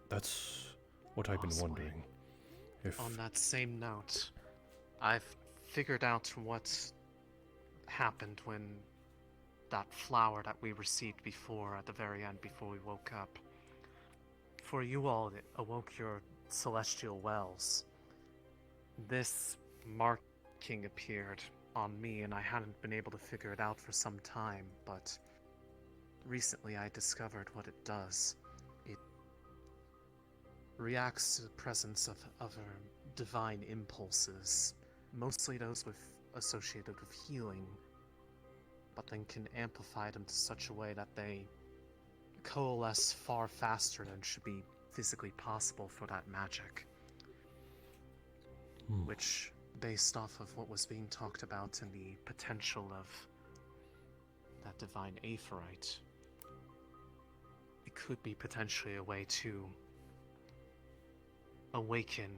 That's what I've been wondering. If on that same note, I've figured out what happened when that flower that we received before, at the very end, before we woke up. For you all, it awoke your celestial wells. This marking appeared on me, and I hadn't been able to figure it out for some time, but recently I discovered what it does. It reacts to the presence of other divine impulses, mostly those associated with healing, but then can amplify them to such a way that they coalesce far faster than should be physically possible for that magic. Which, based off of what was being talked about in the potential of that divine aephorite, it could be potentially a way to awaken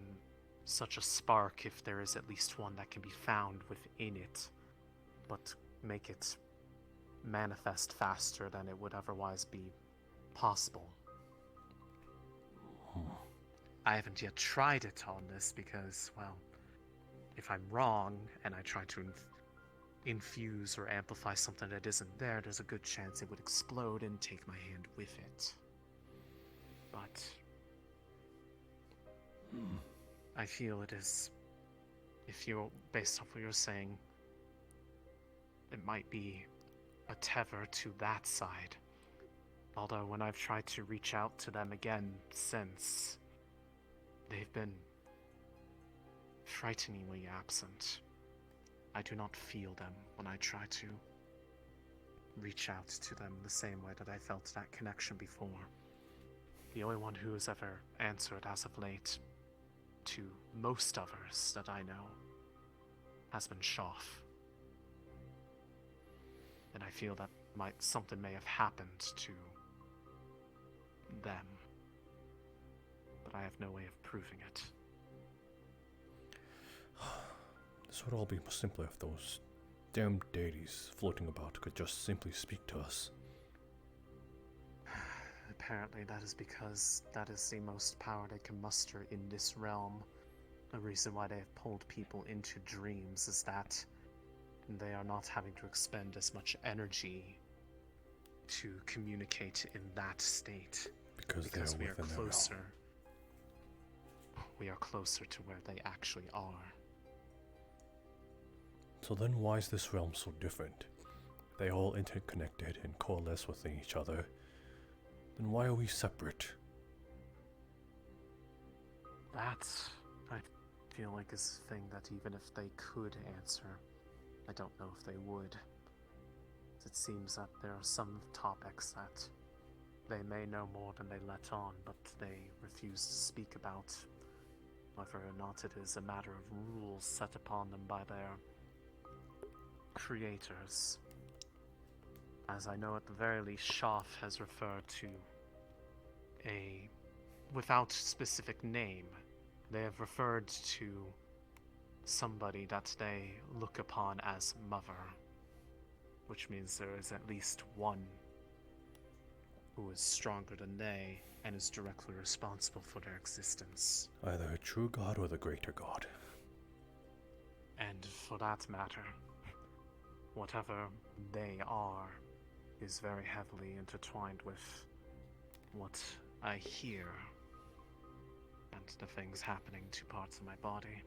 such a spark, if there is at least one that can be found within it, but make it manifest faster than it would otherwise be possible. I haven't yet tried it on this because, well, if I'm wrong and I try to infuse or amplify something that isn't there, there's a good chance it would explode and take my hand with it. But I feel it is, if you're, based off what you're saying, it might be a tether to that side. Although when I've tried to reach out to them again since, they've been frighteningly absent. I do not feel them when I try to reach out to them the same way that I felt that connection before. The only one who has ever answered as of late to most others that I know has been Shoff. And I feel that something may have happened to them, but I have no way of proving it. This would all be much simpler if those damn deities floating about could just simply speak to us. Apparently that is because that is the most power they can muster in this realm. The reason why they have pulled people into dreams is that they are not having to expend as much energy to communicate in that state. Because we are closer. We are closer to where they actually are. So then why is this realm so different? They all interconnected and coalesce with each other. Then why are we separate? That, I feel like, is a thing that even if they could answer, I don't know if they would. It seems that there are some topics that they may know more than they let on, but they refuse to speak about, whether or not it is a matter of rules set upon them by their creators. As I know, at the very least, Shoff has referred to without specific name, they have referred to somebody that they look upon as mother, which means there is at least one who is stronger than they and is directly responsible for their existence. Either a true god or the greater god. And for that matter, whatever they are is very heavily intertwined with what I hear and the things happening to parts of my body.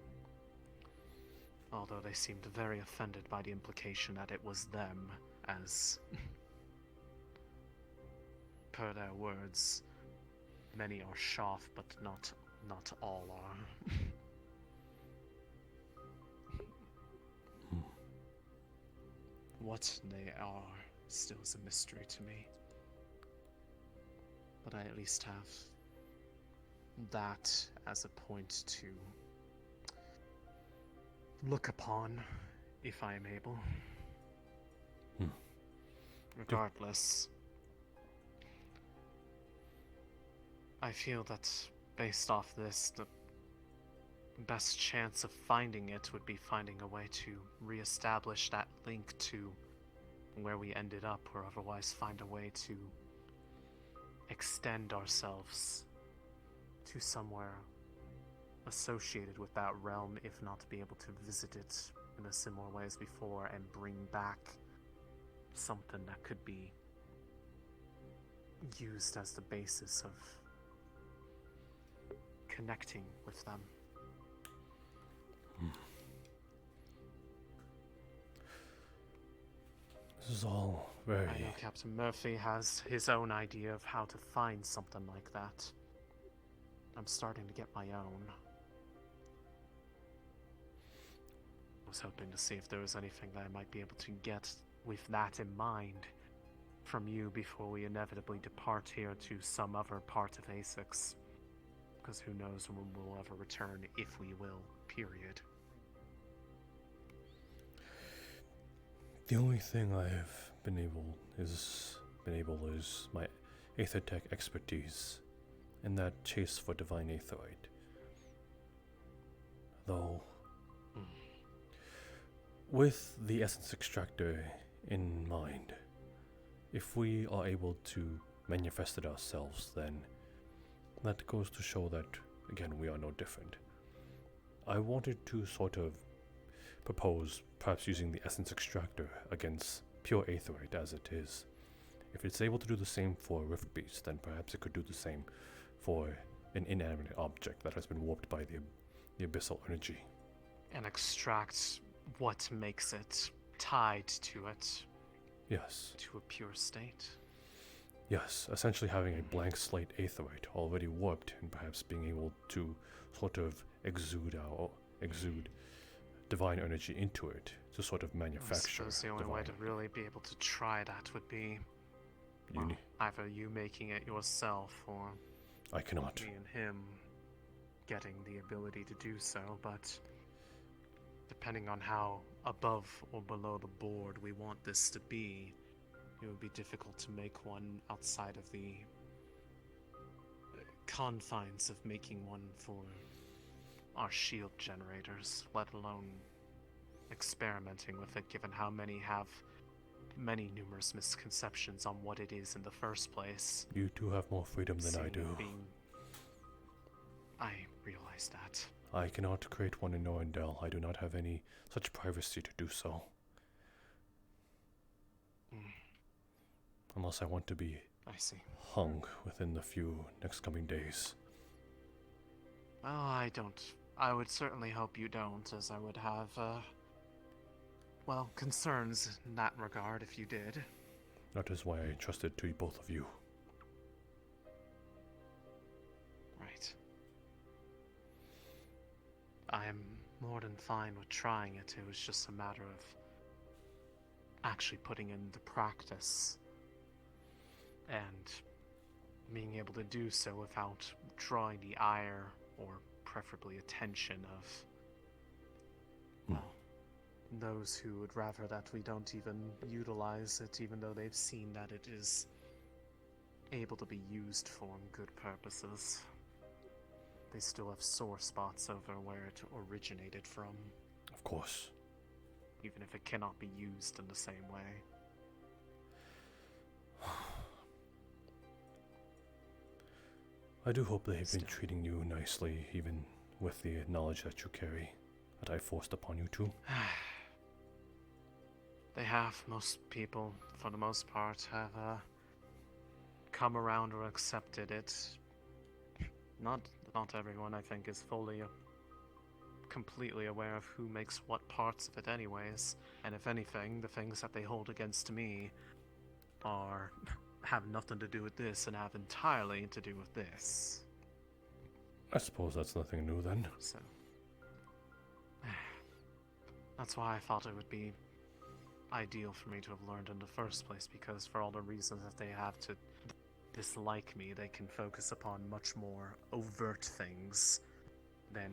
Although they seemed very offended by the implication that it was them, as per their words, many are Shoth, but not all are. What they are still is a mystery to me. But I at least have that as a point to look upon, if I am able. Regardless, I feel that based off this, the best chance of finding it would be finding a way to re-establish that link to where we ended up, or otherwise find a way to extend ourselves to somewhere associated with that realm, if not to be able to visit it in a similar way as before and bring back something that could be used as the basis of connecting with them. This is all very... I know Captain Murphy has his own idea of how to find something like that. I'm starting to get my own. I was hoping to see if there was anything that I might be able to get with that in mind from you before we inevitably depart here to some other part of Essex. Because who knows when we'll ever return, if we will, period. The only thing I've been able is my Aethertech expertise and that chase for divine aetherite. Though, with the essence extractor in mind, if we are able to manifest it ourselves, then that goes to show that, again, we are no different. I wanted to sort of propose perhaps using the essence extractor against pure aetherite as it is. If it's able to do the same for a rift beast, then perhaps it could do the same for an inanimate object that has been warped by the abyssal energy. And extract what makes it tied to it. Yes. To a pure state. Yes, essentially having a blank slate aetherite already warped and perhaps being able to sort of exude divine energy into it to sort of manufacture. I suppose the only way to really be able to try that would be either you making it yourself or I cannot. Me and him getting the ability to do so, but depending on how above or below the board we want this to be, it would be difficult to make one outside of the confines of making one for our shield generators, let alone experimenting with it, given how many have numerous misconceptions on what it is in the first place. You do have more freedom than I do. I realize that. I cannot create one in Norendel. I do not have any such privacy to do so. Unless I want to be hung within the few next coming days. Well, I would certainly hope you don't, as I would have, concerns in that regard if you did. That is why I entrusted to both of you. Right. I am more than fine with trying it. It was just a matter of actually putting into practice and being able to do so without drawing the ire or preferably attention of those who would rather that we don't even utilize it, even though they've seen that it is able to be used for good purposes. They still have sore spots over where it originated from. Of course. Even if it cannot be used in the same way. I do hope they've been treating you nicely, even with the knowledge that you carry, that I forced upon you too. They have. Most people, for the most part, have come around or accepted it. Not everyone, I think, is fully completely aware of who makes what parts of it anyways. And if anything, the things that they hold against me have nothing to do with this and have entirely to do with this. I suppose that's nothing new then. So that's why I thought it would be ideal for me to have learned in the first place, because for all the reasons that they have to dislike me, they can focus upon much more overt things than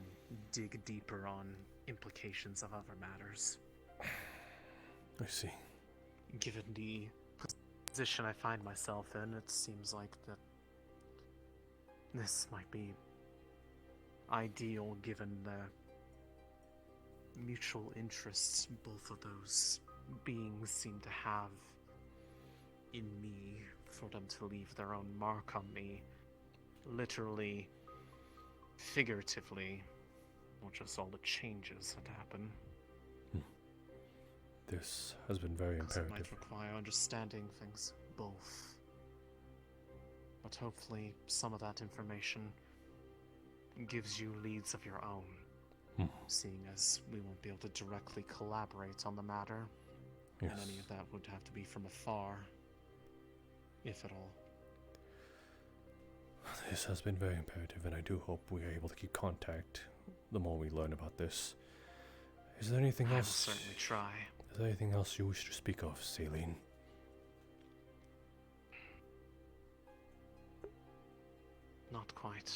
dig deeper on implications of other matters. I see. Given the position I find myself in, it seems like that this might be ideal given the mutual interests both of those beings seem to have in me, for them to leave their own mark on me, literally, figuratively, or just all the changes that happen. This has been very Because it imperative. might require understanding things both. But hopefully some of that information gives you leads of your own, seeing as we won't be able to directly collaborate on the matter, and Yes. any of that would have to be from afar, if at all. This has been very imperative, and I do hope we are able to keep contact the more we learn about this. Is there anything I will else? certainly try. Is there anything else you wish to speak of, Celine? Not quite.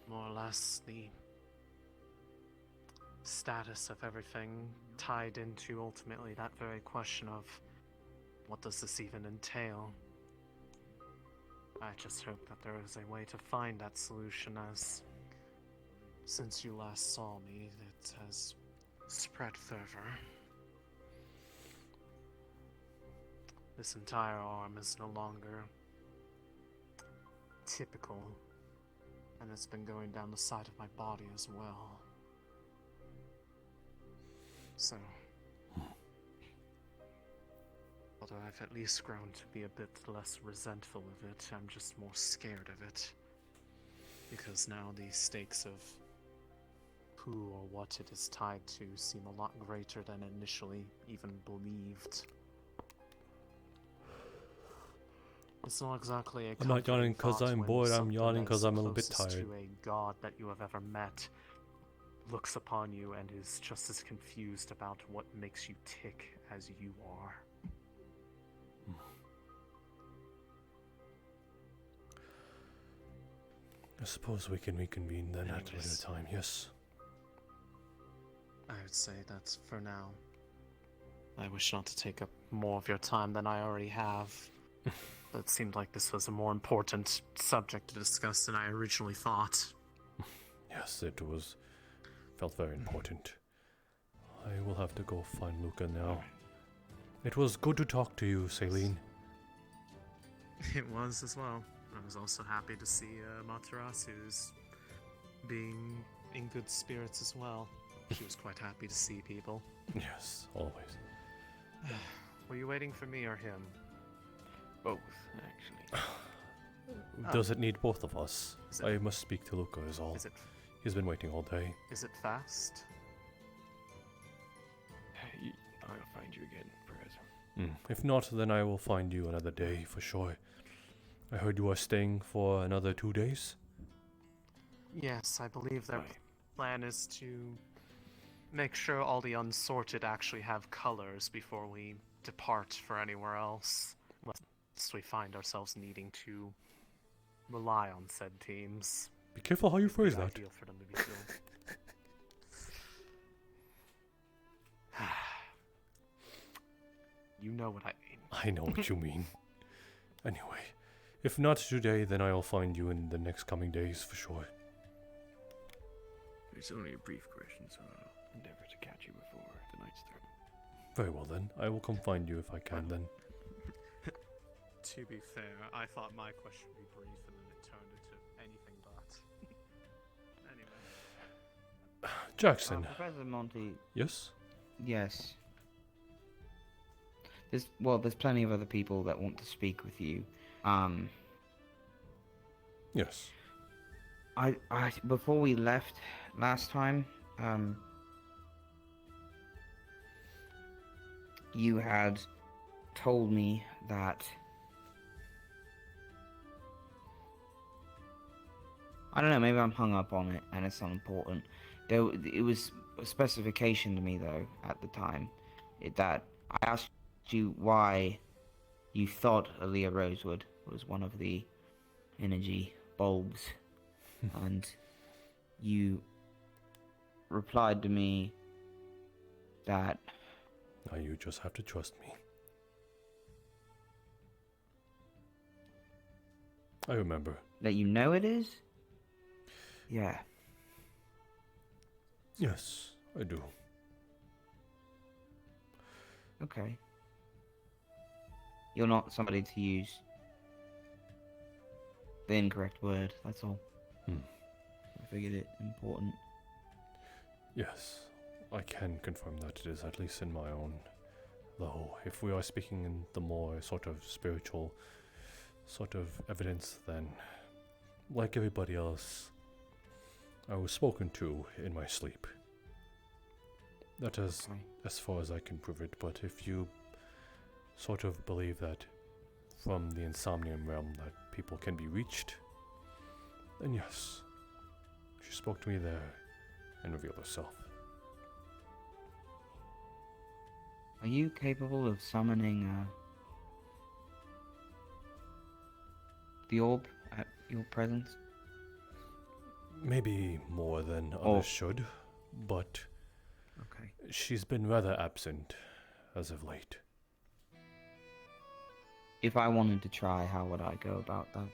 More or less the status of everything tied into ultimately that very question of what does this even entail? I just hope that there is a way to find that solution, as since you last saw me, it has spread further. This entire arm is no longer typical, and it's been going down the side of my body as well. So, although I've at least grown to be a bit less resentful of it, I'm just more scared of it. Because now the stakes of who or what it is tied to seem a lot greater than initially even believed. It's not exactly a I'm not yawning because comforting I'm thought bored, when I'm something yawning because as I'm a little bit closest tired. to a god that you have ever met looks upon you and is just as confused about what makes you tick as you are. I suppose we can reconvene then at a later Anyways. time, yes? I would say that's for now. I wish not to take up more of your time than I already have. But it seemed like this was a more important subject to discuss than I originally thought. Yes, it was. Felt very important. I will have to go find Luca now. It was good to talk to you, Celine. It was as well. I was also happy to see Materasu's being in good spirits as well. She was quite happy to see people. Yes, always. Were you waiting for me or him? Both, actually. Does it need both of us? Is it- I must speak to Luca is all. Is it- He's been waiting all day. Is it fast? I'll find you again, Professor. If not, then I will find you another day for sure. I heard you are staying for another 2 days? Yes, I believe their plan is to make sure all the unsorted actually have colors before we depart for anywhere else, lest we find ourselves needing to rely on said teams. Be careful how you It'd be phrase that. ideal for them to be filled. You know what I mean. I know what you mean. Anyway, if not today, then I'll find you in the next coming days for sure. It's only a brief question, so I'll endeavor to catch you before the night's through. Very well then. I will come find you if I can then. To be fair, I thought my question would be brief, and then it turned into anything but. Anyway. Jackson. Professor Monty. Yes? Yes. There's plenty of other people that want to speak with you. Yes. I before we left last time, you had told me that I don't know, maybe I'm hung up on it and it's not important. It was a specification to me though at the time that I asked you why you thought Aaliyah Rosewood was one of the energy bulbs, and you replied to me that now you just have to trust me. I remember. That you know it is? Yeah. Yes, I do. Okay. You're not somebody to use the incorrect word, that's all. I figured it important. Yes, I can confirm that it is, at least in my own. Though, if we are speaking in the more sort of spiritual sort of evidence, then, like everybody else, I was spoken to in my sleep. That is as far as I can prove it, but if you sort of believe that from the Insomnium realm that people can be reached, then yes, she spoke to me there and revealed herself. Are you capable of summoning the orb at your presence? Maybe more than others should, but she's been rather absent as of late. If I wanted to try, how would I go about that?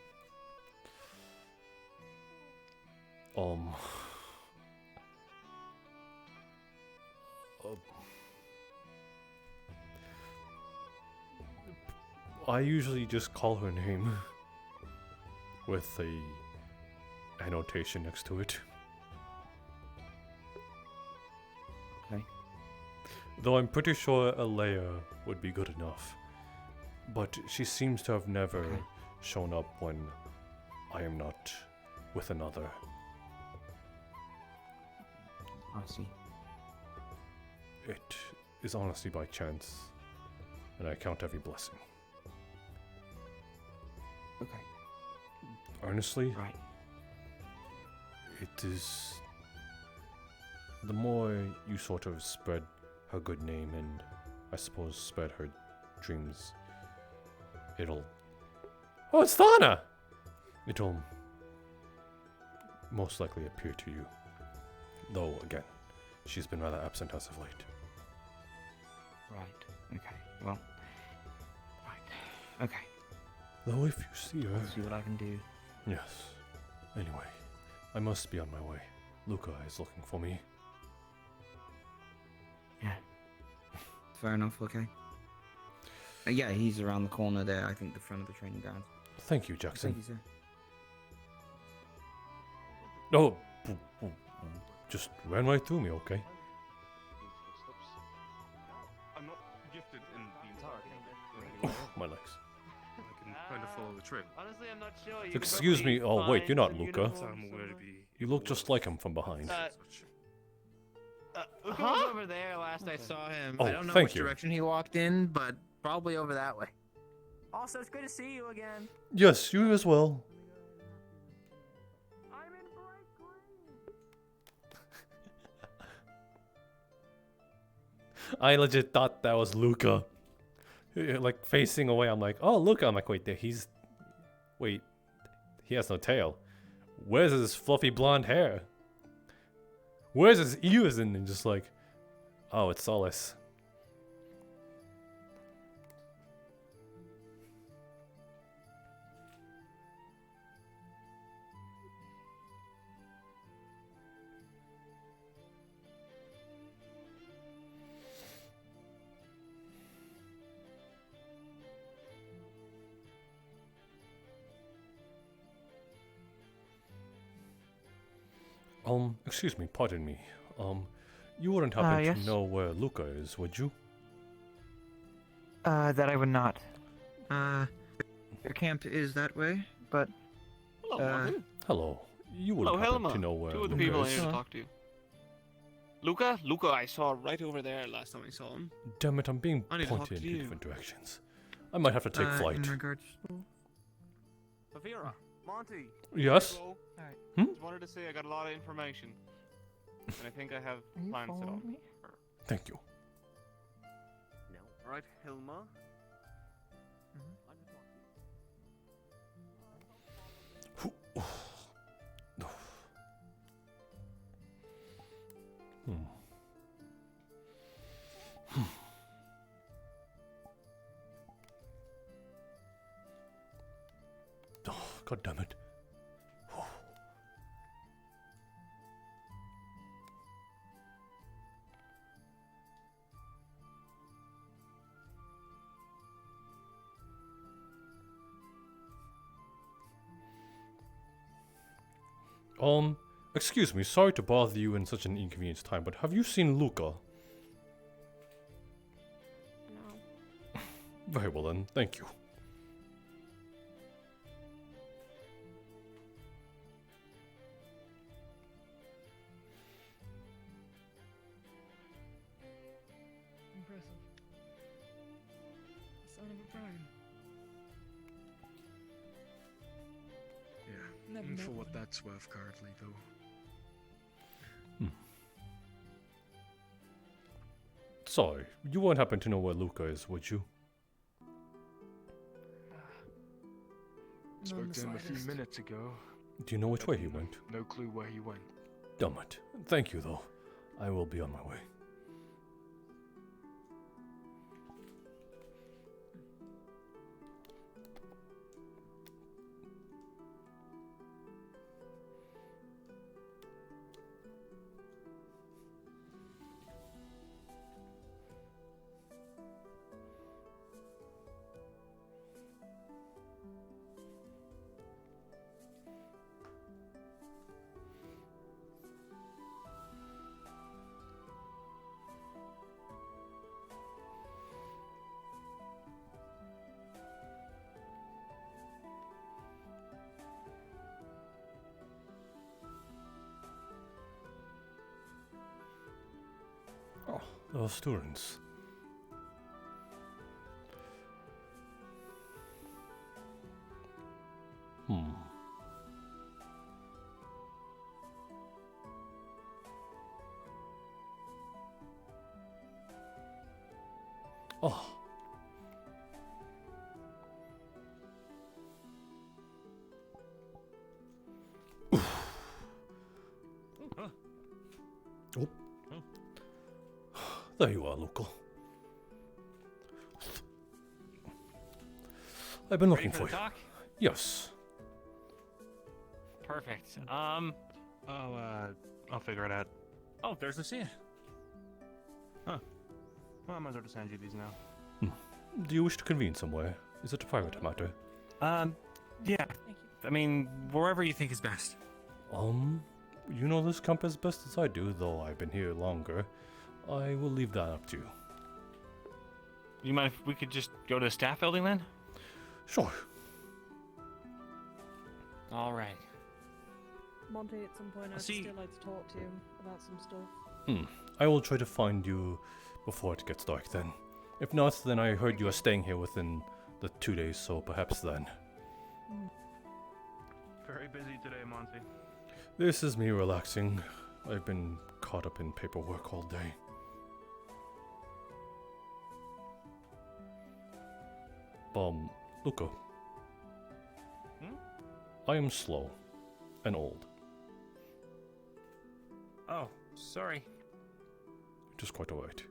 I usually just call her name with a annotation next to it. Okay. Though I'm pretty sure Alea would be good enough. But she seems to have never shown up when I am not with another. I see. It is honestly by chance, and I count every blessing. Okay. Honestly, right. It is the more you sort of spread her good name and I suppose spread her dreams, it'll... Oh, it's Thana! It'll most likely appear to you. Though, again, she's been rather absent as of late. Right. Okay. Well. Right. Okay. Though if you see her... I'll see what I can do. Yes. Anyway, I must be on my way. Luca is looking for me. Yeah. Fair enough, okay. Yeah, he's around the corner there, I think the front of the training grounds. Thank you, Jackson. Thank you, sir. No, just ran right through me, okay? I'm not gifted in the entire My legs. I can kind of follow the trail. Honestly, I'm not sure. Excuse me. Oh, wait, you're not Luca. You look just like him from behind. Luca was over there last I saw him. Oh, I don't know thank which you. direction he walked in, but probably over that way. Also, it's good to see you again. Yes, you as well. I legit thought that was Luca. Like, facing away, I'm like, oh, Luca. I'm like, wait, wait, he has no tail. Where's his fluffy blonde hair? Where's his ears? And just like, oh, it's Solace. Excuse me, pardon me. You wouldn't happen yes? to know where Luca is, would you? That I would not. Your camp is that way, but... Hello, Martin. Hello. You Hello, wouldn't happen Helma. to know where Two of the Luca people I is. here to talk to. Luca? Luca, I saw right over there last time I saw him. Damn it, I'm being I need to talk pointed to in you. different directions. I might have to take flight. In regards to... Avira, Monty. Yes? Hello. Hmm? Just wanted to say I got a lot of information. And I think I have plans set up. Thank you. No. Alright, Hilma. Oh, God damn it. Excuse me, sorry to bother you in such an inconvenient time, but have you seen Luca? No. Very well then, thank you. Impressive. Son of a prime. Yeah, Never and met for one. what that's worth currently, though. Sorry, you won't happen to know where Luca is, would you? Spoke to him a few slightest. minutes ago. Do you know which way he went? No clue where he went. Damn it. Thank you, though. I will be on my way. Oh, those students. Oh. Oh. There you are, local. I've been looking Ready for for the you. talk? Yes. Perfect. I'll figure it out. Oh, there's Lucia. Huh. Well, I might as well just hand you these now. Do you wish to convene somewhere? Is it a private matter? Yeah. I mean, wherever you think is best. You know this camp as best as I do, though I've been here longer. I will leave that up to you. You mind if we could just go to the staff building then? Sure. All right. Monty, at some point, I'd see- still like to talk to you about some stuff. I will try to find you before it gets dark then. If not, then I heard you are staying here within the 2 days, so perhaps then. Very busy today, Monty. This is me relaxing. I've been caught up in paperwork all day. Luca. I am slow and old. Oh, sorry. Just quite alright.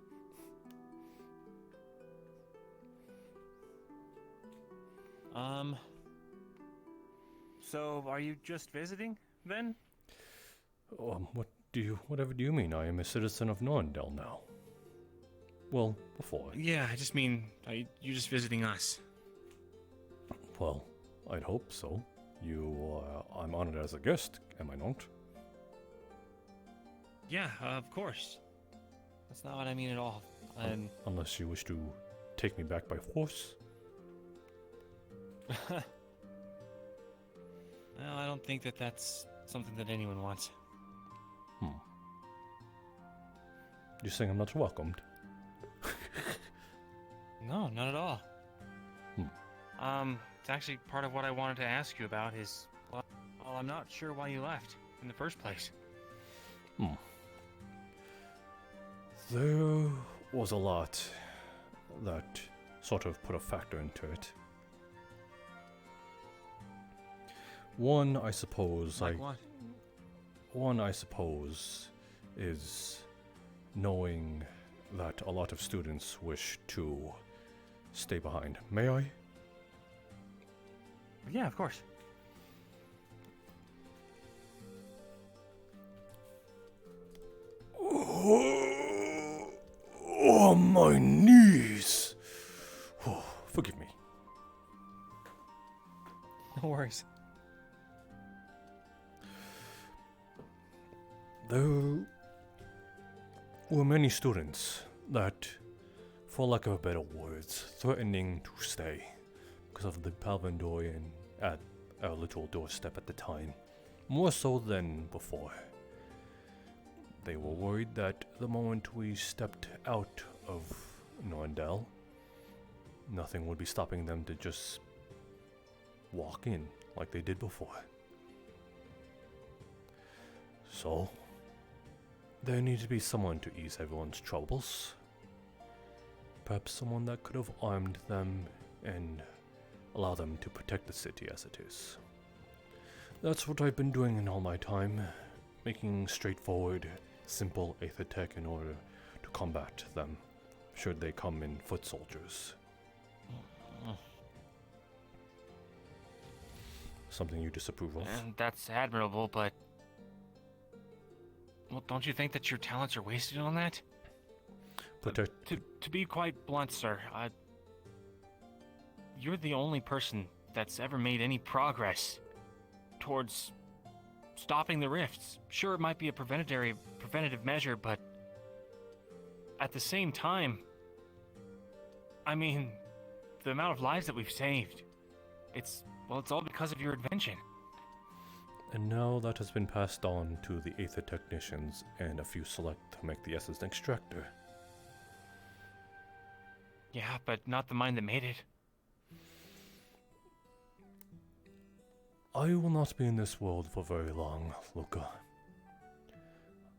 So are you just visiting then? Whatever do you mean? I am a citizen of Norndale now. Well, before. Yeah, I just mean, you just visiting us. Well, I'd hope so. I'm honored as a guest, am I not? Yeah, of course. That's not what I mean at all. And Unless you wish to take me back by force. well, I don't think that that's something that anyone wants. You're saying I'm not welcomed? No, not at all. It's actually part of what I wanted to ask you about is, well, I'm not sure why you left in the first place. There was a lot that sort of put a factor into it. One, I suppose, Like what? One, I suppose, is knowing that a lot of students wish to stay behind. May I? Yeah, of course. Oh, my knees! Oh, forgive me. No worries. There were many students that, for lack of better words, threatening to stay because of the Palvandorian at our literal doorstep at the time, more so than before. They were worried that the moment we stepped out of Norndel, nothing would be stopping them to just walk in like they did before. So, there needed to be someone to ease everyone's troubles. Perhaps someone that could have armed them and allow them to protect the city as it is. That's what I've been doing in all my time, making straightforward, simple aether tech in order to combat them, should they come in foot soldiers. Something you disapprove of? And that's admirable, but... well, don't you think that your talents are wasted on that? To be quite blunt, sir, you're the only person that's ever made any progress towards stopping the rifts. Sure, it might be a preventative measure, but at the same time, I mean, the amount of lives that we've saved, it's all because of your invention. And now that has been passed on to the aether technicians and a few select to make the essence extractor. Yeah, but not the mind that made it. I will not be in this world for very long, Luca.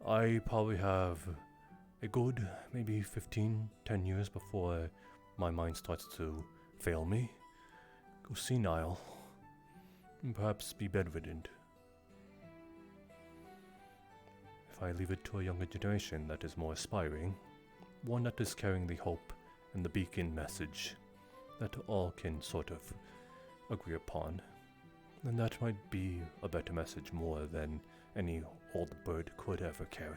I probably have a good maybe 10 years before my mind starts to fail me, go senile, and perhaps be bedridden. If I leave it to a younger generation that is more aspiring, one that is carrying the hope and the beacon message that all can sort of agree upon, then that might be a better message more than any old bird could ever carry.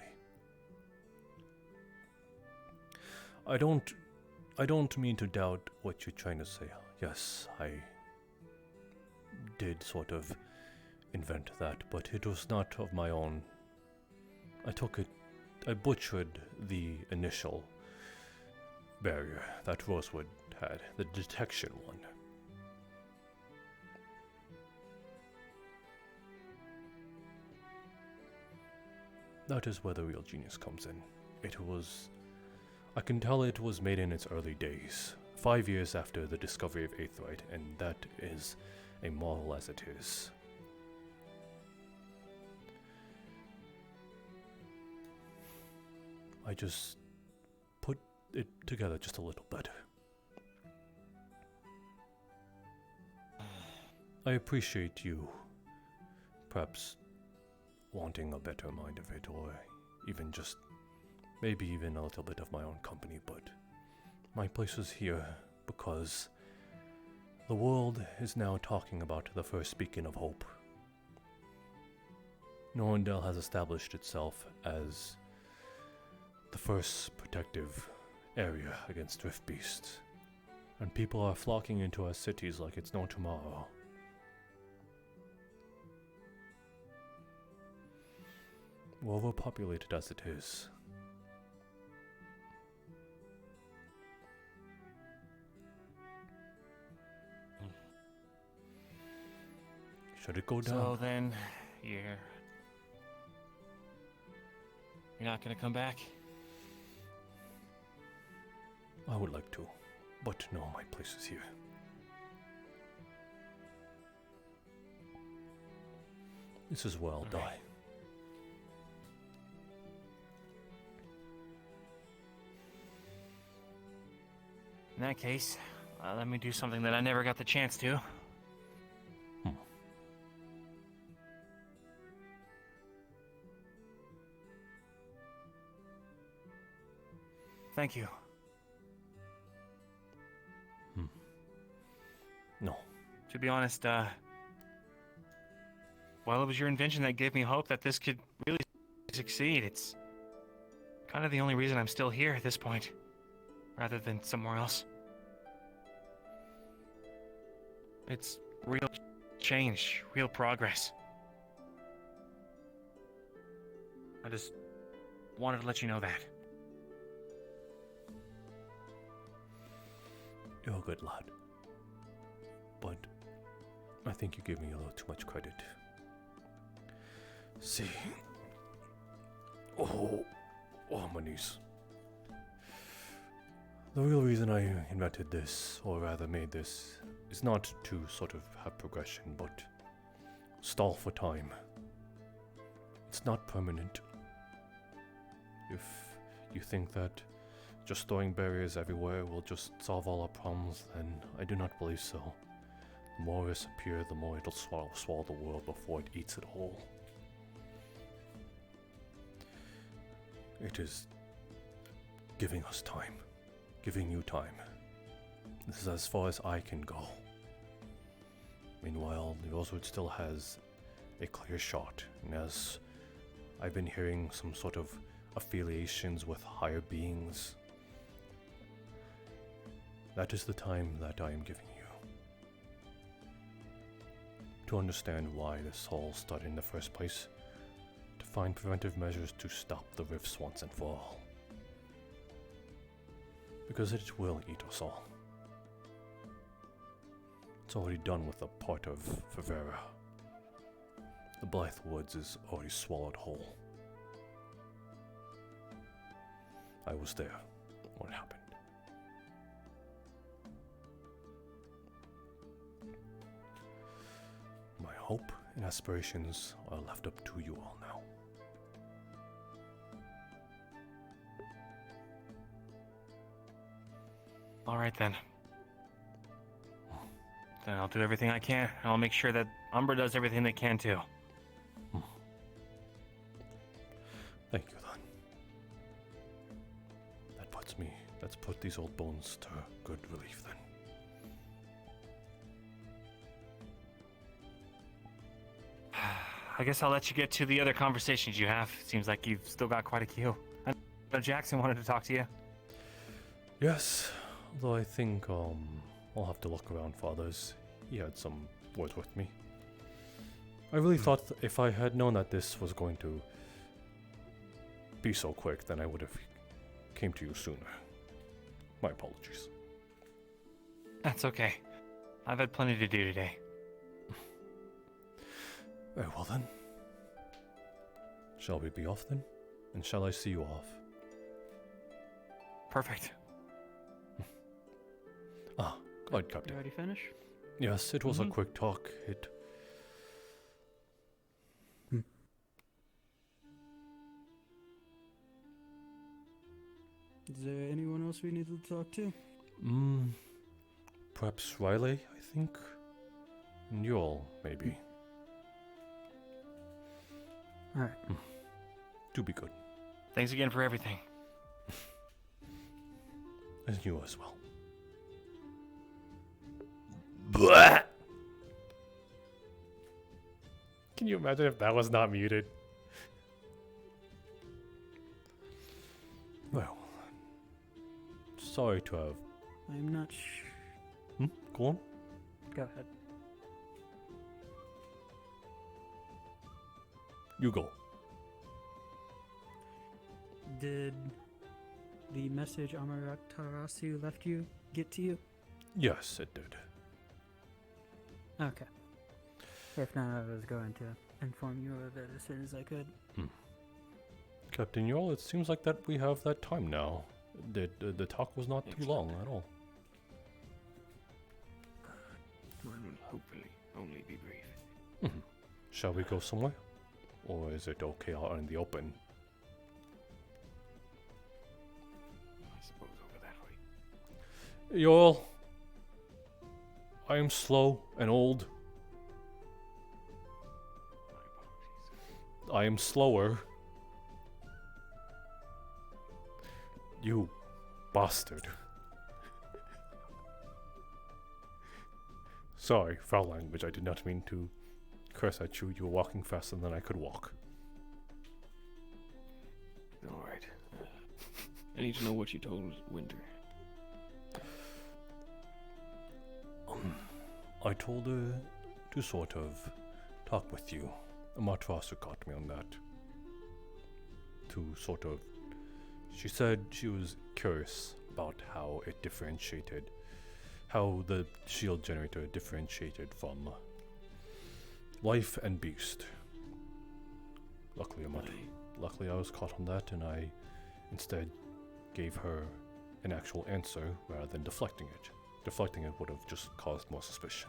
I don't mean to doubt what you're trying to say. Yes, I did sort of invent that, but it was not of my own. I butchered the initial barrier that Rosewood had, the detection one. That is where the real genius comes in. I can tell it was made in its early days, 5 years after the discovery of Aetherite, and that is a marvel as it is. I just put it together just a little better. I appreciate you perhaps wanting a better mind of it, or even just maybe even a little bit of my own company, but my place is here because the world is now talking about the first beacon of hope. Norndel has established itself as the first protective area against drift beasts, and people are flocking into our cities like it's no tomorrow. overpopulated as it is. Should it go down? So then, you're not gonna come back? I would like to, but no, my place is here. This is where I'll die. In that case, let me do something that I never got the chance to. Thank you. No. To be honest, well, it was your invention that gave me hope that this could really succeed. It's kind of the only reason I'm still here at this point, rather than somewhere else. It's real change, real progress. I just wanted to let you know that. You're a good lad. But I think you give me a little too much credit. See. Oh, my knees. The real reason I invented this, or rather made this, is not to sort of have progression, but stall for time. It's not permanent. If you think that just throwing barriers everywhere will just solve all our problems, then I do not believe so. The more risks appear, the more it'll swallow the world before it eats it whole. It is giving us time. Giving you time. This is as far as I can go. Meanwhile, the Rosewood still has a clear shot, and as I've been hearing some sort of affiliations with higher beings, that is the time that I am giving you. To understand why this all started in the first place, to find preventive measures to stop the rifts once and for all. Because it will eat us all. It's already done with a part of Favera. The Blythe Woods is already swallowed whole. I was there when it happened. My hope and aspirations are left up to you all now. Alright then. Then I'll do everything I can, and I'll make sure that Umbra does everything they can too. Thank you, then. That's put these old bones to good relief, then. I guess I'll let you get to the other conversations you have. Seems like you've still got quite a queue. I know Jackson wanted to talk to you. Yes, although I think I'll have to look around for others. He had some words with me. I really thought if I had known that this was going to be so quick, then I would have came to you sooner. My apologies. That's okay. I've had plenty to do today. Very well then. Shall we be off then? And shall I see you off? Perfect. Glad, Captain. You already finished? Yes, it was a quick talk. Is there anyone else we need to talk to? Perhaps Riley, I think? And you all, maybe. Alright. Do be good. Thanks again for everything. And you as well. Blah! Can you imagine if that was not muted? Well, sorry to have... I'm not Go on. Go ahead. You go. Did the message Amaterasu left you get to you? Yes, it did. Okay. If not, I was going to inform you of it as soon as I could. Captain Yorl, it seems like that we have that time now. The talk was not too long at all. Mine will hopefully only be brief. Shall we go somewhere? Or is it okay out in the open? I suppose over that way. Yorl, I am slow and old. I am slower. You bastard. Sorry, foul language. I did not mean to curse at you. You were walking faster than I could walk. Alright. I need to know what you told Winter. I told her to sort of talk with you. Amaterasu caught me on that. To sort of... She said she was curious about how it differentiated, how the shield generator differentiated from life and beast. Luckily I was caught on that, and I instead gave her an actual answer rather than deflecting it. Deflecting it would have just caused more suspicion.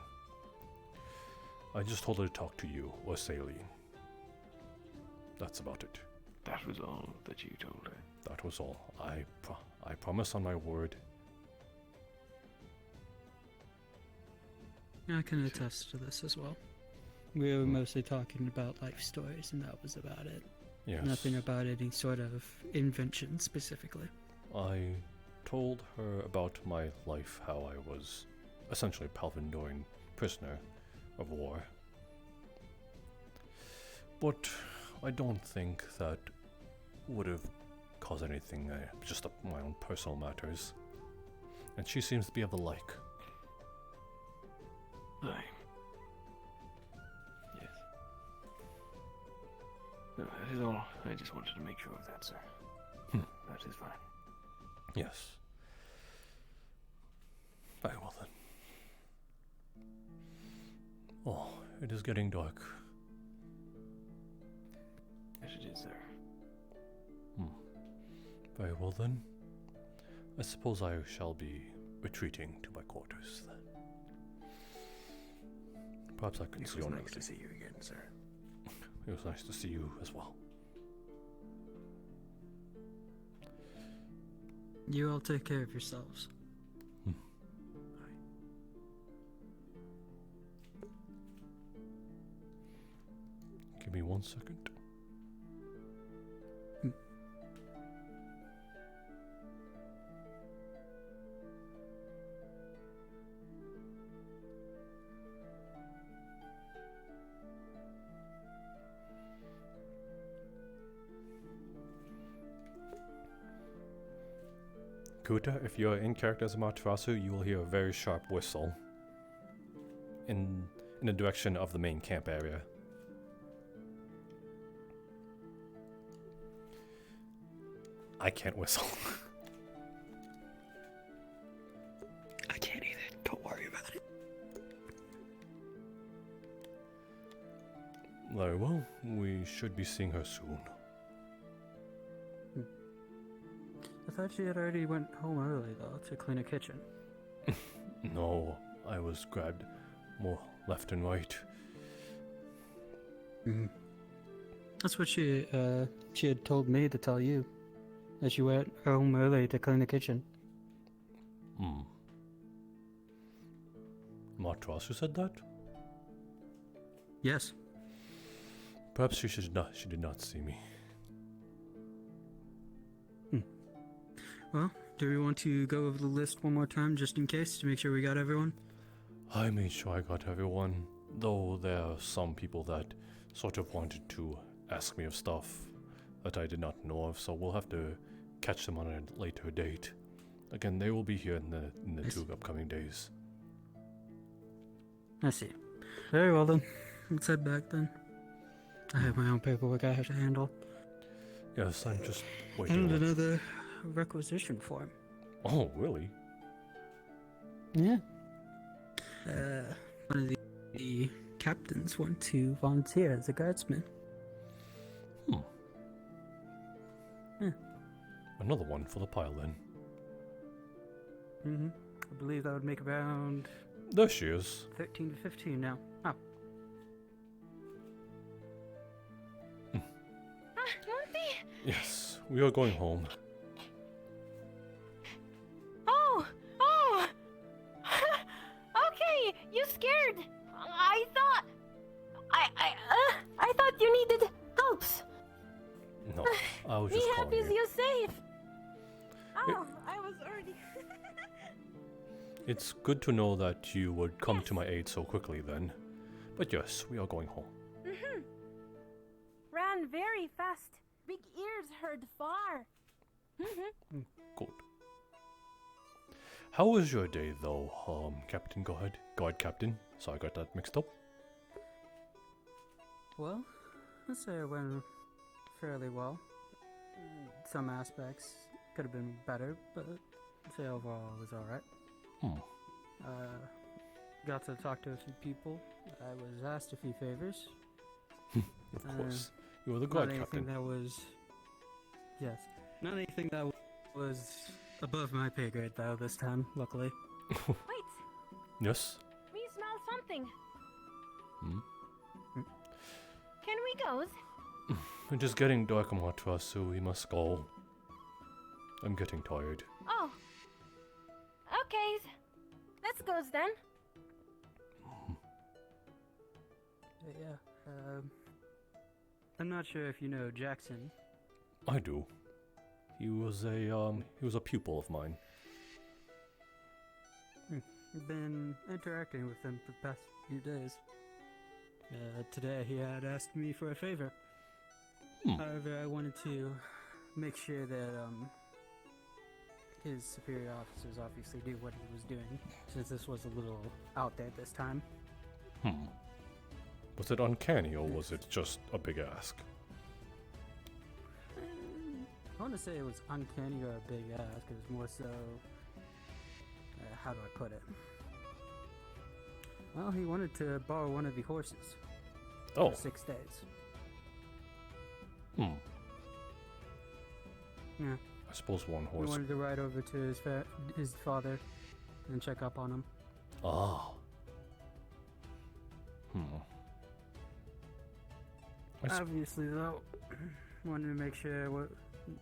I just told her to talk to you, or Saline. That's about it. That was all that you told her? That was all. I promise on my word. I can attest to this as well. We were mostly talking about life stories, and that was about it. Yes. Nothing about any sort of invention specifically. I told her about my life, how I was essentially a Palvindorian prisoner of war. But I don't think that would have caused anything, just my own personal matters. And she seems to be of the like. Aye. Yes. No, that is all. I just wanted to make sure of that, sir. That is fine. Yes. Very well then. Oh, it is getting dark. Yes, it is, sir. Very well then. I suppose I shall be retreating to my quarters then. Perhaps I can see you on It was nice to see you again, sir. It was nice to see you as well. You all take care of yourselves. Give me 1 second. Kuta, if you're in character as Amaterasu, you will hear a very sharp whistle in the direction of the main camp area. I can't whistle. I can't either. Don't worry about it. Very well. We should be seeing her soon. I thought she had already went home early, though, to clean a kitchen. No, I was grabbed more left and right. That's what she had told me to tell you. That she went home early to clean the kitchen. Amaterasu said that? Yes. Perhaps she did not see me. Well, do we want to go over the list one more time just in case to make sure we got everyone? I made sure I got everyone, though there are some people that sort of wanted to ask me of stuff that I did not know of, so we'll have to catch them on a later date. Again, they will be here in the 2 upcoming days. I see. Very well then. Let's head back then. I have my own paperwork I have to handle. Yes, I'm just waiting. And another requisition form. Oh, really? Yeah. One of the captains want to volunteer as a guardsman. Another one for the pile then. I believe that would make around There she is. 13 to 15 now. Oh. Monty! Yes, we are going home. Oh! Oh! Okay, you scared. I thought you needed helps. No, I was Me just happy calling you. you're safe. Oh, I was already. It's good to know that you would come to my aid so quickly then. But yes, we are going home. Ran very fast. Big ears heard far. Good. How was your day though, Captain? Go ahead. Go ahead, Captain. Sorry, I got that mixed up. Well, let's say it went fairly well. Some aspects could have been better, but I'd say overall it was alright. Got to talk to a few people. I was asked a few favors. Of course. You were the guard captain. That was... Yes. Not anything that was above my pay grade though this time, luckily. Wait, Yes? we smell something. Hmm? Can we go? It is getting dark, Amatra, so we must go. I'm getting tired. Oh. Okay. Let's go then. Yeah. I'm not sure if you know Jackson. I do. He was a pupil of mine. I've been interacting with him for the past few days. Today he had asked me for a favor. However, I wanted to make sure that his superior officers obviously knew what he was doing, since this was a little out there this time. Was it uncanny or was it just a big ask? I want to say it was uncanny or a big ask. It was more so... how do I put it? Well, he wanted to borrow one of the horses. Oh. For 6 days. Yeah. I suppose one He horse. wanted to ride over to his father and check up on him. Ah. Obviously, though, wanted to make sure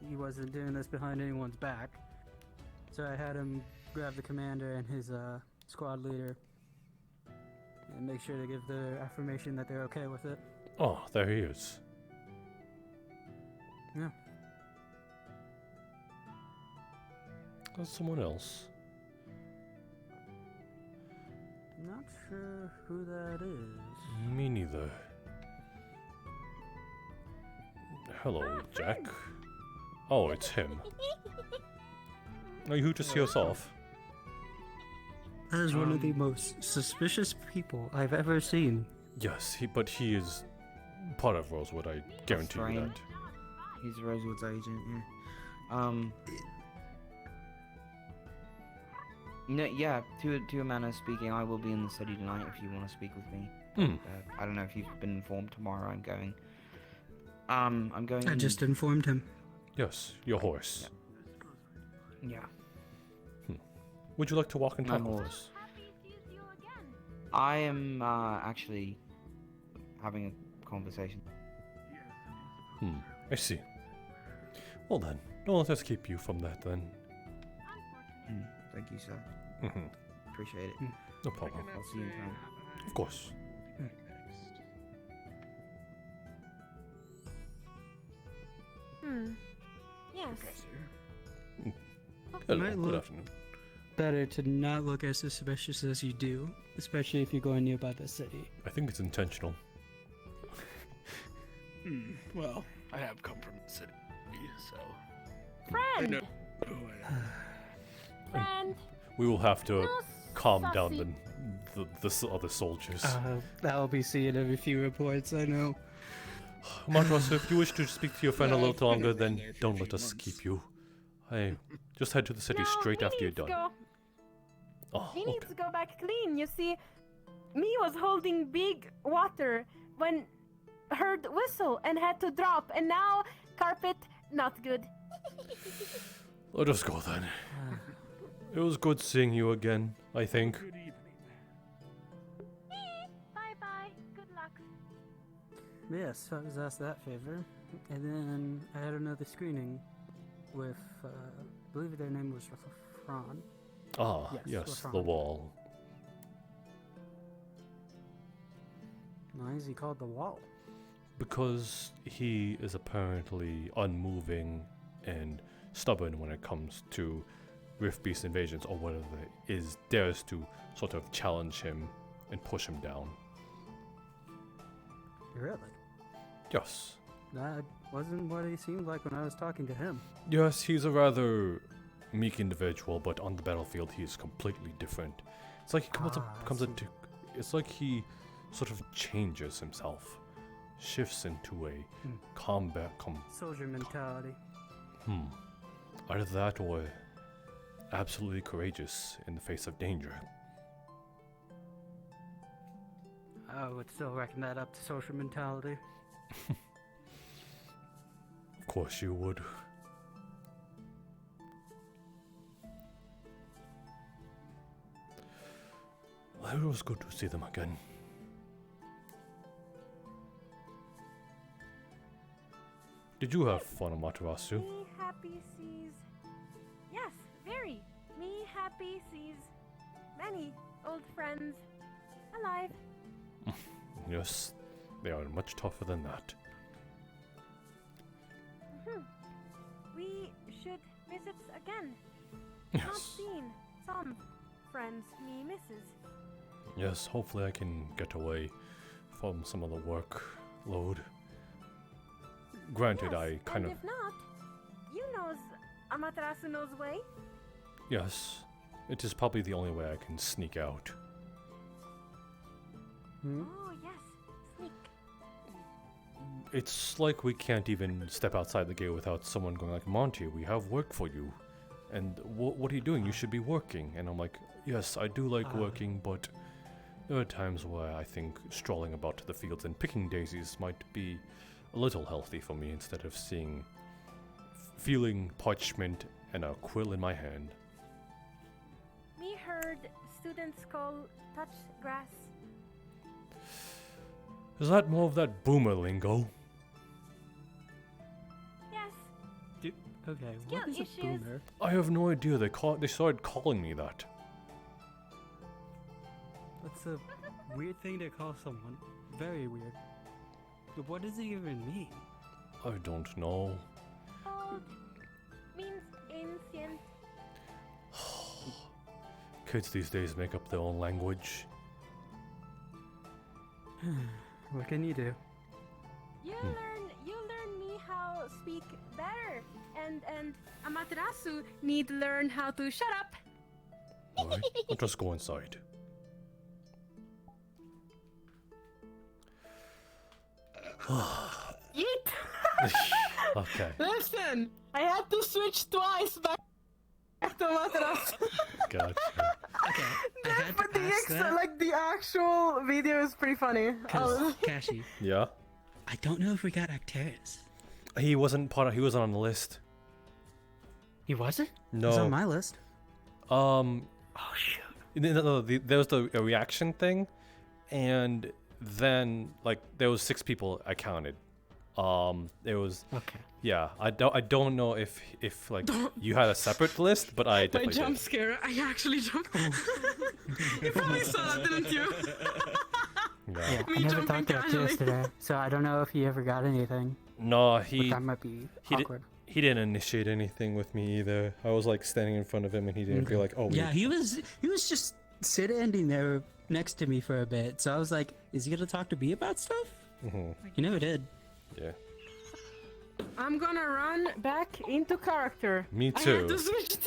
he wasn't doing this behind anyone's back. So I had him grab the commander and his squad leader and make sure to give the affirmation that they're okay with it. Oh, there he is. Yeah. There's someone else. Not sure who that is. Me neither. Hello, Jack. Oh, it's him. Are you here to see us off? That is one of the most suspicious people I've ever seen. Yes, but he is part of Rosewood, I guarantee you that. He's Rosewood's agent, No, yeah, to a manner speaking, I will be in the city tonight if you want to speak with me. I don't know if you've been informed tomorrow I'm going. I'm going... I just informed him. Yes, your horse. Yeah. Would you like to walk and talk with us? I am actually having a conversation. I see. Well then, don't let us keep you from that then. Thank you, sir. Appreciate it. No problem. I'll see you in town. Of course. Yes. It Hello, might good look afternoon. better to not look as suspicious as you do, especially if you're going nearby the city. I think it's intentional. Well, I have come from the city, so. Friend! I Friend! We will have to calm down the other soldiers. I'll be seeing a few reports, I know. Matras, if you wish to speak to your friend a little longer, then don't let us keep you. I just head to the city straight after you're done. Oh, We need okay. to go back clean. You see, me was holding big water when heard whistle and had to drop, and now carpet not good. Let us go then. It was good seeing you again, I think. Bye bye. Good luck. Yes, I was asked that favor. And then I had another screening with, I believe their name was Fran. Ah, yes, the wall. Why is he called the wall? Because he is apparently unmoving and stubborn when it comes to Rift Beast invasions, or whatever it is, dares to sort of challenge him and push him down. Really? Yes. That wasn't what he seemed like when I was talking to him. Yes, he's a rather meek individual, but on the battlefield he is completely different. It's like he it's like he sort of changes himself, shifts into a combat Soldier mentality. Either that or absolutely courageous in the face of danger. I would still reckon that up to social mentality. Of course you would. Well, it was good to see them again. Did you have fun, Amaterasu? Me happy sees. Yes, very. Me happy sees many old friends alive. Yes, they are much tougher than that. We should visit again. Yes. Not seen some friends me misses. Yes, hopefully I can get away from some of the workload. Granted, I kind And of... if not, you knows Amaterasu knows way. Yes, it is probably the only way I can sneak out. Oh yes, sneak. It's like we can't even step outside the gate without someone going like, Monty, we have work for you. And what are you doing? You should be working. And I'm like, yes, I do like working, but there are times where I think strolling about the fields and picking daisies might be a little healthy for me instead of feeling parchment and a quill in my hand. Me heard students call touch grass. Is that more of that boomer lingo? Yes. Okay, Skill what is a issues. boomer? I have no idea. They started calling me that. That's a weird thing to call someone. Very weird. But what does it even mean? I don't know. Old means ancient. Kids these days make up their own language. What can you do? You learn me how speak better. And Amaterasu need learn how to shut up. Alright, I'll just go inside. Yeet! Okay, Listen, I had to switch twice back to Amaterasu. gotcha. But the actual video is pretty funny. Because, Kashi, Yeah? I don't know if we got Arcturus. He wasn't on the list. He wasn't? No. He's on my list. Oh shoot. No, there was the reaction thing, and then like there was 6 people I counted. There was okay. Yeah, I don't know if like you had a separate list, but I My definitely jump did. scare, I actually jumped. You probably saw that, didn't you? Yeah, Me I never jumping talked to casually. Arcturus today, so I don't know if he ever got anything. No, But that might be awkward. He didn't initiate anything with me either. I was like standing in front of him, and he didn't be like, "Oh, Yeah, he was just sitting there next to me for a bit. So I was like, is he gonna talk to me about stuff? He never did. Yeah. I'm gonna run back into character. Me I had too. to switch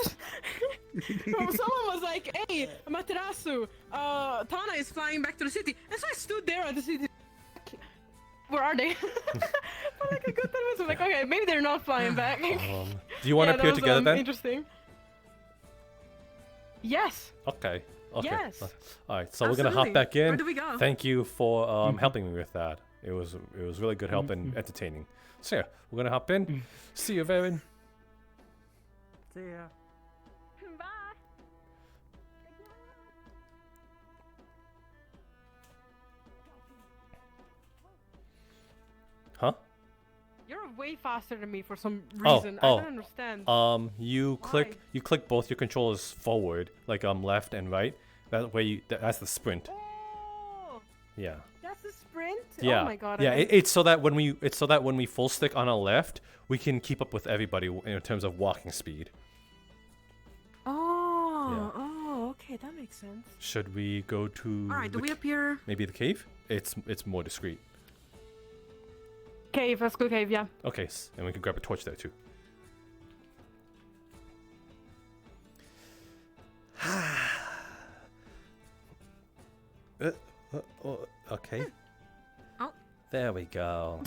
Someone was like, hey, Amaterasu, Tana is flying back to the city. And so I stood there at the city. where are they? For like a good 10 minutes, I'm like, okay, maybe they're not flying back. Do you want to Yeah, that appear was, together then? Interesting. Yes. Okay. Okay. Yes. All right. So we're gonna hop Absolutely. back in. Where do we go? Thank you for helping me with that. It was really good help and entertaining. So yeah, we're gonna hop in. See you, Varen. See ya. Bye. Huh? You're way faster than me for some reason. I don't understand. You click both your controllers forward, like left and right. That way that's the sprint. Oh. Yeah. That's the sprint. Yeah. Oh my god. Yeah. It's so that when we full stick on our left, we can keep up with everybody in terms of walking speed. Oh. Yeah. Oh. Okay, that makes sense. Should we go to? All right. Do we appear? Maybe the cave. It's more discreet. Cave. Let's go cave. Yeah. Okay, and we can grab a torch there too. Okay. Oh. There we go.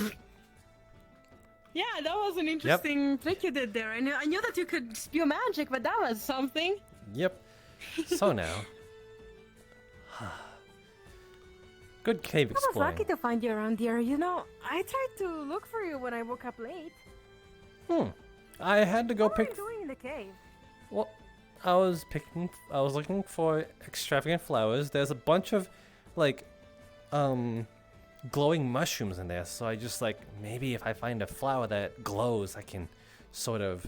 Yeah, that was an interesting trick you did there. I knew that you could spew magic, but that was something. Yep. So now. Good cave I was exploring. lucky to find you around here. You know, I tried to look for you when I woke up late. I had to go What pick. were you doing in the cave? Well, I was looking for extravagant flowers. There's a bunch of, like, glowing mushrooms in there. So I just maybe if I find a flower that glows, I can sort of,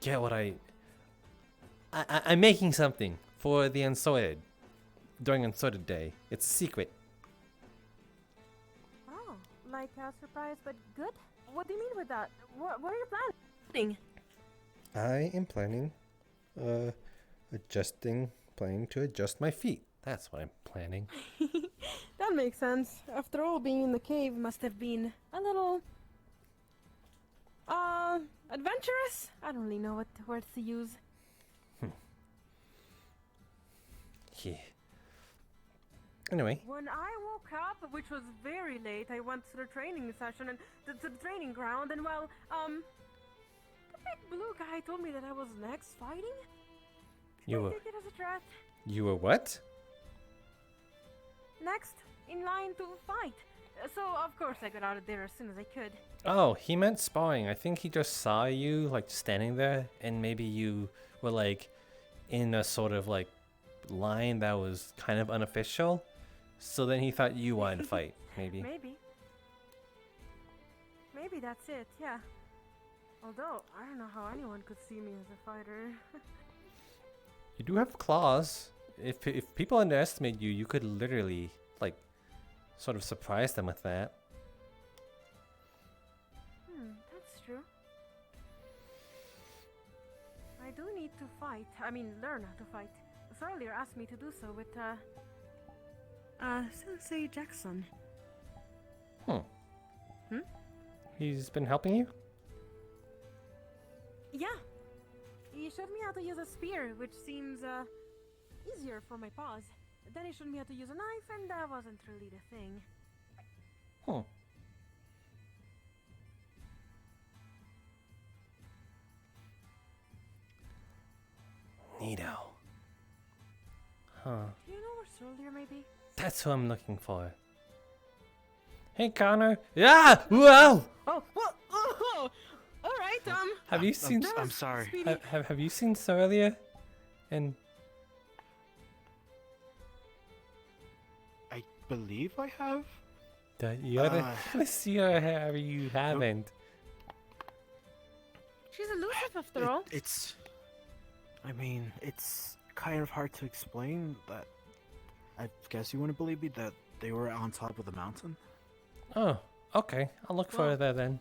get what I'm making something for the Unsorted during Unsorted Day. It's a secret. Oh, like a surprise, but good? What do you mean with that? What are you planning? I am planning to adjust my feet. That's what I'm planning. That makes sense. After all, being in the cave must have been a little adventurous. I don't really know what words to use. Yeah. Anyway. When I woke up, which was very late, I went to the training session and to the training ground, and the big blue guy told me that I was next fighting. You were. Take it as a threat. You were what? Next in line to fight. So of course I got out of there as soon as I could. Oh, he meant sparring. I think he just saw you standing there, and maybe you were in a sort of line that was kind of unofficial. So then he thought you wanted to fight, maybe. Maybe that's it, yeah. Although, I don't know how anyone could see me as a fighter. You do have claws. If people underestimate you, you could literally, sort of surprise them with that. That's true. I do need to fight. I mean, learn how to fight. Earlier asked me to do so with, Sensei Jackson. He's been helping you? Yeah. He showed me how to use a spear, which seems, easier for my paws. Then he showed me how to use a knife, and that wasn't really the thing. Neato. Huh. Do you know where Soldier may be? That's who I'm looking for. Hey, Connor. Yeah! Whoa! Oh, what? Oh! Alright, Have you seen... I'm sorry. Have you seen Cerelia? And... I believe I have. You gotta see her, you haven't. She's elusive after all. It's kind of hard to explain, but I guess you wouldn't believe me that they were on top of the mountain. Oh, okay. I'll look for her there then.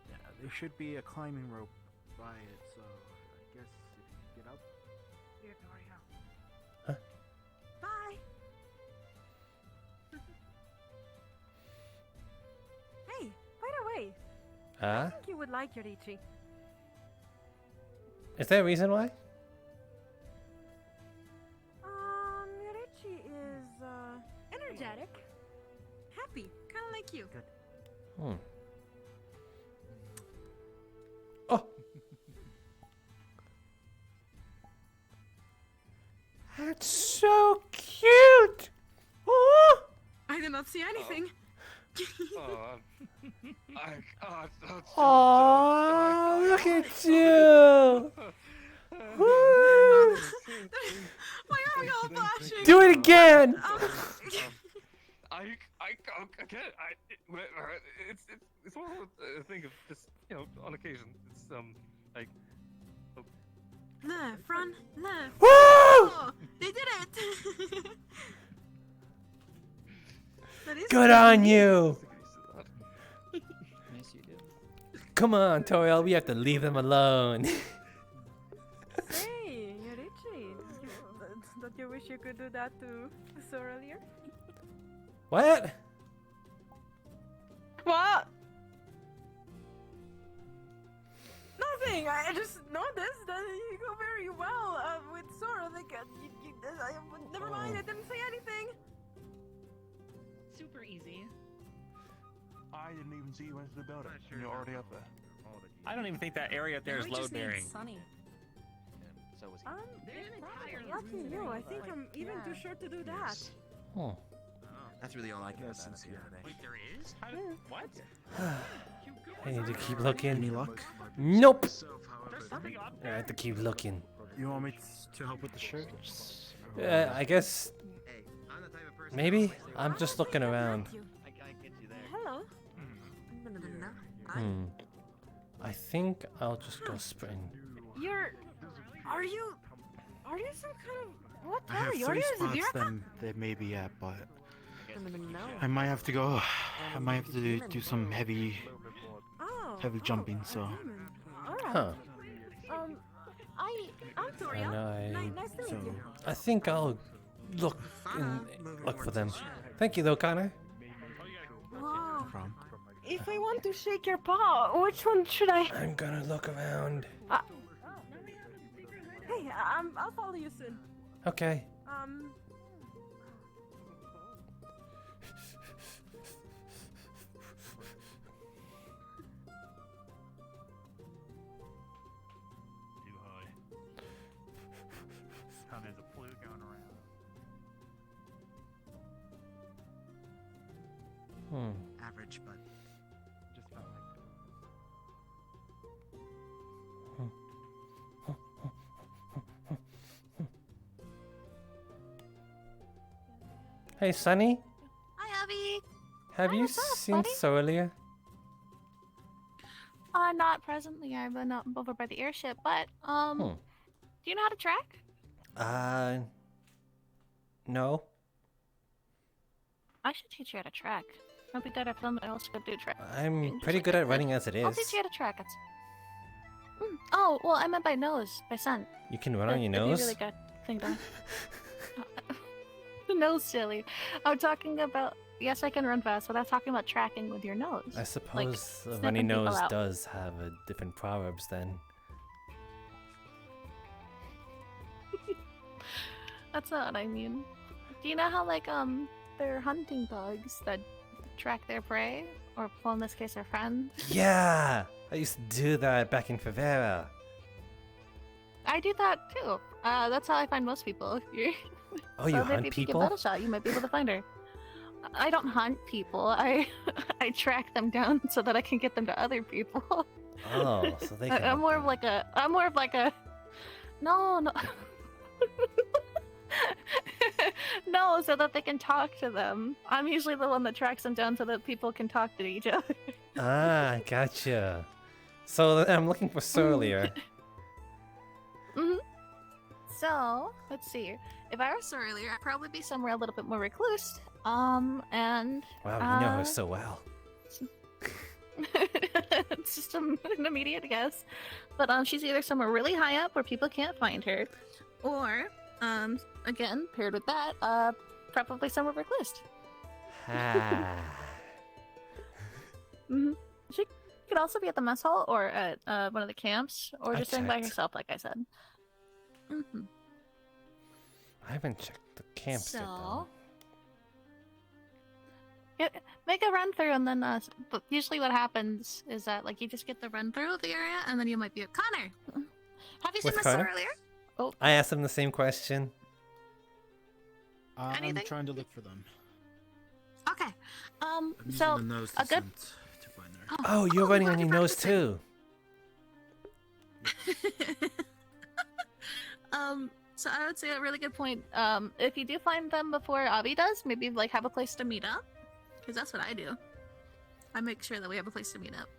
Yeah, there should be a climbing rope by it, so I guess if you get up. Here, Doria. Bye. Hey, by the way, I think you would like Yorichi. Is there a reason why? Yorichi is, energetic. Happy, kind of like you. Good. Hmm. Oh. That's so cute. Oh. I did not see anything. Oh, look at you. Woo. Why are we all blushing? Do it again. I can't. It's one of the thing of just on occasion. It's like. Le, Fran, le. Woo! Oh, they did it. That is Good crazy. on you. Yes, you did. Come on, Toriel, we have to leave them alone. Hey, you're Richie. Don't you wish you could do that to Sor earlier? What? What? Nothing. I just noticed that you go very well with Sora. Like, never mind. I didn't say anything. Super easy. I didn't even see you into the building. You're already up there. I don't even think that area up there is load bearing. Sunny. So was Lucky you. I think I'm even too short to do that. Hmm. That's really all I care about today. Wait, there is? What? I need to keep looking. Any luck? Nope. There's something up I have to keep looking. You want me to help with the shirts? I guess. Maybe? I'm just looking around. Hello. I think I'll just go spring. Are you some kind of, what I have are you? Are 3 you a spots bureaucrat? that may be at, but No. I might have to go. I might have to do some heavy jumping. So. Alright. Huh. I'm Toriel. Nice to meet you. I think I'll look for them. Thank you, though, Connor. Wow. If I want to shake your paw, which one should I? I'm gonna look around. Hey, I'll follow you soon. Okay. There's a flu going around. Average, but just felt like Hey, Sunny. Hi, Abby. Have you what's up, seen buddy? Solia? Not presently. I've been up over by the airship, but do you know how to track? No. I should teach you how to track. I'll be good at filming. I also could do track. I'm pretty good at running as it I'll is. teach you how to track. It's... Oh, well, I meant by nose, by scent. You can run on your That'd be a nose? really good thing to... The nose, silly. I'm talking about... Yes, I can run fast, but I'm talking about tracking with your nose. I Like, suppose the sniffing runny people nose out. does have a different proverbs then. That's not what I mean. Do you know how, like, they're hunting dogs that track their prey? Or, well, in this case, their friends? Yeah! I used to do that back in Favela. I do that, too. That's how I find most people. Oh, you So hunt maybe if you people? give that a shot, you might be able to find her. I don't hunt people. I track them down so that I can get them to other people. Oh, so they can I'm more of like a. No. No, so that they can talk to them. I'm usually the one that tracks them down so that people can talk to each other. Ah, gotcha. So I'm looking for Solia. So, let's see. If I were earlier, I'd probably be somewhere a little bit more recluse. And Wow, you know her so well. it's just an immediate guess. But she's either somewhere really high up where people can't find her, or again, paired with that, probably somewhere recluse. She could also be at the mess hall or at one of the camps, or I just sitting by checked. herself, like I said. I haven't checked the camps yet, though. Make a run through, and then but usually what happens is that like you just get the run through of the area, and then you might be a Connor. Have you seen With this Connor? earlier? Oh, I asked him the same question. I'm Anything? trying to look for them. okay. I'm using So the nose a good. to find there. Oh, you're running on your nose too. So I would say a really good point. If you do find them before Avi does, maybe like have a place to meet up, because that's what I do. I make sure that we have a place to meet up.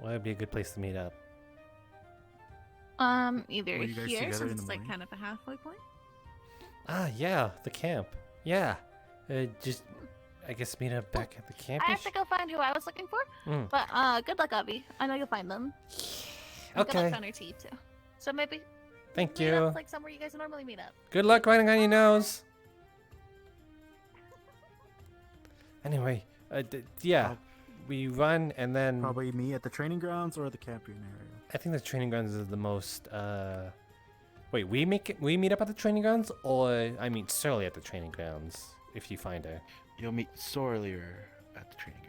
What would be a good place to meet up? Either Will you guys here, together since in the it's like morning? kind of a halfway point. Yeah, the camp. Yeah. Just, I guess meet up back at the camp. I have to go find who I was looking for. But good luck, Avi. I know you'll find them. And Good Okay. luck on your tea too. So maybe. Thank meet you. up, like somewhere you guys normally meet up. Good luck riding on your nose. Anyway, yeah, we run and then Probably me at the training grounds or the camping area. I think the training grounds is the most. Wait, we meet up at the training grounds, or I meet Surly at the training grounds if you find her. You'll meet Sorlier at the training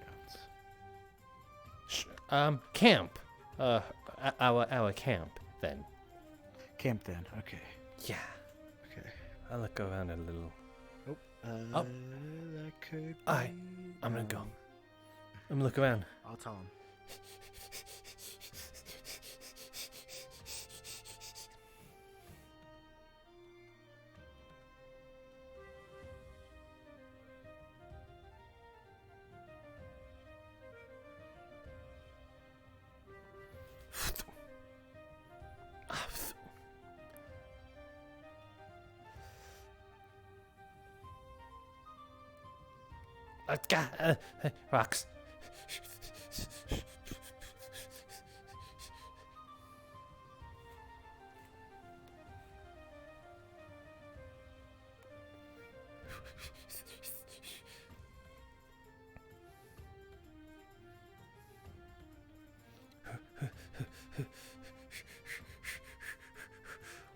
grounds. Camp. Our camp then. Camp then. Okay. Yeah. Okay. I'll look around a little. That could Alright, I'm gonna go. I'm gonna look around. I'll tell him. Rocks.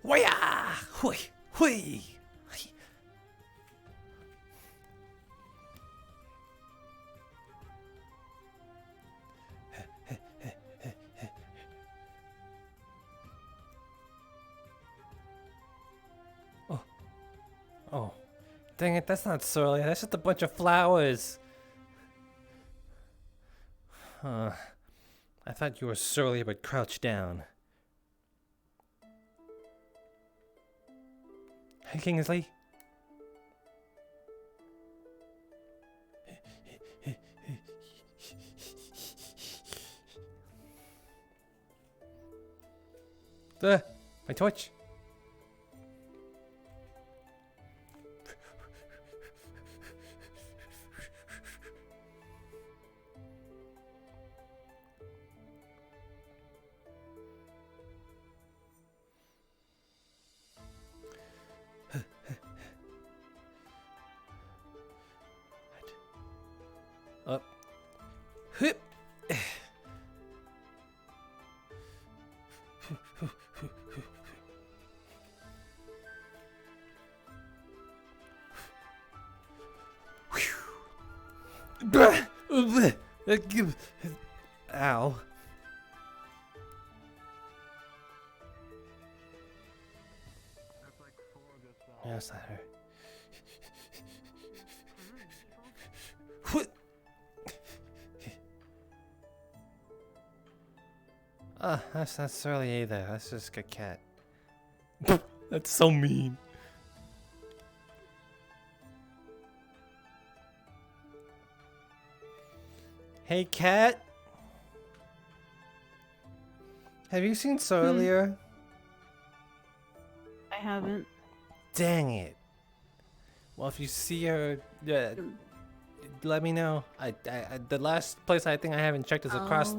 Waya! Hui! Hui! Oh, dang it, that's not Surly. That's just a bunch of flowers. Huh. I thought you were Surly but crouched down. Hey, Kingsley. My torch. Up. Hip. Ow. Yeah, that's not her. That's not Surly either. That's just a cat. That's so mean. Hey, cat. Have you seen Surlier? I haven't. Dang it. Well, if you see her, let me know. The last place I think I haven't checked is across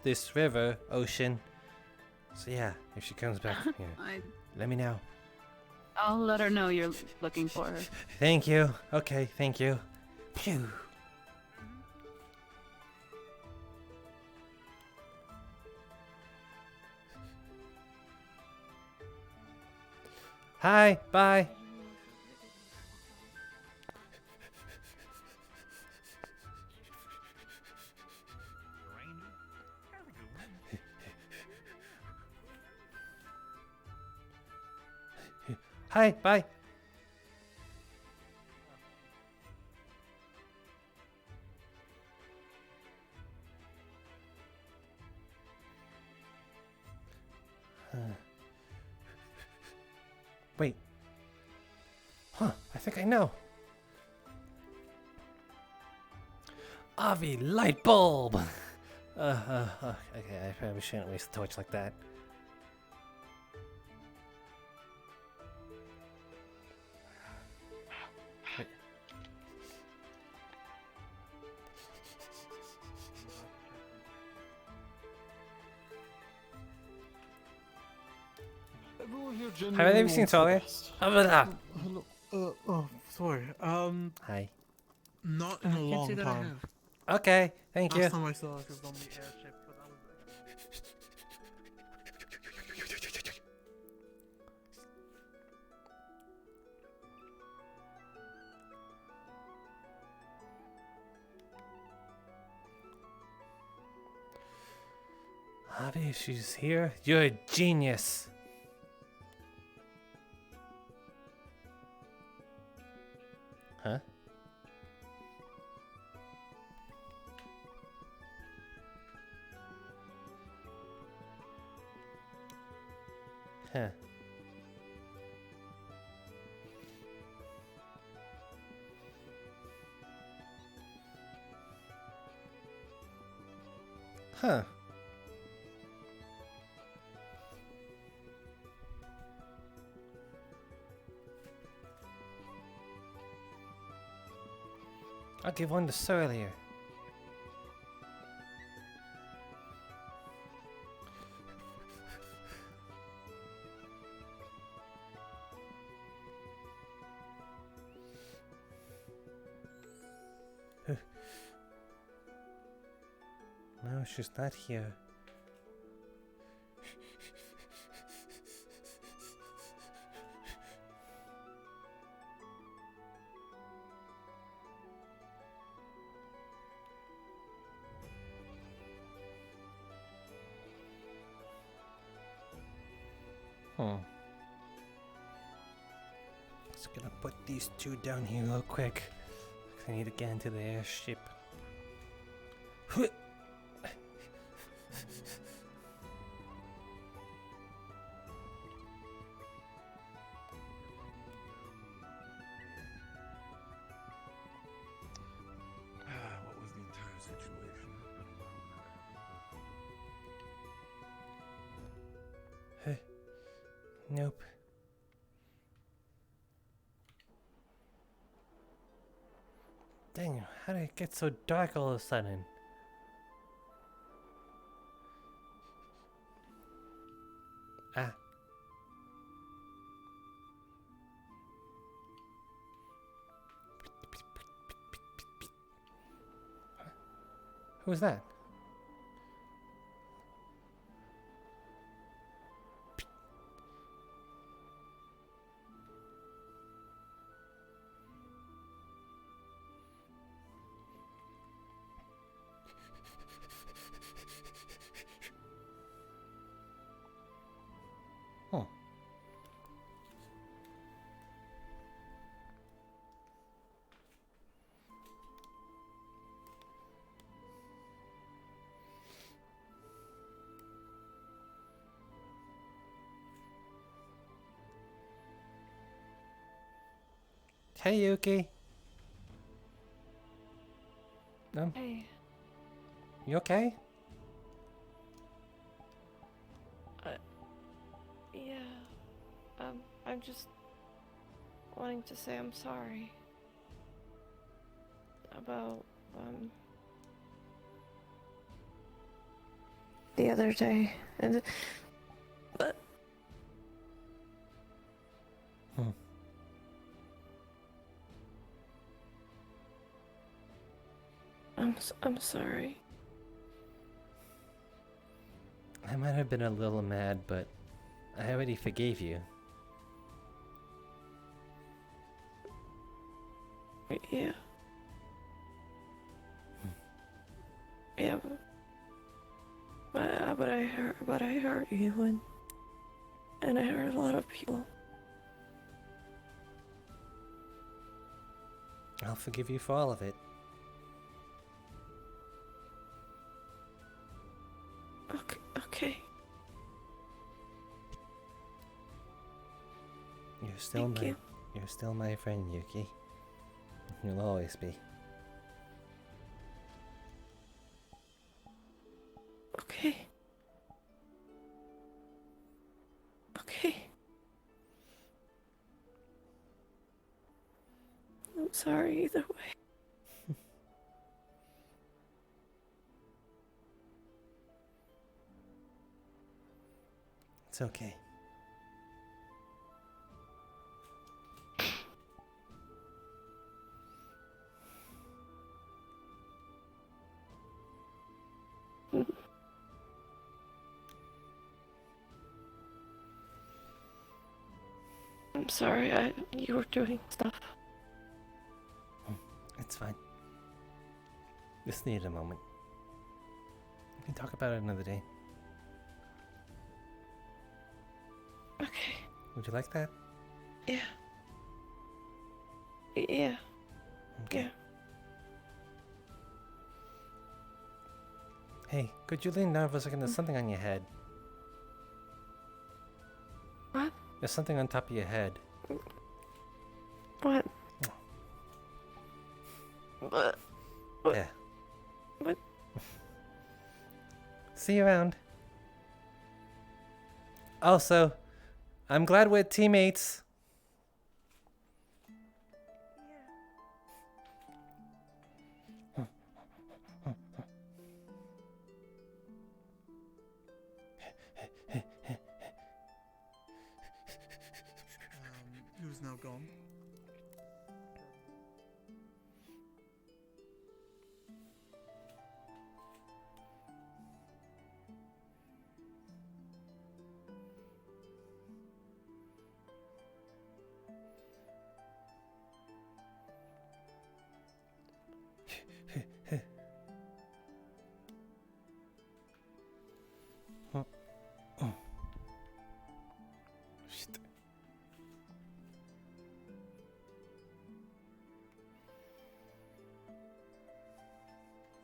this river, ocean. So yeah, if she comes back from here, let me know. I'll let her know you're looking for her. Thank you. Okay, thank you. Phew. Hi, bye. Hi, bye. Wait. Huh, I think I know. Avi light bulb! Okay, I probably shouldn't waste a torch like that. Wait. Everyone here Have genuinely you seen wants the Talia? best. Hello. Oh, sorry. Hi. Not in a long time. Okay, thank you. Last time I saw it was on the airship, but that was Avi, she's here. You're a genius. Huh? Huh. Huh. I'll give one to Surlier. No, she's not here. Just gonna put these two down here real quick. I need to get into the airship. What was the entire situation? Nope. Dang, how did it get so dark all of a sudden? Ah. Who was that? Huh. Hey, Yuki. Hey. You okay? Yeah. I'm just wanting to say I'm sorry about the other day, but I'm sorry. I might have been a little mad, but I already forgave you. Yeah. Yeah, but I hurt you, and I hurt a lot of people. I'll forgive you for all of it. Okay. You're still my friend, Yuki. You'll always be. Okay. Okay. I'm sorry either way. It's okay. I'm sorry, you were doing stuff. It's fine. Just needed a moment. We can talk about it another day. Okay. Would you like that? Yeah. Yeah. Okay. Yeah. Hey, could you lean down for a second? There's something on your head. What? There's something on top of your head. What? What? Yeah. What? See you around. Also, I'm glad we're teammates. Who's now gone?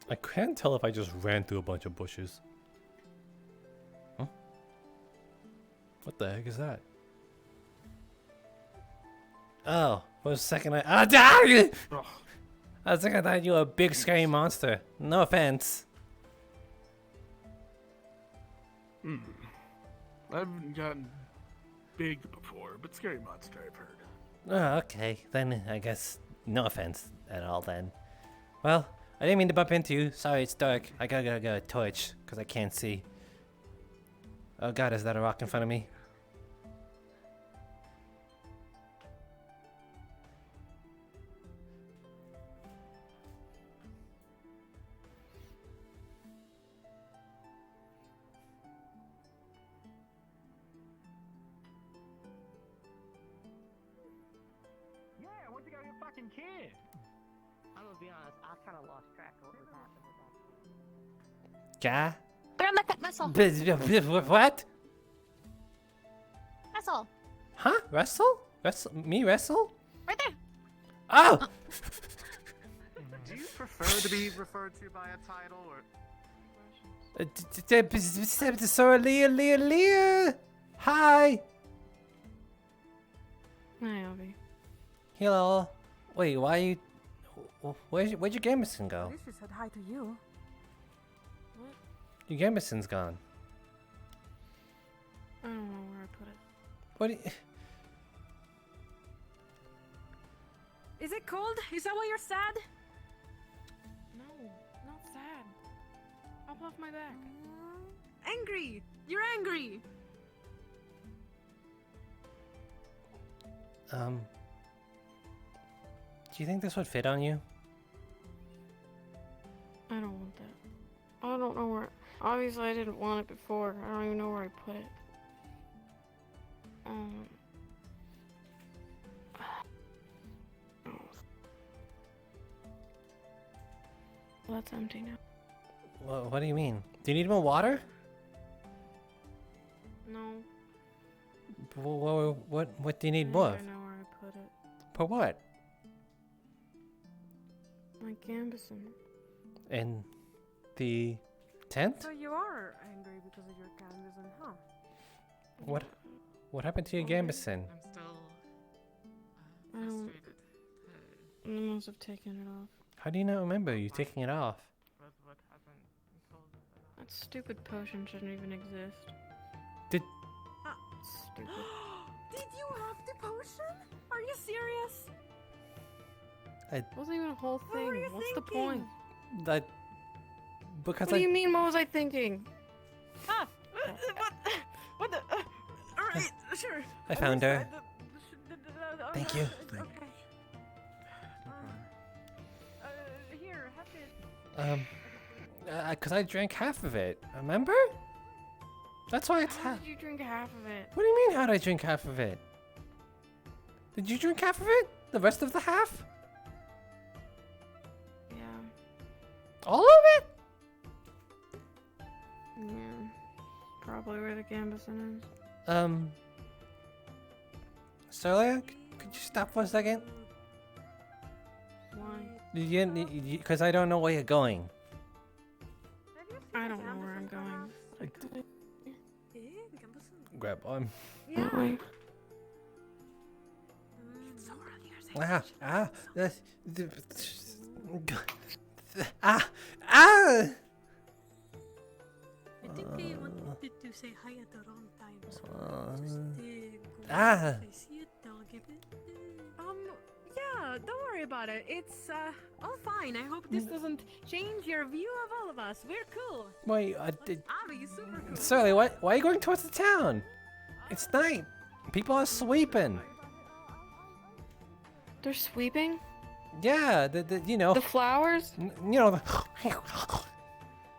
I can't tell if I just ran through a bunch of bushes. Huh? What the heck is that? Oh, for a second I was thinking I thought you were a big scary monster. No offense. I've gotten big before, but scary monster I've heard. Oh, okay. Then I guess no offense at all then. Well, I didn't mean to bump into you. Sorry, it's dark. I gotta get a torch because I can't see. Oh god, is that a rock in front of me? Yeah, where'd you go, you fucking kid? I'm gonna be honest, I kind of lost track of what was happening. Ja? They're on the vessel. What? Vessel. Huh? Wrestle? Wrestle? Me wrestle? Right there. Oh! Do you prefer to be referred to by a title or? Sorry, Leah. Hi. Hi, Avi. Hello. Wait, why you? Where'd your Gamerson go? At least she said hi to you. Your Gamerson's gone. I don't know where I put it. What? Do you... Is it cold? Is that why you're sad? No, not sad. Up off my back. Angry! You're angry! Do you think this would fit on you? I don't want that. I don't know where. Obviously, I didn't want it before. I don't even know where I put it. Well, that's empty now. What do you mean? Do you need more water? No. What do you need I more? don't know where I put it. For what? my Gambison. In the tent? So you are angry because of your Gambison, huh? What happened to your Gambison? I'm still frustrated. I must have taken it off. How do you not remember you taking it off? Rosewood hasn't told us about. That stupid potion shouldn't even exist. Did Stupid. Did you have the potion? Are you serious? I Wasn't even a whole What were thing. you What's the thinking? point? that because What do you mean? What was I thinking? Ah! What the? Alright, sure. I found her. Thank you. Okay. Here, have it. Because I drank half of it. Remember? That's why it's How half. did you drink half of it? What do you mean? How did I drink half of it? Did you drink half of it? The rest of the half? Yeah. All of it? Yeah. Probably where the Gambison is. Celia, could you stop for a second? Why? Because I don't know where you're going. I don't know where I'm going. Grab on. Why? That's, ah! I think they wanted to say hi at the wrong time, so Ah! I see it, they'll give it. Yeah, don't worry about it. It's, all fine. I hope this doesn't change your view of all of us. We're cool. Wait, Avi is super cool. Celia, why are you going towards the town? It's night. People are sleeping. They're sweeping? Yeah, you know. The flowers? You know, the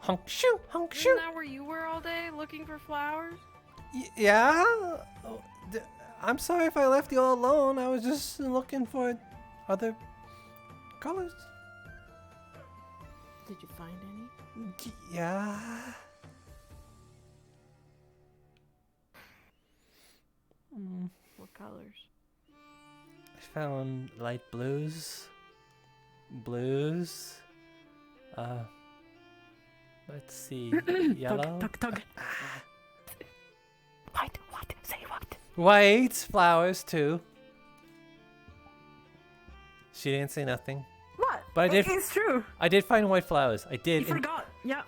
honk shoo, honk shoo. Isn't that where you were all day, looking for flowers? Yeah? Oh, I'm sorry if I left you all alone. I was just looking for other colors. Did you find any? Yeah. What colors? I found light blues. Let's see. Yellow. Tug. What? Say what? White flowers too. She didn't say nothing. What? But I did. It's true. I did find white flowers. I did. You forgot. Yeah.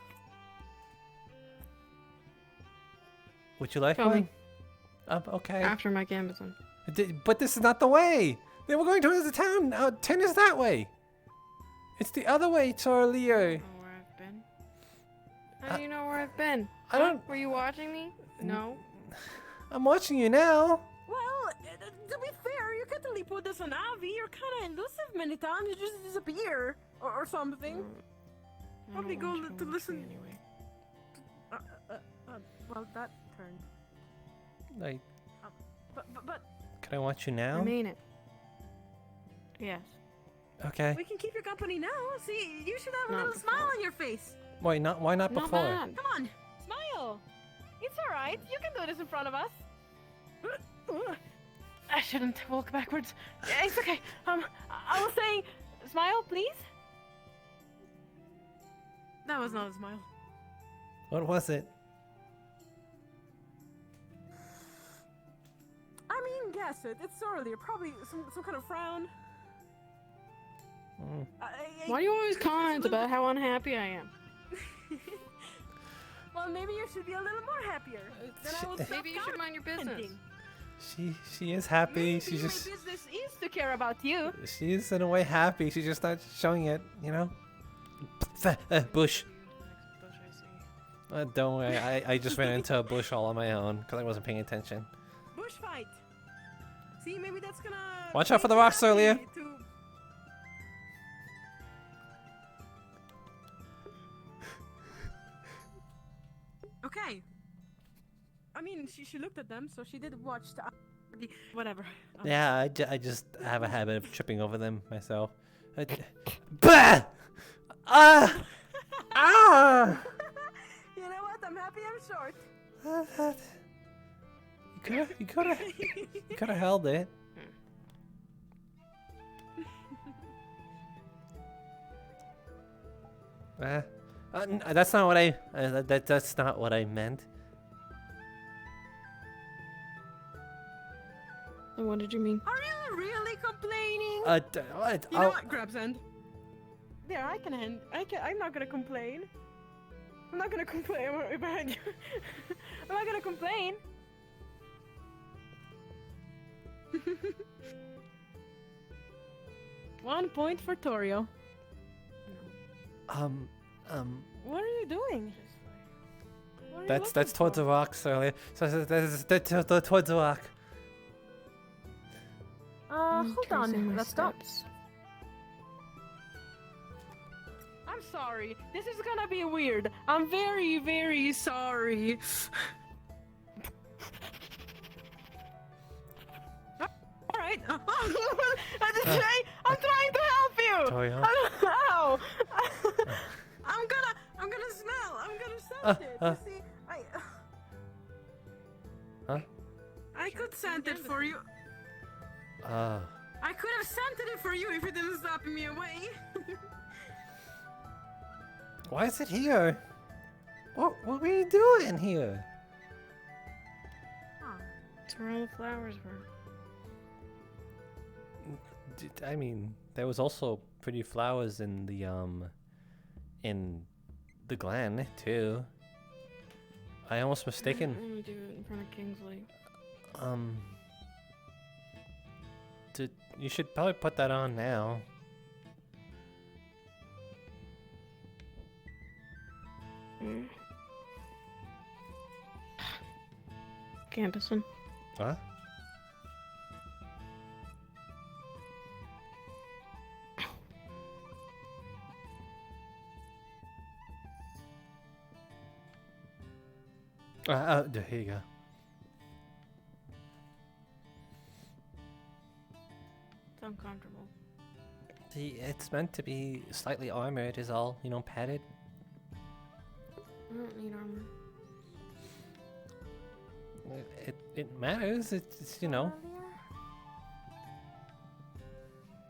Would you like Show one? me. Okay. After my Gambison. But this is not the way. They were going towards the town. 10 is that way. It's the other way, Charlie. I don't know where I've been. How do you know where I've been? I don't. Were you watching me? No. I'm watching you now. Well, to be fair, you can't really put this on Avi. You're kind of elusive many times. You just disappear or something. Probably go to listen. Anyway. Well, that turned. Like, But can I watch you now? I mean it. Yes. Okay. we can keep your company now. See, you should have a Not little smile on your face. Why not? Why not Not before? bad. Come on, smile. It's all right. You can do this in front of us. I shouldn't walk backwards. Yeah, it's okay. I was saying, smile, please. That was not a smile. What was it? I mean, guess it. It's earlier. Probably some kind of frown. Why do you always comment about how unhappy I am? Well, maybe you should be a little more happier. Then I will stop Maybe you should mind your business. commenting. She is happy. Maybe She's my just. business is to care about you. She's in a way happy. She's just not showing it. You know. Bush. Don't worry. I just ran into a bush all on my own because I wasn't paying attention. Bush fight. See, maybe that's gonna. Watch out for the rocks earlier. Okay. I mean, she looked at them, so she did watch the whatever. Yeah, I just have a habit of tripping over them myself. Bah! Ah! Ah! You know what? I'm happy I'm short. You could have held it. That's not what I. That's not what I meant. And what did you mean? Are you really complaining? What? You know what? Grabs hand. There, I can hand. I'm not gonna complain. I'm not gonna complain. I'm not gonna complain. 1 point for Torio. What are you doing? What are you That's looking towards for? the rock, Sally. So that's towards the rock. Hold Tracing on. my Let's go. steps. I'm sorry. This is gonna be weird. I'm very, very sorry. Alright. I'm trying to help you! Torio. Ow! I'm gonna smell. I'm gonna scent it. You see, Huh? I could scent it for you. I could have scented it for you if you didn't stop me away. Why is it here? What were you doing here? That's where all the flowers were. I mean, there was also pretty flowers in the glen too. I almost mistaken. I'm gonna do it in front of Kingsley. You should probably put that on now. Campusing. Huh? Here you go. It's uncomfortable. See, it's meant to be slightly armored, is all. You know, padded. I don't need armor. It matters. It's you know.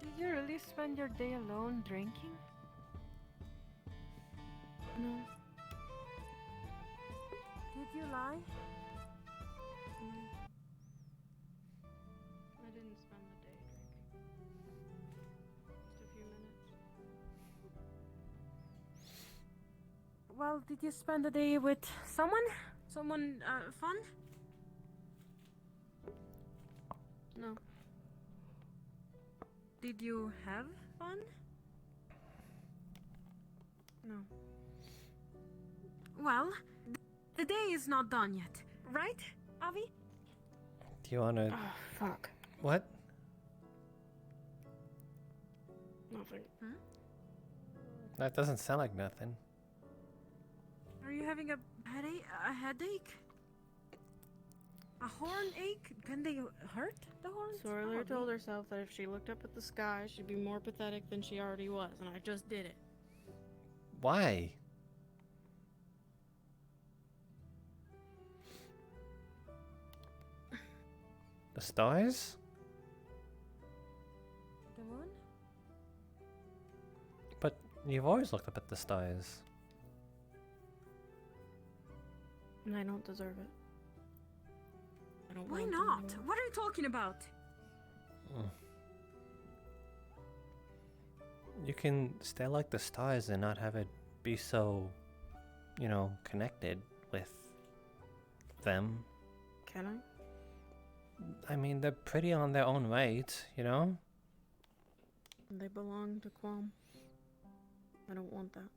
Did you really spend your day alone drinking? No. Did you lie? I didn't spend the day drinking. Just a few minutes. Well, did you spend the day with someone? Someone fun? No. Did you have fun? No. Well, the day is not done yet, right, Avi? Do you wanna? Oh, fuck. What? Nothing. That doesn't sound like nothing. Are you having a headache? A headache? A horn ache? Can they hurt the horns? Sorler Probably. told herself that if she looked up at the sky, she'd be more pathetic than she already was, and I just did it. Why? The stars? The moon? But you've always looked up at the stars. And I don't deserve it. I don't Why want to not? anymore. What are you talking about? You can stay like the stars and not have it be so, you know, connected with them. Can I? I mean, they're pretty on their own right, you know? They belong to Quam. I don't want that.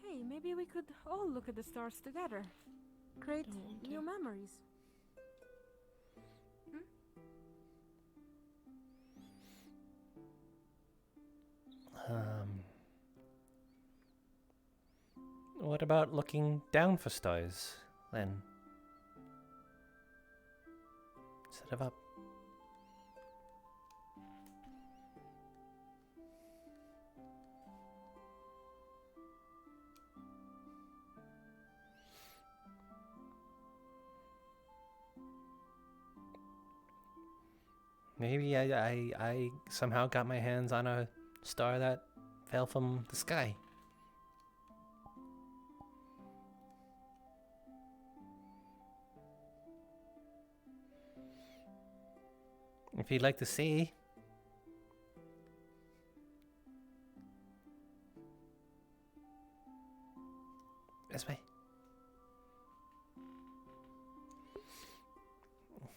Hey, maybe we could all look at the stars together. Create Don't want new to. memories. What about looking down for stars, then? Instead of up. Maybe I somehow got my hands on a star that fell from the sky. If you'd like to see. This way.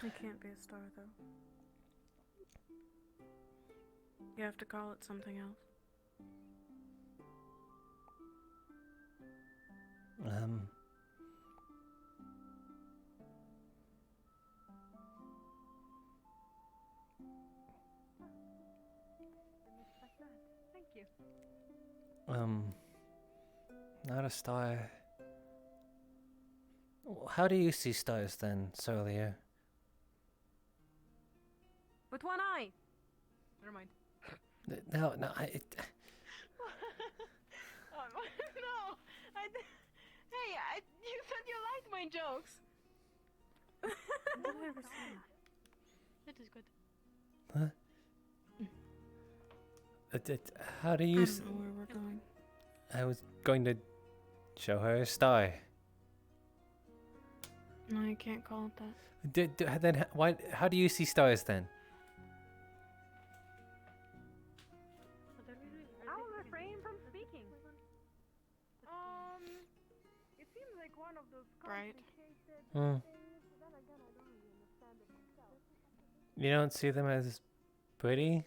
It can't be a star, though. You have to call it something else. Thank you. Not a star. How do you see stars then, Solia? With one eye. Never mind. No, no, Hey, you said you liked my jokes. That is good. Huh? How do you? I don't know where we're going. I was going to show her a star. No, you can't call it that. Then why? How do you see stars then? I will refrain from speaking. It seems like one of those complicated Hmm. things, but then again, I don't really understand it myself. You don't see them as pretty?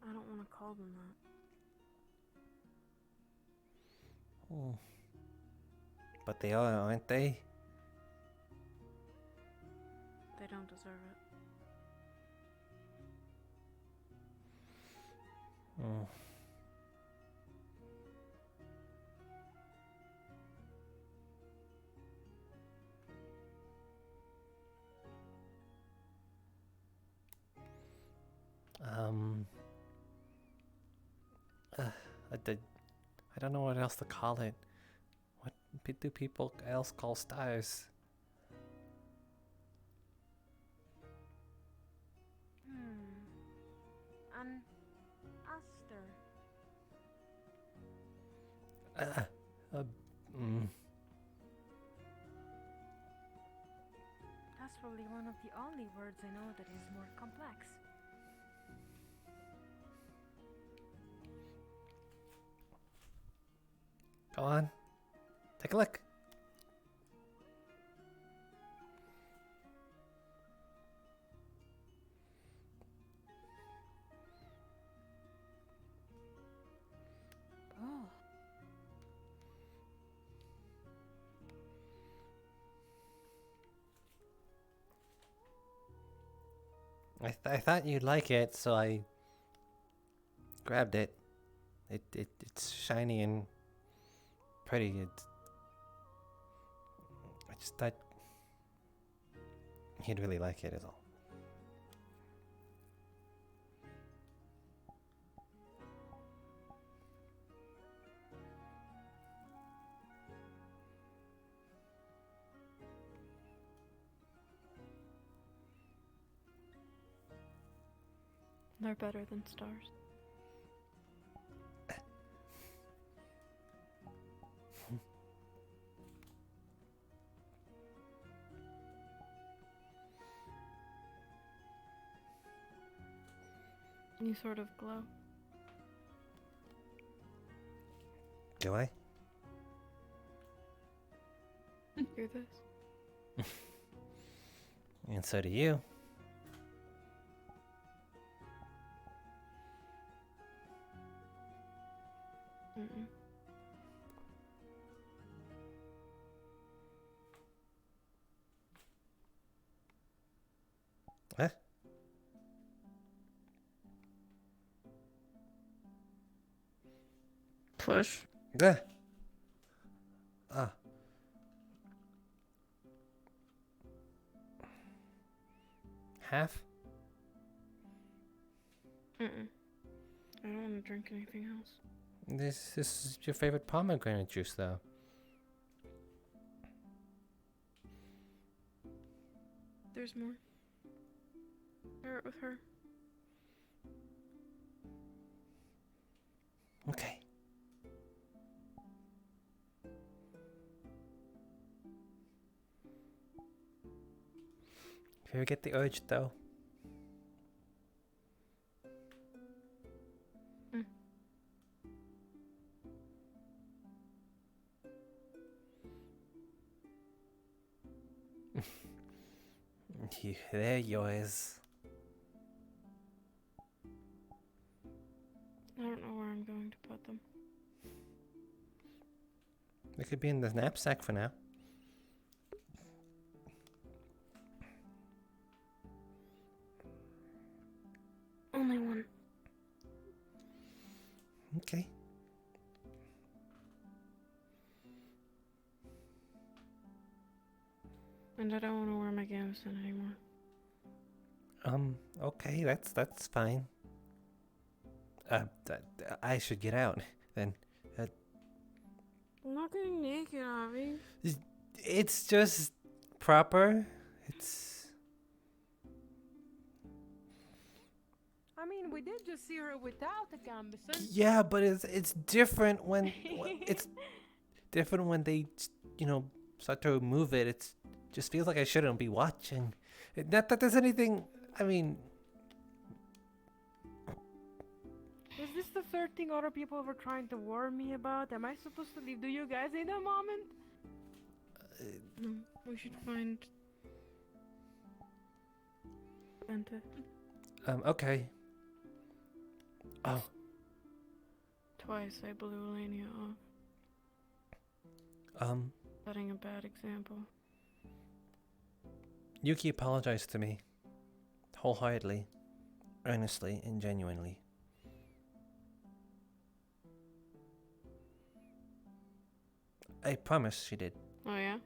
I don't want to call them that. Oh. But they are, aren't they? They don't deserve it. Oh. I don't know what else to call it. What do people else call stars? An aster. That's probably one of the only words I know that is more complex. Go on. Take a look. Oh. I thought you'd like it, so I grabbed it. It's shiny and pretty. I just thought you'd really like it, is all. They're better than stars. You sort of glow. Do I? Hear this? And so do you. Mm-mm. Huh? Push. Yeah. Ah. Half? Mm-mm. I don't want to drink anything else. This is your favorite pomegranate juice, though. there's more. Share it with her. Okay. If you ever get the urge, though. They're yours. I don't know where I'm going to put them. They could be in the knapsack for now. Only one. Okay. And I don't want to wear my gambeson anymore. Okay, that's fine. I should get out then. I'm not getting naked, Avi. It's just proper. It's. I mean, we did just see her without a gambeson. Yeah, but it's different when it's different when they, start to remove it. It's just feels like I shouldn't be watching. Not that there's anything. I mean. Is this the third thing other people were trying to warn me about? Am I supposed to leave? Do you guys need a moment? No, we should find Venta. Okay. Oh. Twice I blew Elenia off. Setting a bad example. Yuki apologized to me. Wholeheartedly. Earnestly and genuinely. I promise she did. Oh, yeah?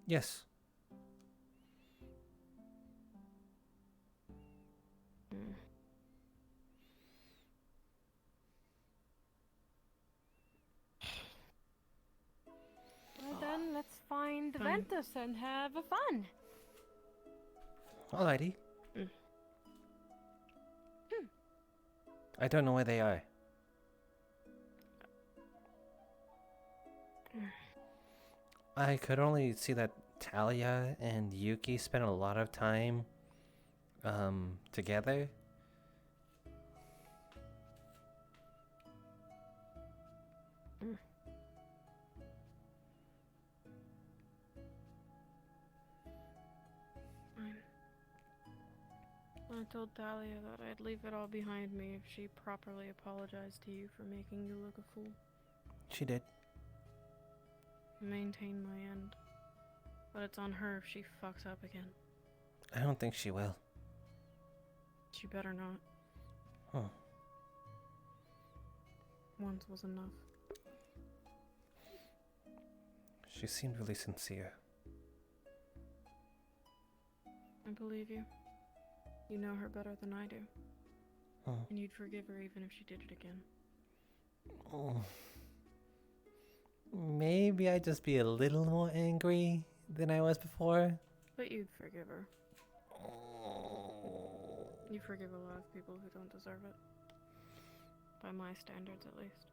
Yes. Well then, let's find Fine. Ventus and have a fun. Alrighty. I don't know where they are. I could only see that Talia and Yuki spent a lot of time together. Fine. I told Talia that I'd leave it all behind me if she properly apologized to you for making you look a fool. She did. Maintain my end. But it's on her if she fucks up again. I don't think she will. She better not. Huh. Once was enough. She seemed really sincere. I believe you. You know her better than I do. Oh. And you'd forgive her even if she did it again. Oh. Maybe I'd just be a little more angry than I was before. But you'd forgive her. You forgive a lot of people who don't deserve it. By my standards, at least.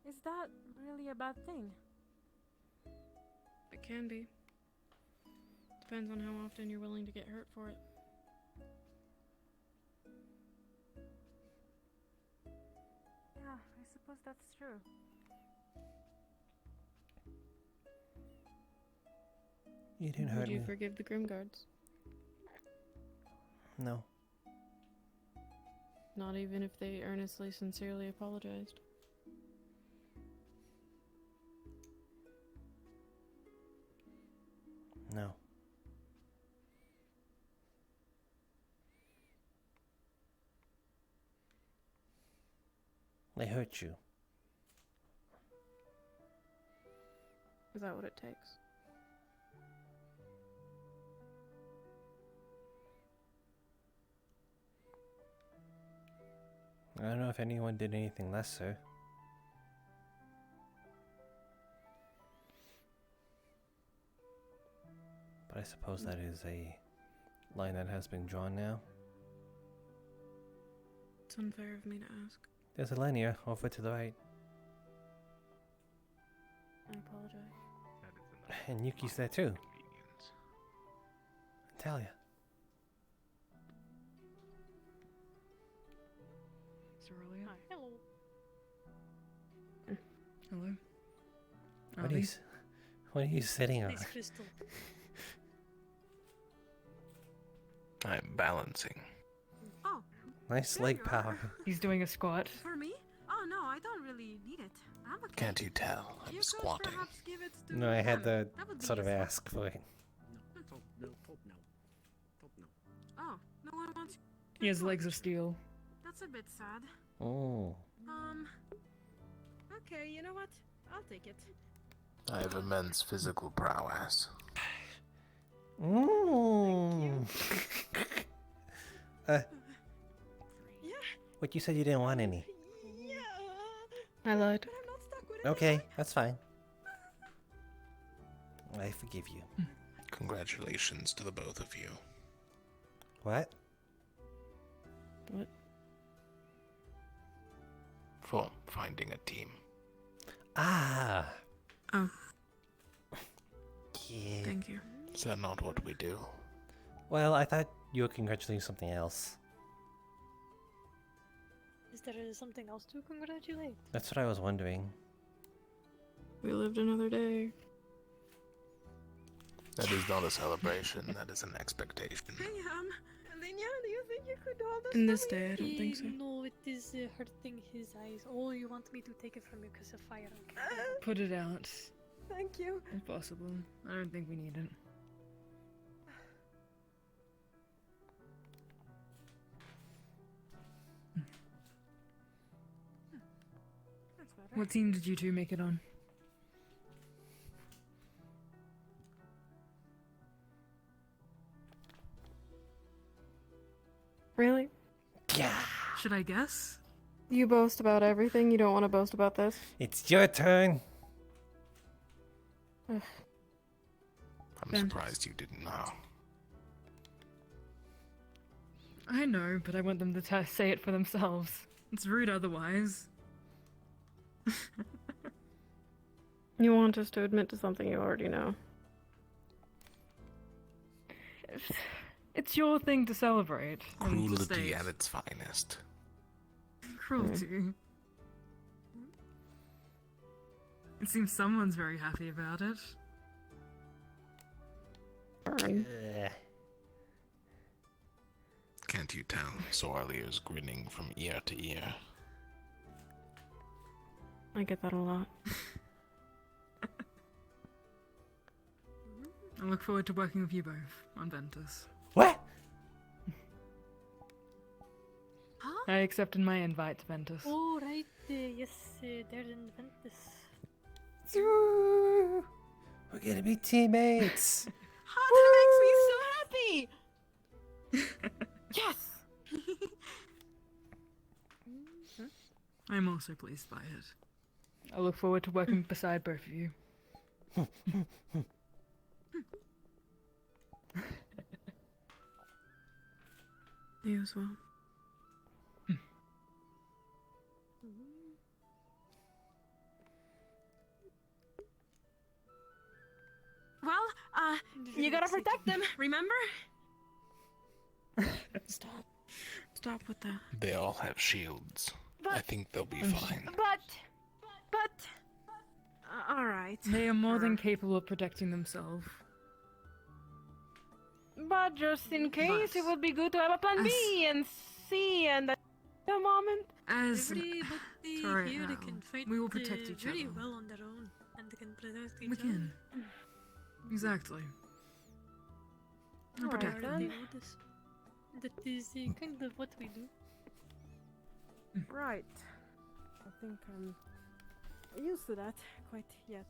Is that really a bad thing? It can be. Depends on how often you're willing to get hurt for it. Yeah, I suppose that's true. You didn't hurt Would you me. forgive the Grimguards? No. Not even if they earnestly, sincerely apologized. No. They hurt you. Is that what it takes? I don't know if anyone did anything lesser. But I suppose that is a line that has been drawn now. It's unfair of me to ask. There's a line here, over to the right. I apologize. And Yuki's there too. Talia. Cerulean? Hello. Hello? What are you sitting on? Nice crystal. I'm balancing. Oh, Nice leg power. He's doing a squat. for me? Oh no, I don't really need it. I'm okay. Can't you tell? I'm You could squatting. perhaps give it to No, I had them. to That would be sort of useful. ask for it. Oh, no one wants. He has legs of steel. That's a bit sad. Oh. Okay, you know what? I'll take it. I have immense physical prowess. Ooh. Yeah. What, you said you didn't want any? Yeah. I lied. But I'm not stuck with it. Okay, that's fine. I forgive you. Congratulations to the both of you. What? What? For finding a team. Ah. Oh. Yeah. Thank you. Is that not what we do? Well, I thought you were congratulating something else. Is there something else to congratulate? That's what I was wondering. We lived another day. That is not a celebration, that is an expectation. Hey, Linya, do you think you could hold this? In this day, I don't think so. No, it is hurting his eyes. Oh, you want me to take it from you because of fire? Okay. Put it out. Thank you. If possible. I don't think we need it. That's better. What team did you two make it on? Really? Yeah. Should I guess? You boast about everything. You don't want to boast about this. It's your turn. I'm Ben. surprised you didn't know. I know, but I want them to say it for themselves. It's rude otherwise. You want us to admit to something you already know. It's your thing to celebrate. and to Cruelty state. at its finest. Cruelty. It seems someone's very happy about it. Can't you tell? Sorely is grinning from ear to ear. I get that a lot. I look forward to working with you both on Ventus. What? I accepted my invite to Ventus. Oh, right. Yes, they're in Ventus. We're gonna be teammates. Oh, that makes me so happy! Yes! I'm also pleased by it. I look forward to working beside both of you. You as well. Well, you gotta protect them, remember? Stop. Stop with that. They all have shields. I think they'll be fine. But... alright. They are more than capable of protecting themselves. But just in case, it would be good to have a plan B and C and at the moment. As Everybody for right here now, can fight we will protect each very other. well on their own, and they can protect each We can. Exactly. We'll protect other. them. They know this. That is kind of what we do. Right. I think I'm used to that quite yet.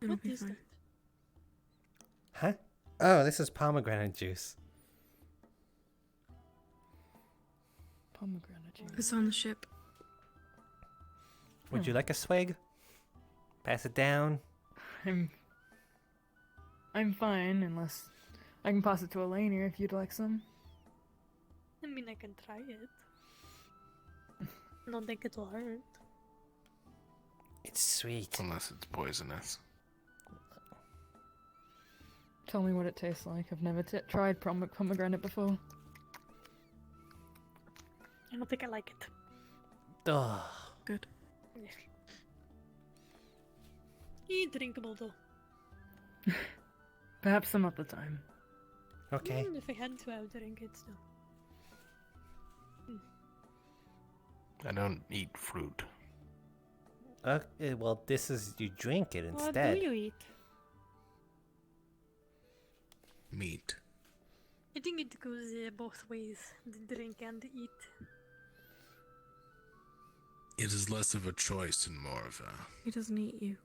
It'll What be is fine. that? Huh? Oh, this is pomegranate juice. Pomegranate juice. It's on the ship. Would you like a swig? Pass it down. I'm fine, unless I can pass it to Elena if you'd like some. I mean, I can try it. I don't think it'll hurt. It's sweet. Unless it's poisonous. Tell me what it tastes like. I've never tried pomegranate before. I don't think I like it. Ugh. Good. Drinkable though. Perhaps some other time. Okay. If I had to, I would drink it still. I don't eat fruit. Okay, well, this is you drink it instead. What do you eat? Meat. I think it goes both ways, the drink and the eat. It is less of a choice and more of a He doesn't eat you.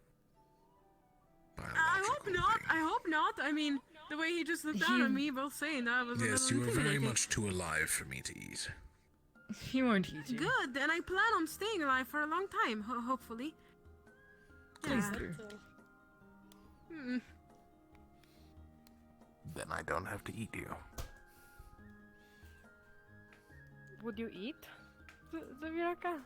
I hope not. I hope not. I mean, the way he just looked out at me while saying that was Yes, a you little are very intimidating. much too alive for me to eat. He won't eat you. Good, and I plan on staying alive for a long time, hopefully. Please Yeah. do. Then I don't have to eat you. Would you eat Zaviraka?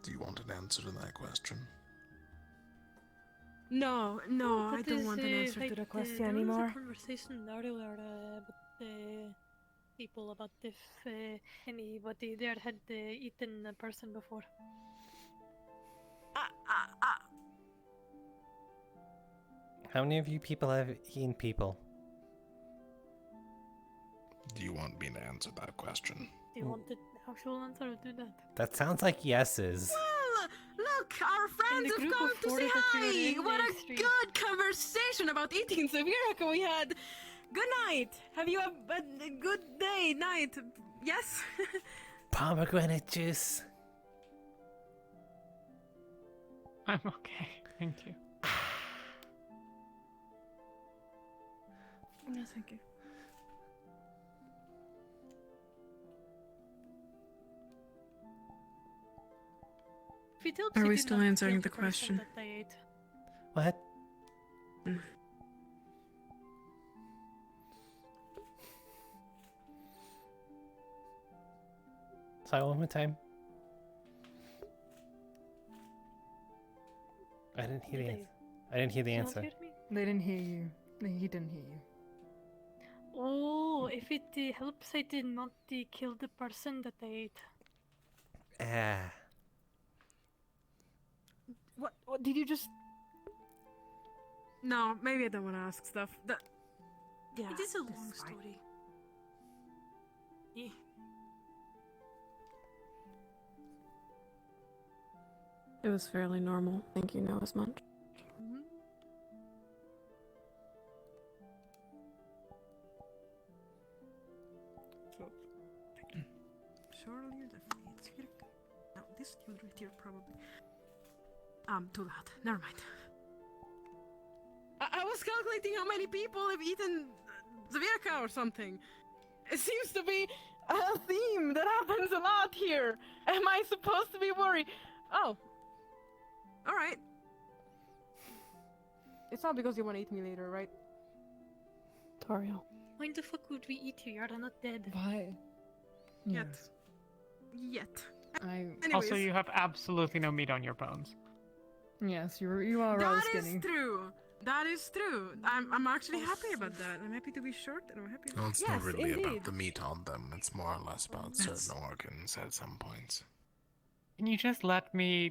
Do you want an answer to that question? No, I don't want an answer to the question anymore. There was a conversation earlier with people about if anybody there had eaten a person before. How many of you people have eaten people? Do you want me to answer that question? Do you want the actual answer or do that? That sounds like yeses. Well, look, our friends have come to say hi. What a good conversation about eating Zaviraka we had. Good night. Have you a good day, night? Yes? Pomegranate juice. I'm okay, thank you. No, thank you. Are we still answering the question? What? Sorry, one more time. I didn't hear the answer. I didn't hear the answer. They didn't hear you. He didn't hear you. Oh, if it helps, I did not kill the person that I ate. Ah. What did you just... No, maybe I don't want to ask stuff. Yeah, it is a long that's fine. story. Yeah. It was fairly normal. I think you know as much. Surely, definitely, it's here. No, this dude right here, probably. Too loud. Never mind. I was calculating how many people have eaten Zaviraka or something. It seems to be a theme that happens a lot here. Am I supposed to be worried? Oh. Alright. It's not because you want to eat me later, right? Tario. Why the fuck would we eat you? You're not dead. Why? Yet. Also, you have absolutely no meat on your bones. Yes, you are rather That skinny. is true. That is true. I'm actually happy about that. I'm happy to be short and I'm happy. Well, it's yes, not really indeed. about the meat on them. It's more or less about certain organs at some points. Can you just let me...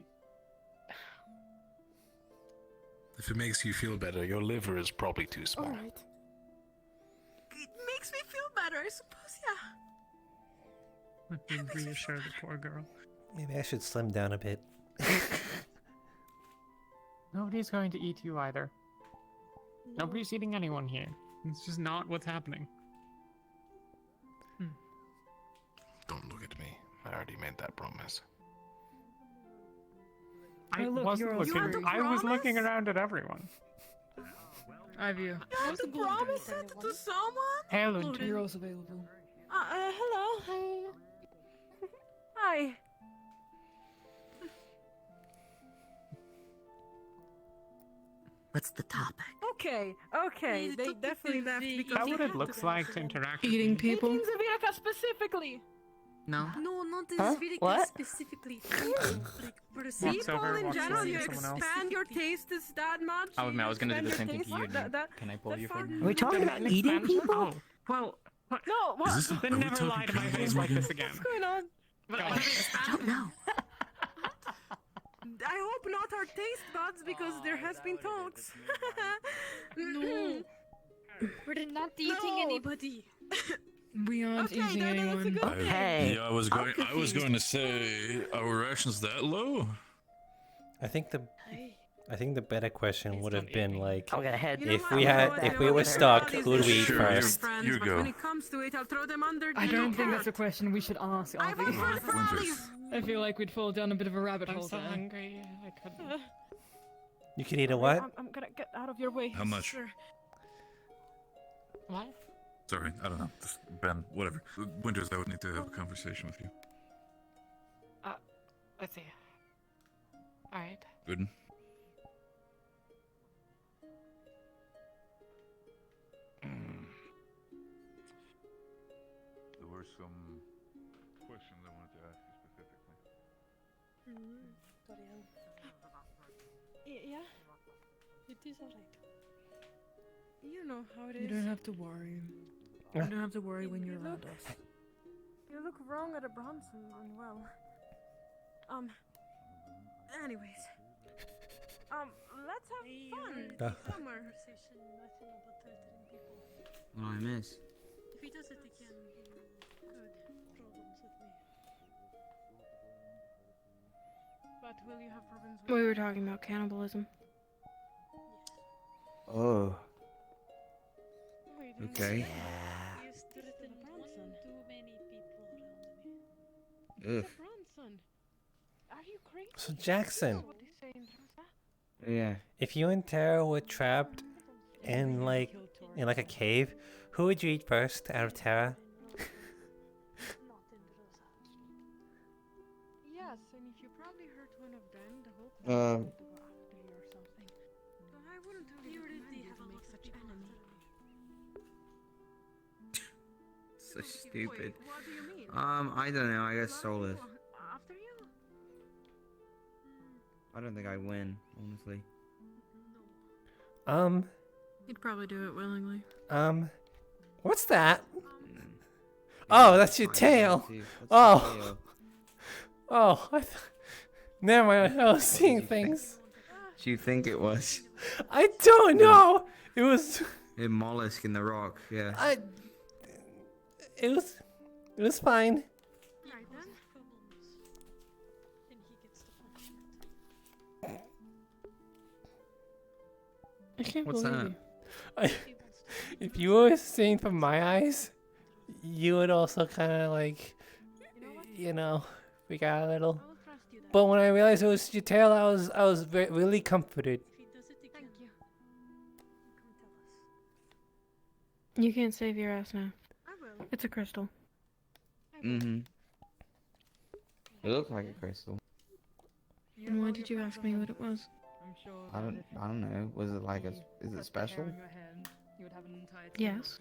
If it makes you feel better, your liver is probably too small. Alright. It makes me feel better, I suppose, yeah. Let me reassure the poor girl. Maybe I should slim down a bit. Nobody's going to eat you either. Nobody's eating anyone here. It's just not what's happening. Don't look at me. I already made that promise. I Oh, look, wasn't you're looking. also- I was looking around at everyone. Ivy. You have to promise it to someone? Helen, Heroes available. Hello. Hi. Hi. What's the topic? Okay. They definitely left because Is that what it looks like to interact with eating people? Eating Zavirka specifically. No. No, not the Huh? Svirika What? specifically. Like, People in walks general, over you to someone else. expand your tastes that much. I was gonna do the same thing to you. Expand your taste? Can I pull you for Are we talking about eating people? Well, No, what? Is this then never lie to my face like this again. What's going on? I don't know. I hope not our taste buds because there has been talks. No. We're not eating anybody. We aren't eating anyone. Okay. Yeah, I was going to say, are our rations that low? I think the better question would have been like, I'll get ahead. if we were stuck, who would we eat Sure, first? you But go. when it comes to it, I'll throw them under. I don't think that's a question we should ask, Avi. I feel like we'd fall down a bit of a rabbit hole there. hungry. I couldn't. You can eat a what? I'm gonna get out of your way. How much? Sir. What? Sorry, I don't know. Just Ben, whatever. Winters, I would need to have a conversation with you. Let's see. Alright. Good. There were some questions I wanted to ask you specifically. Yeah? It is alright. You know how it is. You don't have to worry. You don't have to worry when you're around us. You look wrong at a Bronson, unwell. Anyways. Let's have fun. Summer. What I miss? If he does it again, good problems with me. But will you have problems with We were talking about cannibalism. Oh. Wait, Okay. You threatened too many people around me. Ugh. Bronson. Are you crazy? So Jackson, What he's saying, Rosa? Yeah. if you and Tara were trapped in like a cave, who would you eat first out of Tara? Yes, and if you probably hurt one of them, the whole plan would go after you or something. So I wouldn't really recommend you to make such enemy. So stupid. Wait, what do you mean? I don't know. I guess Solid. After you? I don't think I win, honestly. He'd probably do it willingly. What's that? Oh, that's your tail. Oh. Oh, never mind. I was seeing things. Do you think it was? I don't know. It was. A mollusk in the rock. Yeah. It was fine. Right then. And he gets the punishment. I can't What's believe that? you. If you were seeing from my eyes, you would also kind of like, freak out a little. But when I realized it was your tail, I was really comforted. Thank you. You can't save your ass now. I will. It's a crystal. Mm-hmm. It looked like a crystal. And why did you ask me what it was? I don't know. Was it like is it special? Yes.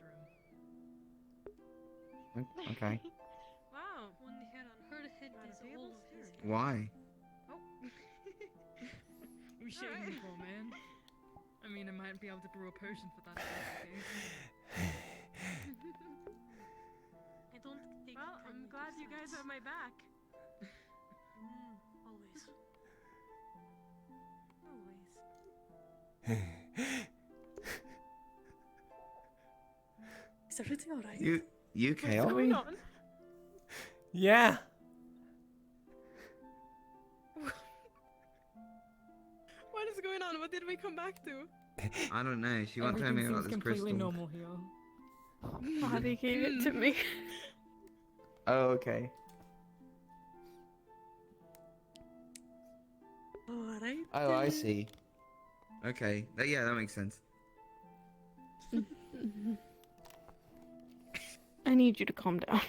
Okay. Wow. One hair on her head is all of his hair. Why? We shaving you for, man. I mean, I might be able to brew a potion for that. I don't take Well, I'm glad you guys have my back. Always. Is everything alright? You Kale? What's going on? Yeah. What is going on? What did we come back to? I don't know. She won't tell me about this crystal. completely normal here. Bobby gave it to me. Oh, okay. Alright. Oh, I see. Okay. Yeah, that makes sense. I need you to calm down.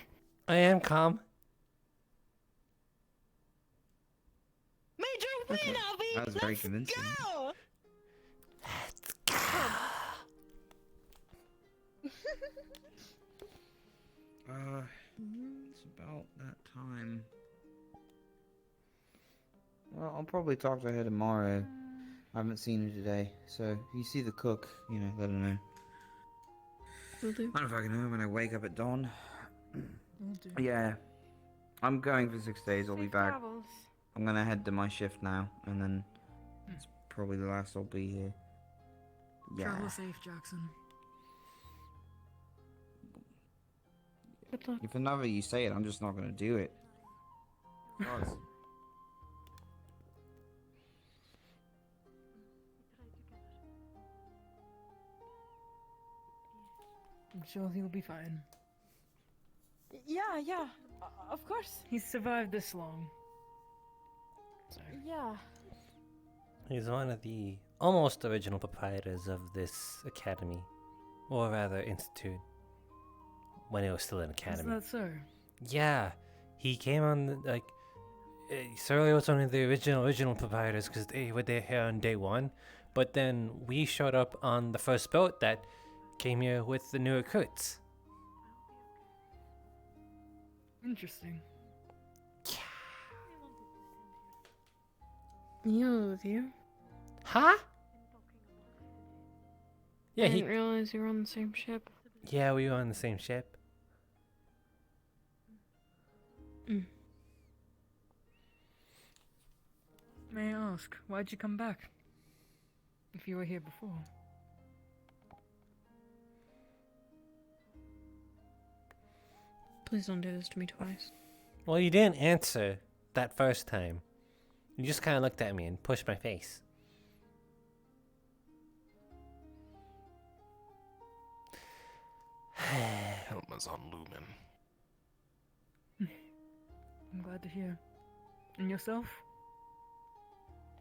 I am calm. Major win, Avi! That was very convincing. Go! It's about that time. Well, I'll probably talk to her tomorrow. I haven't seen her today, so if you see the cook, you know, let her know. Will do. I don't fucking know when I wake up at dawn. Will do. Yeah. I'm going for 6 days, I'll be back. Travels. I'm gonna head to my shift now, and then it's probably the last I'll be here. Yeah. Travel safe, Jackson. Good luck. If another you say it, I'm just not gonna do it. God. I'm sure he'll be fine. Yeah, of course. He's survived this long. So. Yeah. He's one of the almost original proprietors of this academy, or rather institute, when it was still an academy. Is that so? Yeah, he came on Surly was one of the original proprietors because they were there here on day one, but then we showed up on the first boat that came here with the new recruits. Interesting. You with you? Huh? Yeah, I didn't realize you were on the same ship. Yeah, we were on the same ship. May I ask, why'd you come back? If you were here before. Please don't do this to me twice. Well, you didn't answer that first time. You just kind of looked at me and pushed my face. Helma's on Lumen. I'm glad to hear. And yourself?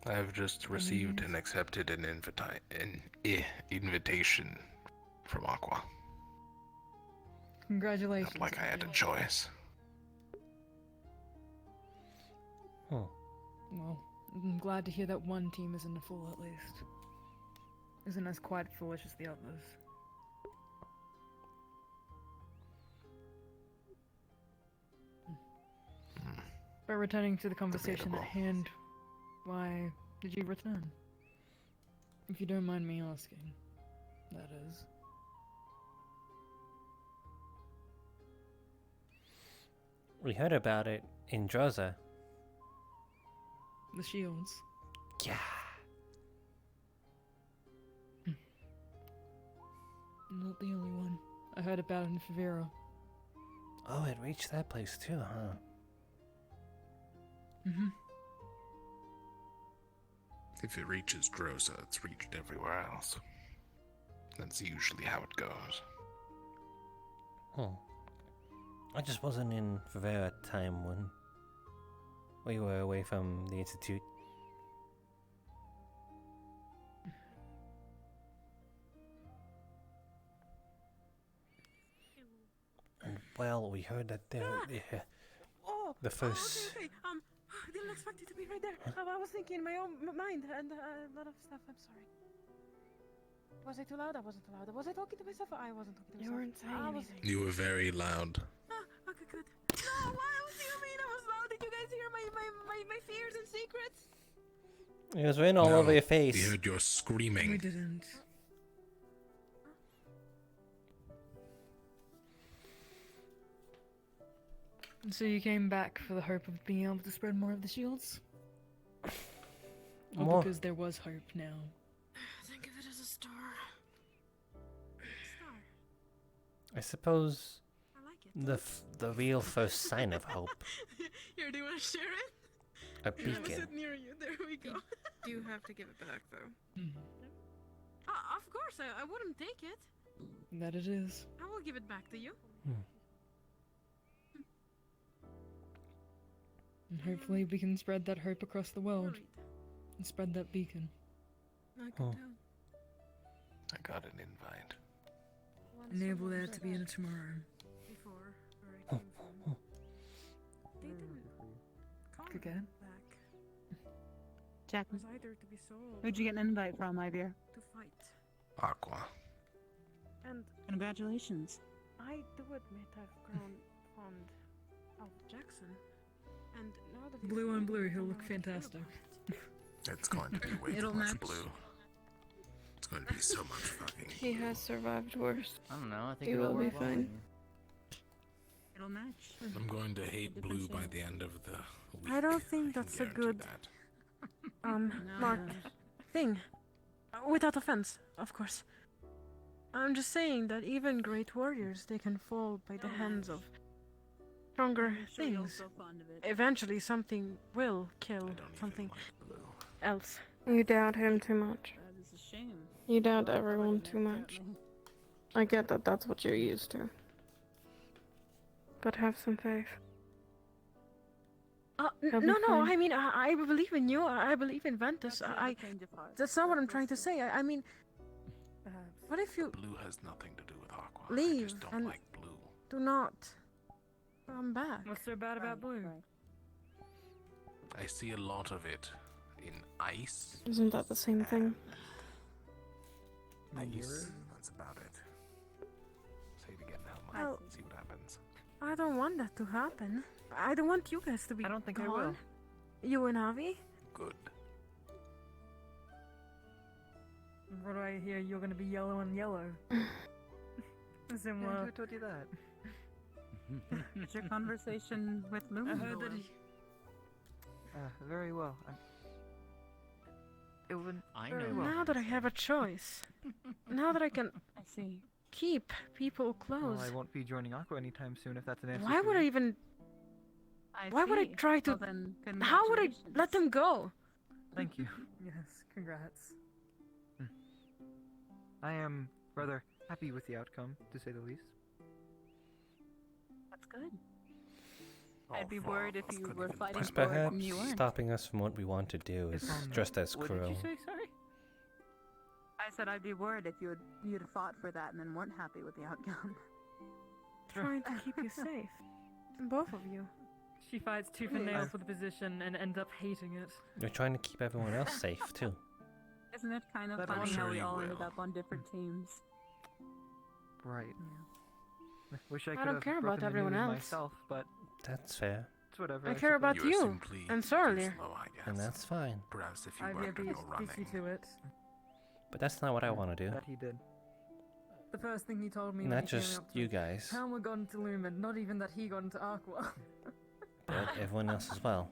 I have just received and accepted an invitation from Aqua. Congratulations. Not like I had a choice. Well, I'm glad to hear that one team isn't a fool at least. Isn't as quite foolish as the others. But returning to the conversation at hand, why did you return? If you don't mind me asking, that is. We heard about it in Droza. The shields. Yeah. Not the only one. I heard about it in Favero. Oh, it reached that place too, huh? Mm-hmm. If it reaches Drosa, it's reached everywhere else. That's usually how it goes. I just wasn't in Favera at the time when we were away from the Institute. And, well, we heard that the first... Okay. Didn't expect you to be right there. I was thinking in my own mind and a lot of stuff. I'm sorry. Was I too loud? I wasn't too loud. Was I talking to myself? I wasn't talking to myself. You weren't saying anything. You were very loud. Okay, good. No, what do you mean I was loud? Did you guys hear my fears and secrets? It was written all over your face. We heard your screaming. We didn't. And so you came back for the hope of being able to spread more of the shields? Or because there was hope now? Think of it as a star. Star. I suppose I like it. the real first sign of hope. Here, do you want to share it? A Here, I'm gonna beacon. sit near you. There we go. You have to give it back, though. Of course, I wouldn't take it. That it is. I will give it back to you. And hopefully we can spread that hope across the world. And spread that beacon. I can tell. I got an invite. enable there to be in a tomorrow. Before, where I came from. They didn't come Again? back. Jack, It was either to be sold who'd you get an invite from, Ivir? to fight. Aqua. And Congratulations. I do admit I've grown fond of Jackson. And now that he's Blue on dead, blue, I he'll don't look know how I feel fantastic. It's going to be way It'll too much match. blue. It's going to be so much fucking. He has survived worse. I don't know. I think He it'll will be work well fine. It'll match. I'm going to hate blue by the end of the week. I don't think that's a guarantee good that. mark thing. Without offense, of course. I'm just saying that even great warriors, they can fall by the hands of stronger I'm sure you'll things. feel fond of it. Eventually, something will kill something else. You doubt him too much. That is a shame. You doubt everyone too much. I get that that's what you're used to. But have some faith. He'll be No, fine. I mean, I believe in you. I believe in Ventus. That's not what I'm trying to say. I mean, what if you Blue has nothing to do with Aqua. I leave just don't and like blue. do not come back? What's so bad about blue? I see a lot of it in ice. Isn't that the same thing? Ice. That's about it. Say it again, Helma. Well- See what happens. I don't want that to happen. I don't want you guys to be. I don't think I will. You and Avi. Good. What do I hear? You're gonna be yellow and yellow. Similar. Who told you that? It's your conversation with Moon. I heard that he. Very well. It would. I very know. well. Now that I have a choice, now that I can I see. keep people close, Well, I won't be joining Aqua anytime soon if that's an answer. why for would I you. even? I Why would I see. try to? Well, then, How would I congratulations. let them go? Thank you. Yes, congrats. I am rather happy with the outcome, to say the least. That's good. I'd be worried if you were fighting Just for it perhaps and you weren't. stopping us from what we want to do is just as What cruel. did you say? Sorry. I said I'd be worried if you'd fought for that and then weren't happy with the outcome. Trying to keep you safe, both of you. She fights tooth and nail for the position and ends up hating it. You're trying to keep everyone else safe too. Isn't it kind of But I'm funny how sure we you all ended will. up on different teams? Right. Wish I I could don't have care about broken the everyone news else. myself, but That's fair. it's whatever. I care about suppose. you and Sorlier. And that's fine. Perhaps if you Ivy worked on beat your running. you to it. But that's not what I want to do. That he did. The first thing he told me. Not when he came just up to you me, guys, Helma got into Lumen, not even that he got into Aqua. but everyone else as well.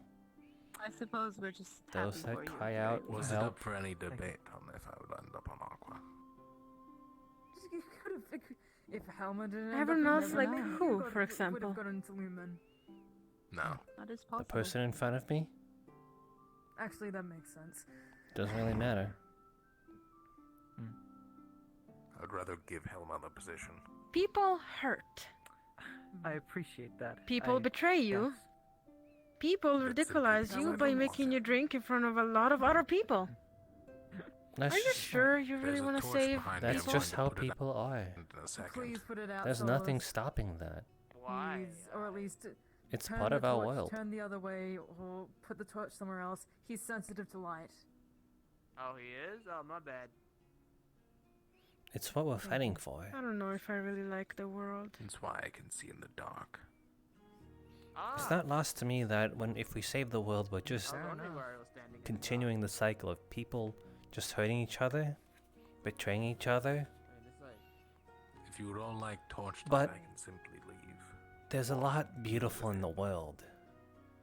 I suppose we're just Those happy that for you. cry out for Was it help. up for any debate on if I would end up on Aqua? You could have, if Helma didn't. end Everyone up, else, you like never know. who, You got- for would example? have got into Lumen. No. That is The possible. person in front of me Actually, that makes sense. doesn't really matter. I'd rather give Helma the position. People hurt. I appreciate that. People I- betray you. People ridiculize you by making you drink in front of a lot of other people. That's Are you just- sure you really want to save That's people? just how people are. Please put it out. There's nothing stopping that. Please, or at least. It's turn part the of our torch, world. Turn the other way, or put the torch somewhere else. He's sensitive to light. Oh, he is? Oh, my bad. It's what we're fighting for. I don't know if I really like the world. That's why I can see in the dark. It's not lost to me that if we save the world, we're just continuing the cycle of people just hurting each other, betraying each other. If you would all like torchlight, But- I can simply leave. There's a lot beautiful in the world.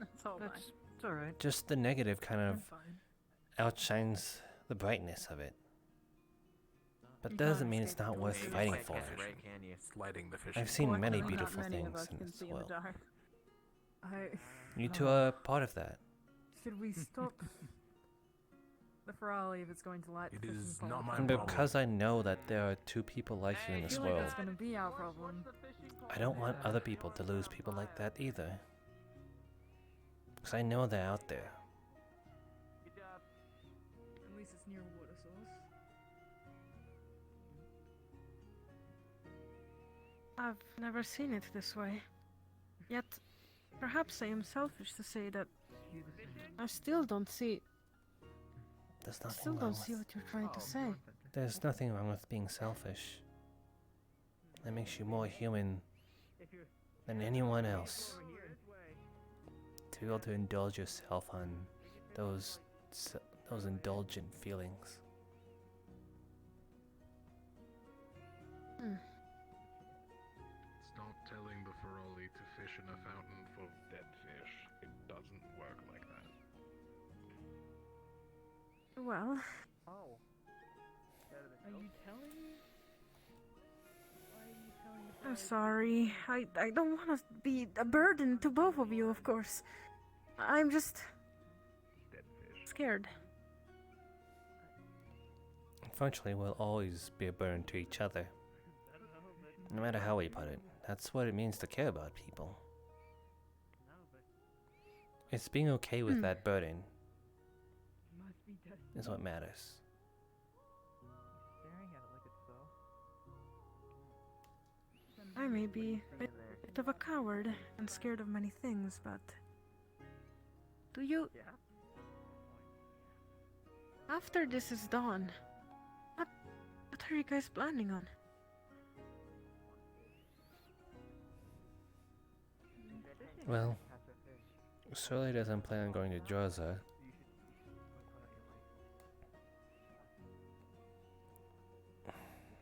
It's all right. It's alright. Just the negative kind of fine. outshines the brightness of it. But doesn't mean it's not worth fighting for. Lighting the I've seen Fortunately, many not beautiful many of things us in can this see in the world. dark. You two are part of that. Should we stop the Ferrari if it's going to light? It the is fishing not pole? my And because I know that there are two people like you in I this feel like world, that's gonna be our problem. I don't want other people to lose people like that either. Because I know they're out there. At least it's near a water source. I've never seen it this way. Yet, perhaps I am selfish to say that I still don't see. There's I nothing still wrong don't with. see what you're trying to say. There's nothing wrong with being selfish. That makes you more human than anyone else. To be able to indulge yourself on those indulgent feelings. It's not telling the Feroli to fish in a fountain full of dead fish. It doesn't work like that. Well, Are you telling me? Why are you telling me? I'm sorry. I don't want to be a burden to both of you, of course. I'm just scared. Unfortunately, we'll always be a burden to each other. No matter how we put it, that's what it means to care about people. It's being okay with that burden is what matters. I may be a bit of a coward and scared of many things, but do you... After this is done, what are you guys planning on? Well, Surly doesn't plan on going to Droza.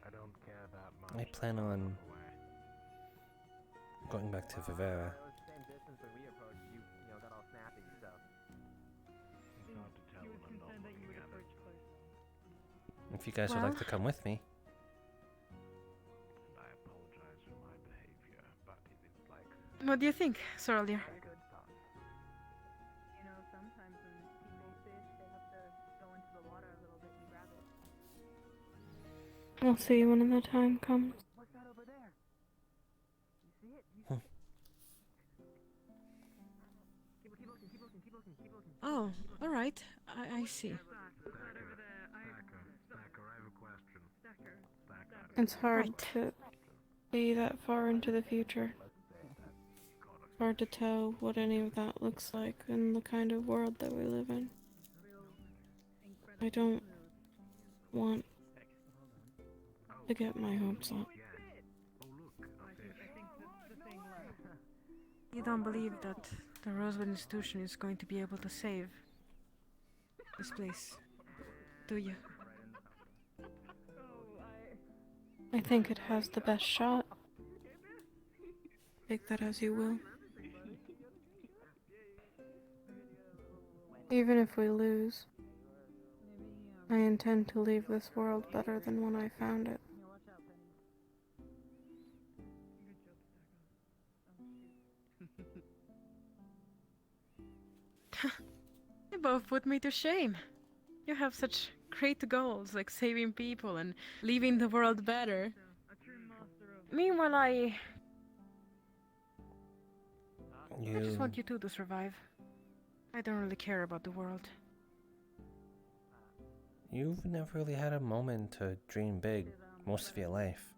I don't care that much. I plan on going back to Vivera. If you guys would like to come with me. I apologize for my behavior, but it's like... What do you think, Sir Aldir? You know, sometimes when people fish, they have to go into the water a little bit and grab it. I'll see when the time comes. What's that over there? You see it? Keep looking, keep looking, keep looking, keep looking. Oh, alright. I see. Stacker, I have a question. Stacker. It's hard to see that far into the future. Hard to tell what any of that looks like in the kind of world that we live in. I don't want to get my hopes up. You don't believe that the Rosewood institution is going to be able to save this place, do you? I think it has the best shot. Take that as you will. Even if we lose, I intend to leave this world better than when I found it. You both put me to shame. You have such great goals, like saving people and leaving the world better. Meanwhile, I just want you two to survive. I don't really care about the world. You've never really had a moment to dream big most of your life.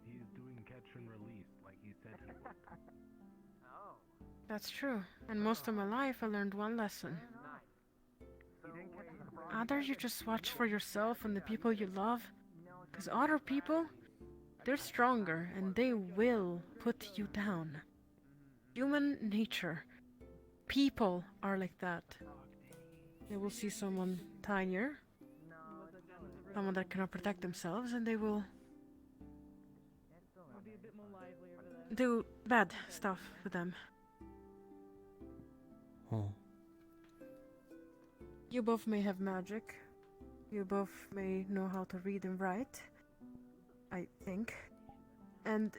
He's doing catch and release like he said he would. That's true. And most of my life I learned one lesson. Either you just watch for yourself and the people you love, because other people, they're stronger and they will put you down. Human nature. People are like that. They will see someone tinier, someone that cannot protect themselves, and they will do bad stuff with them. You both may have magic. You both may know how to read and write, I think. And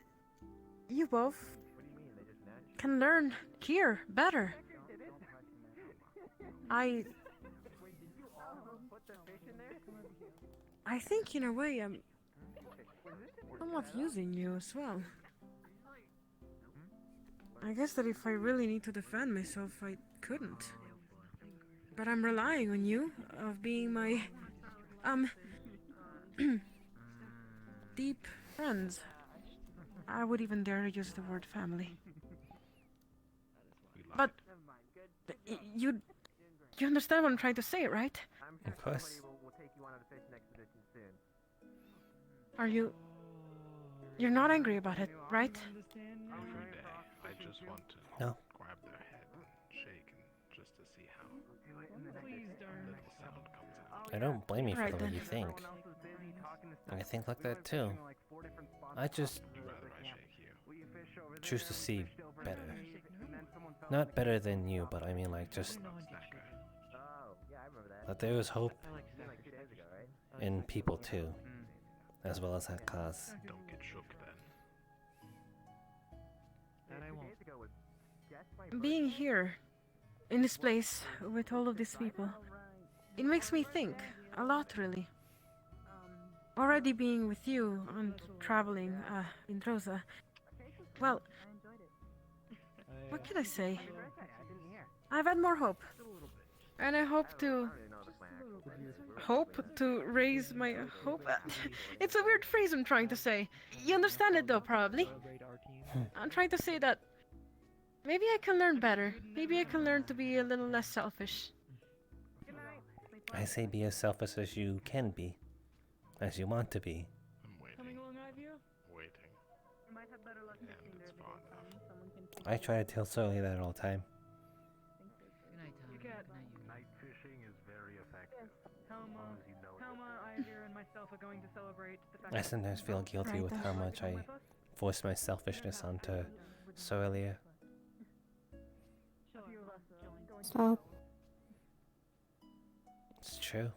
you both can learn here better. I think in a way I'm somewhat using you as well. I guess that if I really need to defend myself, I couldn't. But I'm relying on you, of being my, deep friends. I would even dare to use the word family. But you understand what I'm trying to say, right? Of course. Are you? You're not angry about it, right? Every day, I just want to No. grab their head and shake and just to see how little sound comes out. I don't blame you for Right the way then. you think. I think like that too. I just You'd rather I shake you. choose to see better. Not better than you, but I mean like just that there is hope in people too, as well as that cause. Don't get shook then. Being here, in this place, with all of these people, it makes me think a lot, really. Already being with you and traveling in Rosa, well, what can I say? I've had more hope. And I hope to raise my hope. It's a weird phrase I'm trying to say. You understand it though, probably. I'm trying to say that maybe I can learn better. Maybe I can learn to be a little less selfish. I say be as selfish as you can be, as you want to be. I'm waiting. Coming along, Avilio? Waiting. And it's far enough. I try to tell Sully that all the time. Night fishing is very effective. Helma, Ivir, and myself are going to celebrate the fact I sometimes feel guilty with how much I force my selfishness onto Sorelia. Stop. It's true.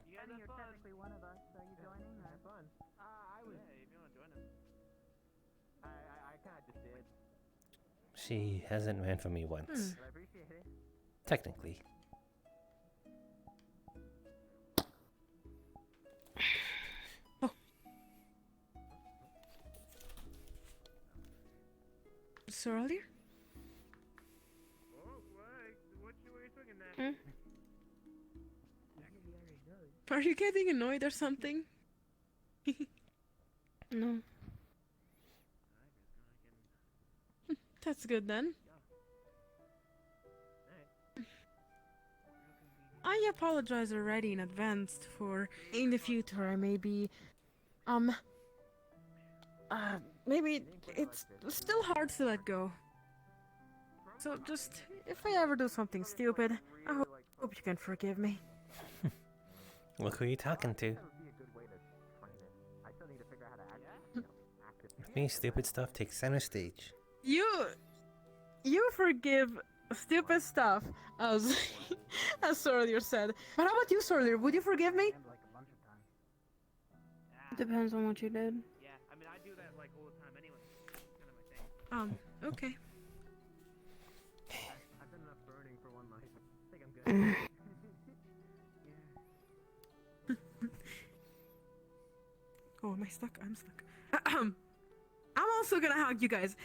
She hasn't ran for me once. Technically. So earlier? Are you getting annoyed or something? No. That's good then. I apologize already in advance for in the future I may be maybe it's still hard to let go. So just if I ever do something stupid, I hope you can forgive me. Look who you're talking to. With me, stupid stuff takes center stage. You forgive stupid stuff, as as Sorlier said. But how about you, Sorlier? Would you forgive me? Depends on what you did. Yeah, I mean, I do that like all the time anyway. It's kind of my thing. Okay. I've done enough burning for one life. I think I'm good. Oh, am I stuck? I'm stuck. I'm also gonna hug you guys.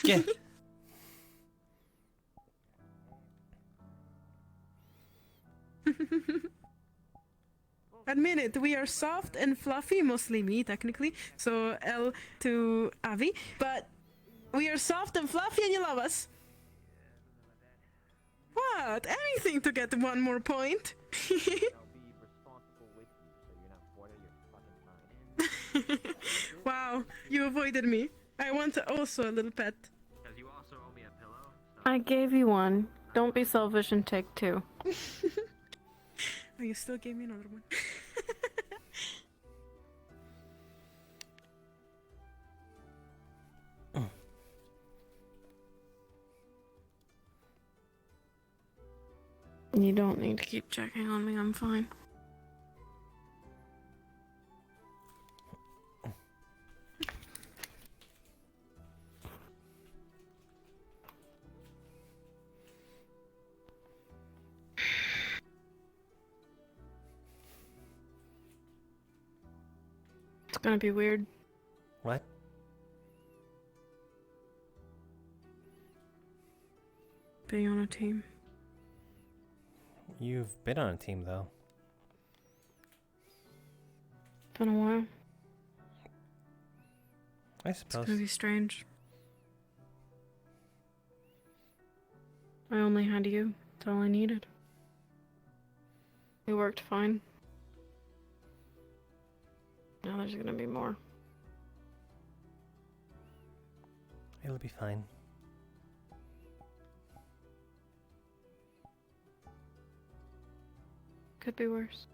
Yeah. Admit it, we are soft and fluffy, mostly me, technically. So L to Avi. But we are soft and fluffy and you love us. What? Anything to get one more point. Wow, you avoided me. I want also a little pet. Because you also owe me a pillow. I gave you one. Don't be selfish and take two. Oh, you still gave me another one. You don't need to keep checking on me. I'm fine. It's gonna be weird. What? Being on a team. You've been on a team though. Been a while. I It's suppose. gonna be strange. I only had you. That's all I needed. It worked fine. Now there's gonna be more. It'll be fine. Could be worse.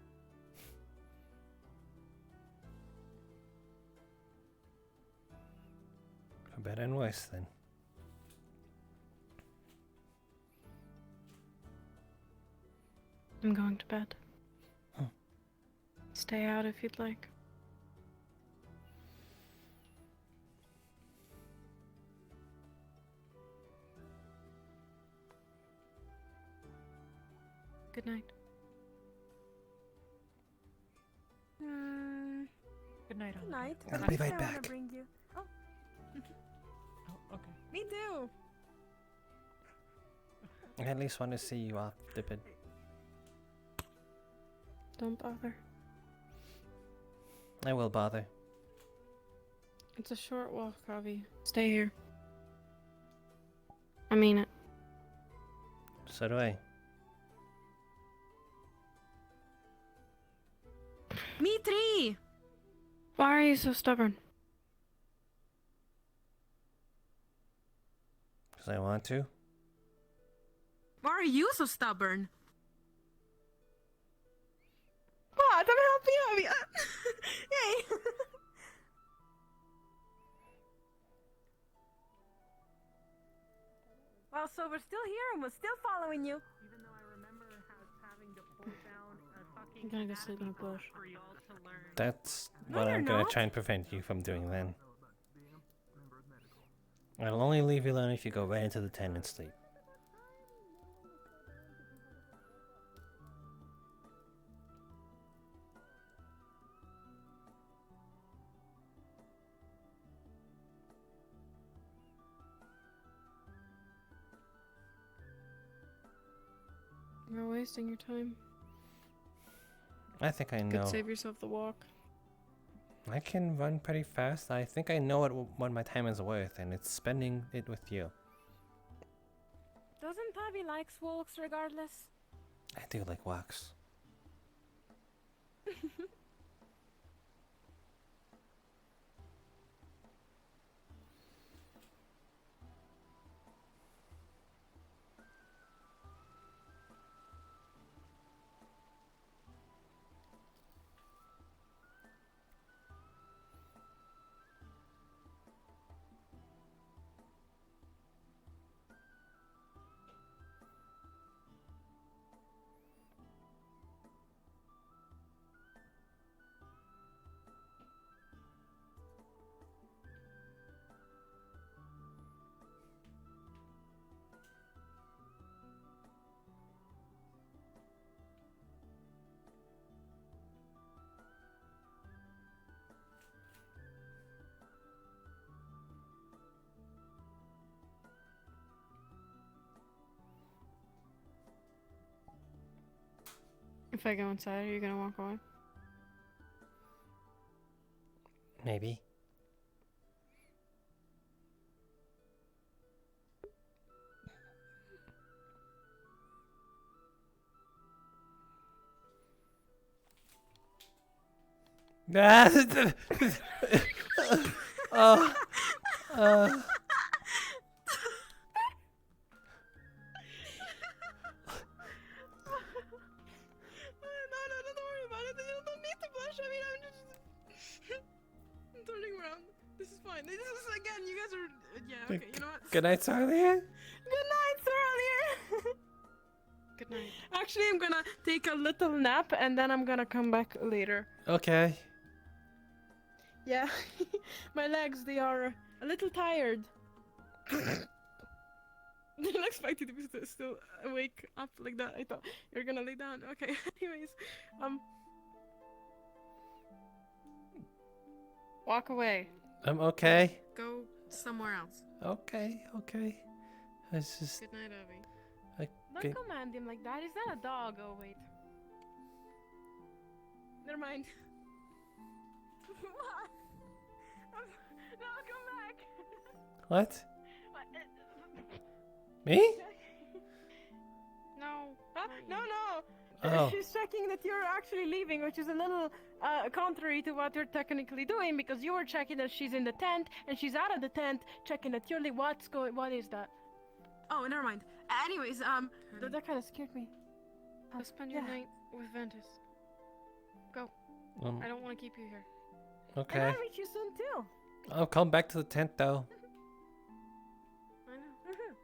For better and worse, then. I'm going to bed. Oh. Stay out if you'd like. Good night. Good night. Good night. I'll be right I wanna back. bring you. Oh. Oh, okay. Me too. I at least want to see you off the bed. Don't bother. I will bother. It's a short walk, Avi. Stay here. I mean it. So do I. Me three. Why are you so stubborn? Because I want to. Why are you so stubborn? What? I'm helping you. Yay. Well, so we're still here and we're still following you. Even though I remember having to pull down a fucking I'm gonna go sleep in a bush. for y'all to learn. That's No, what you're I'm gonna not. try and prevent you from doing then. I'll only leave you alone if you go right into the tent and sleep. You're wasting your time. I think I Could know. save yourself the walk. I can run pretty fast. I think I know what my time is worth, and it's spending it with you. Doesn't Tavi likes walks regardless? I do like walks. If I go inside, are you gonna walk away? Maybe. Oh. No, don't worry about it. You don't need to blush. I mean, I'm just I'm turning around. This is fine. This is again. You guys are. Yeah. Okay. You know what? Good night, earlier. Good night, earlier. Good night. Actually, I'm gonna take a little nap and then I'm gonna come back later. Okay. Yeah. My legs, they are a little tired. Didn't expect you to be still awake up like that. I thought you were gonna lay down. Okay. Anyways, Walk away. I'm okay. go somewhere else. Okay. It's just. Good night, Abby. Okay. Don't command him like that. Is that a dog? Oh, wait. Never mind. No, come back. What? Me? No. No, no. Oh. She's checking that you're actually leaving, which is a little contrary to what you're technically doing, because you were checking that she's in the tent and she's out of the tent, checking that you're what is that? Oh, never mind. Anyways, that kind of scared me. Go spend your night with Ventus. Go. I don't want to keep you here. Okay. And I'll meet you soon too. I'll come back to the tent though. I know.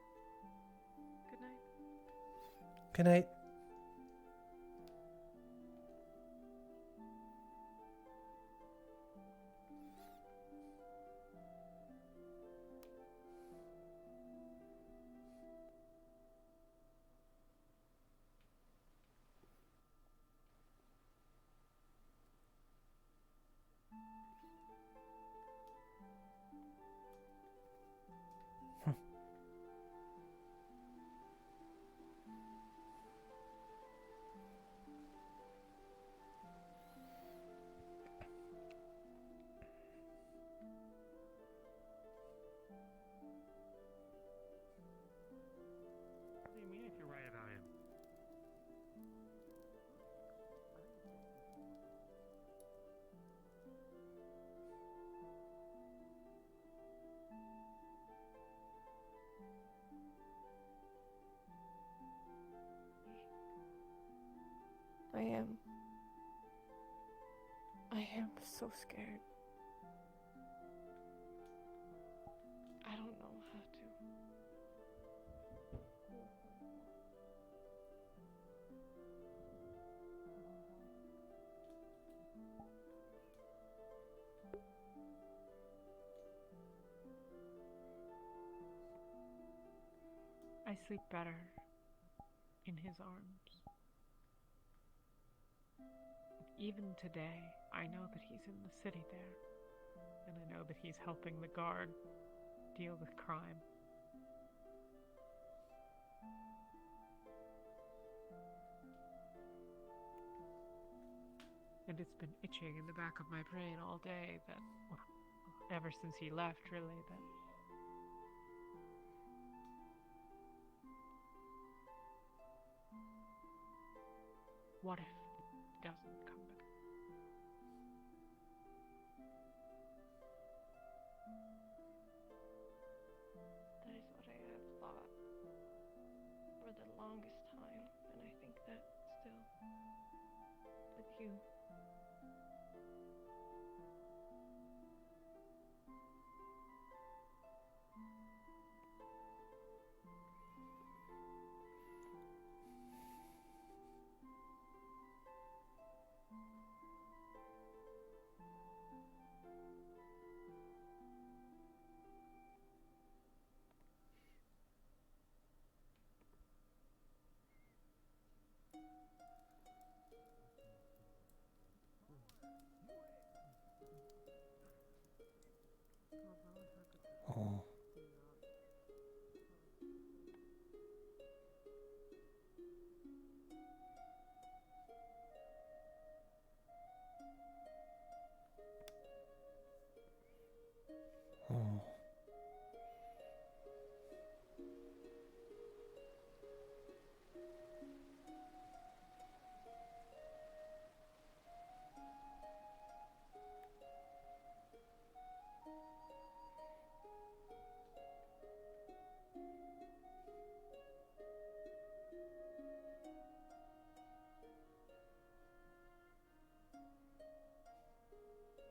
Good night. Good night. What do you mean if you're right about him? I am so scared. I don't know how to. I sleep better in his arms. Even today, I know that he's in the city there, and I know that he's helping the guard deal with crime. And it's been itching in the back of my brain all day that, well, ever since he left, really, that what if he doesn't come back? That is what I have thought for the longest time, and I think that still with you.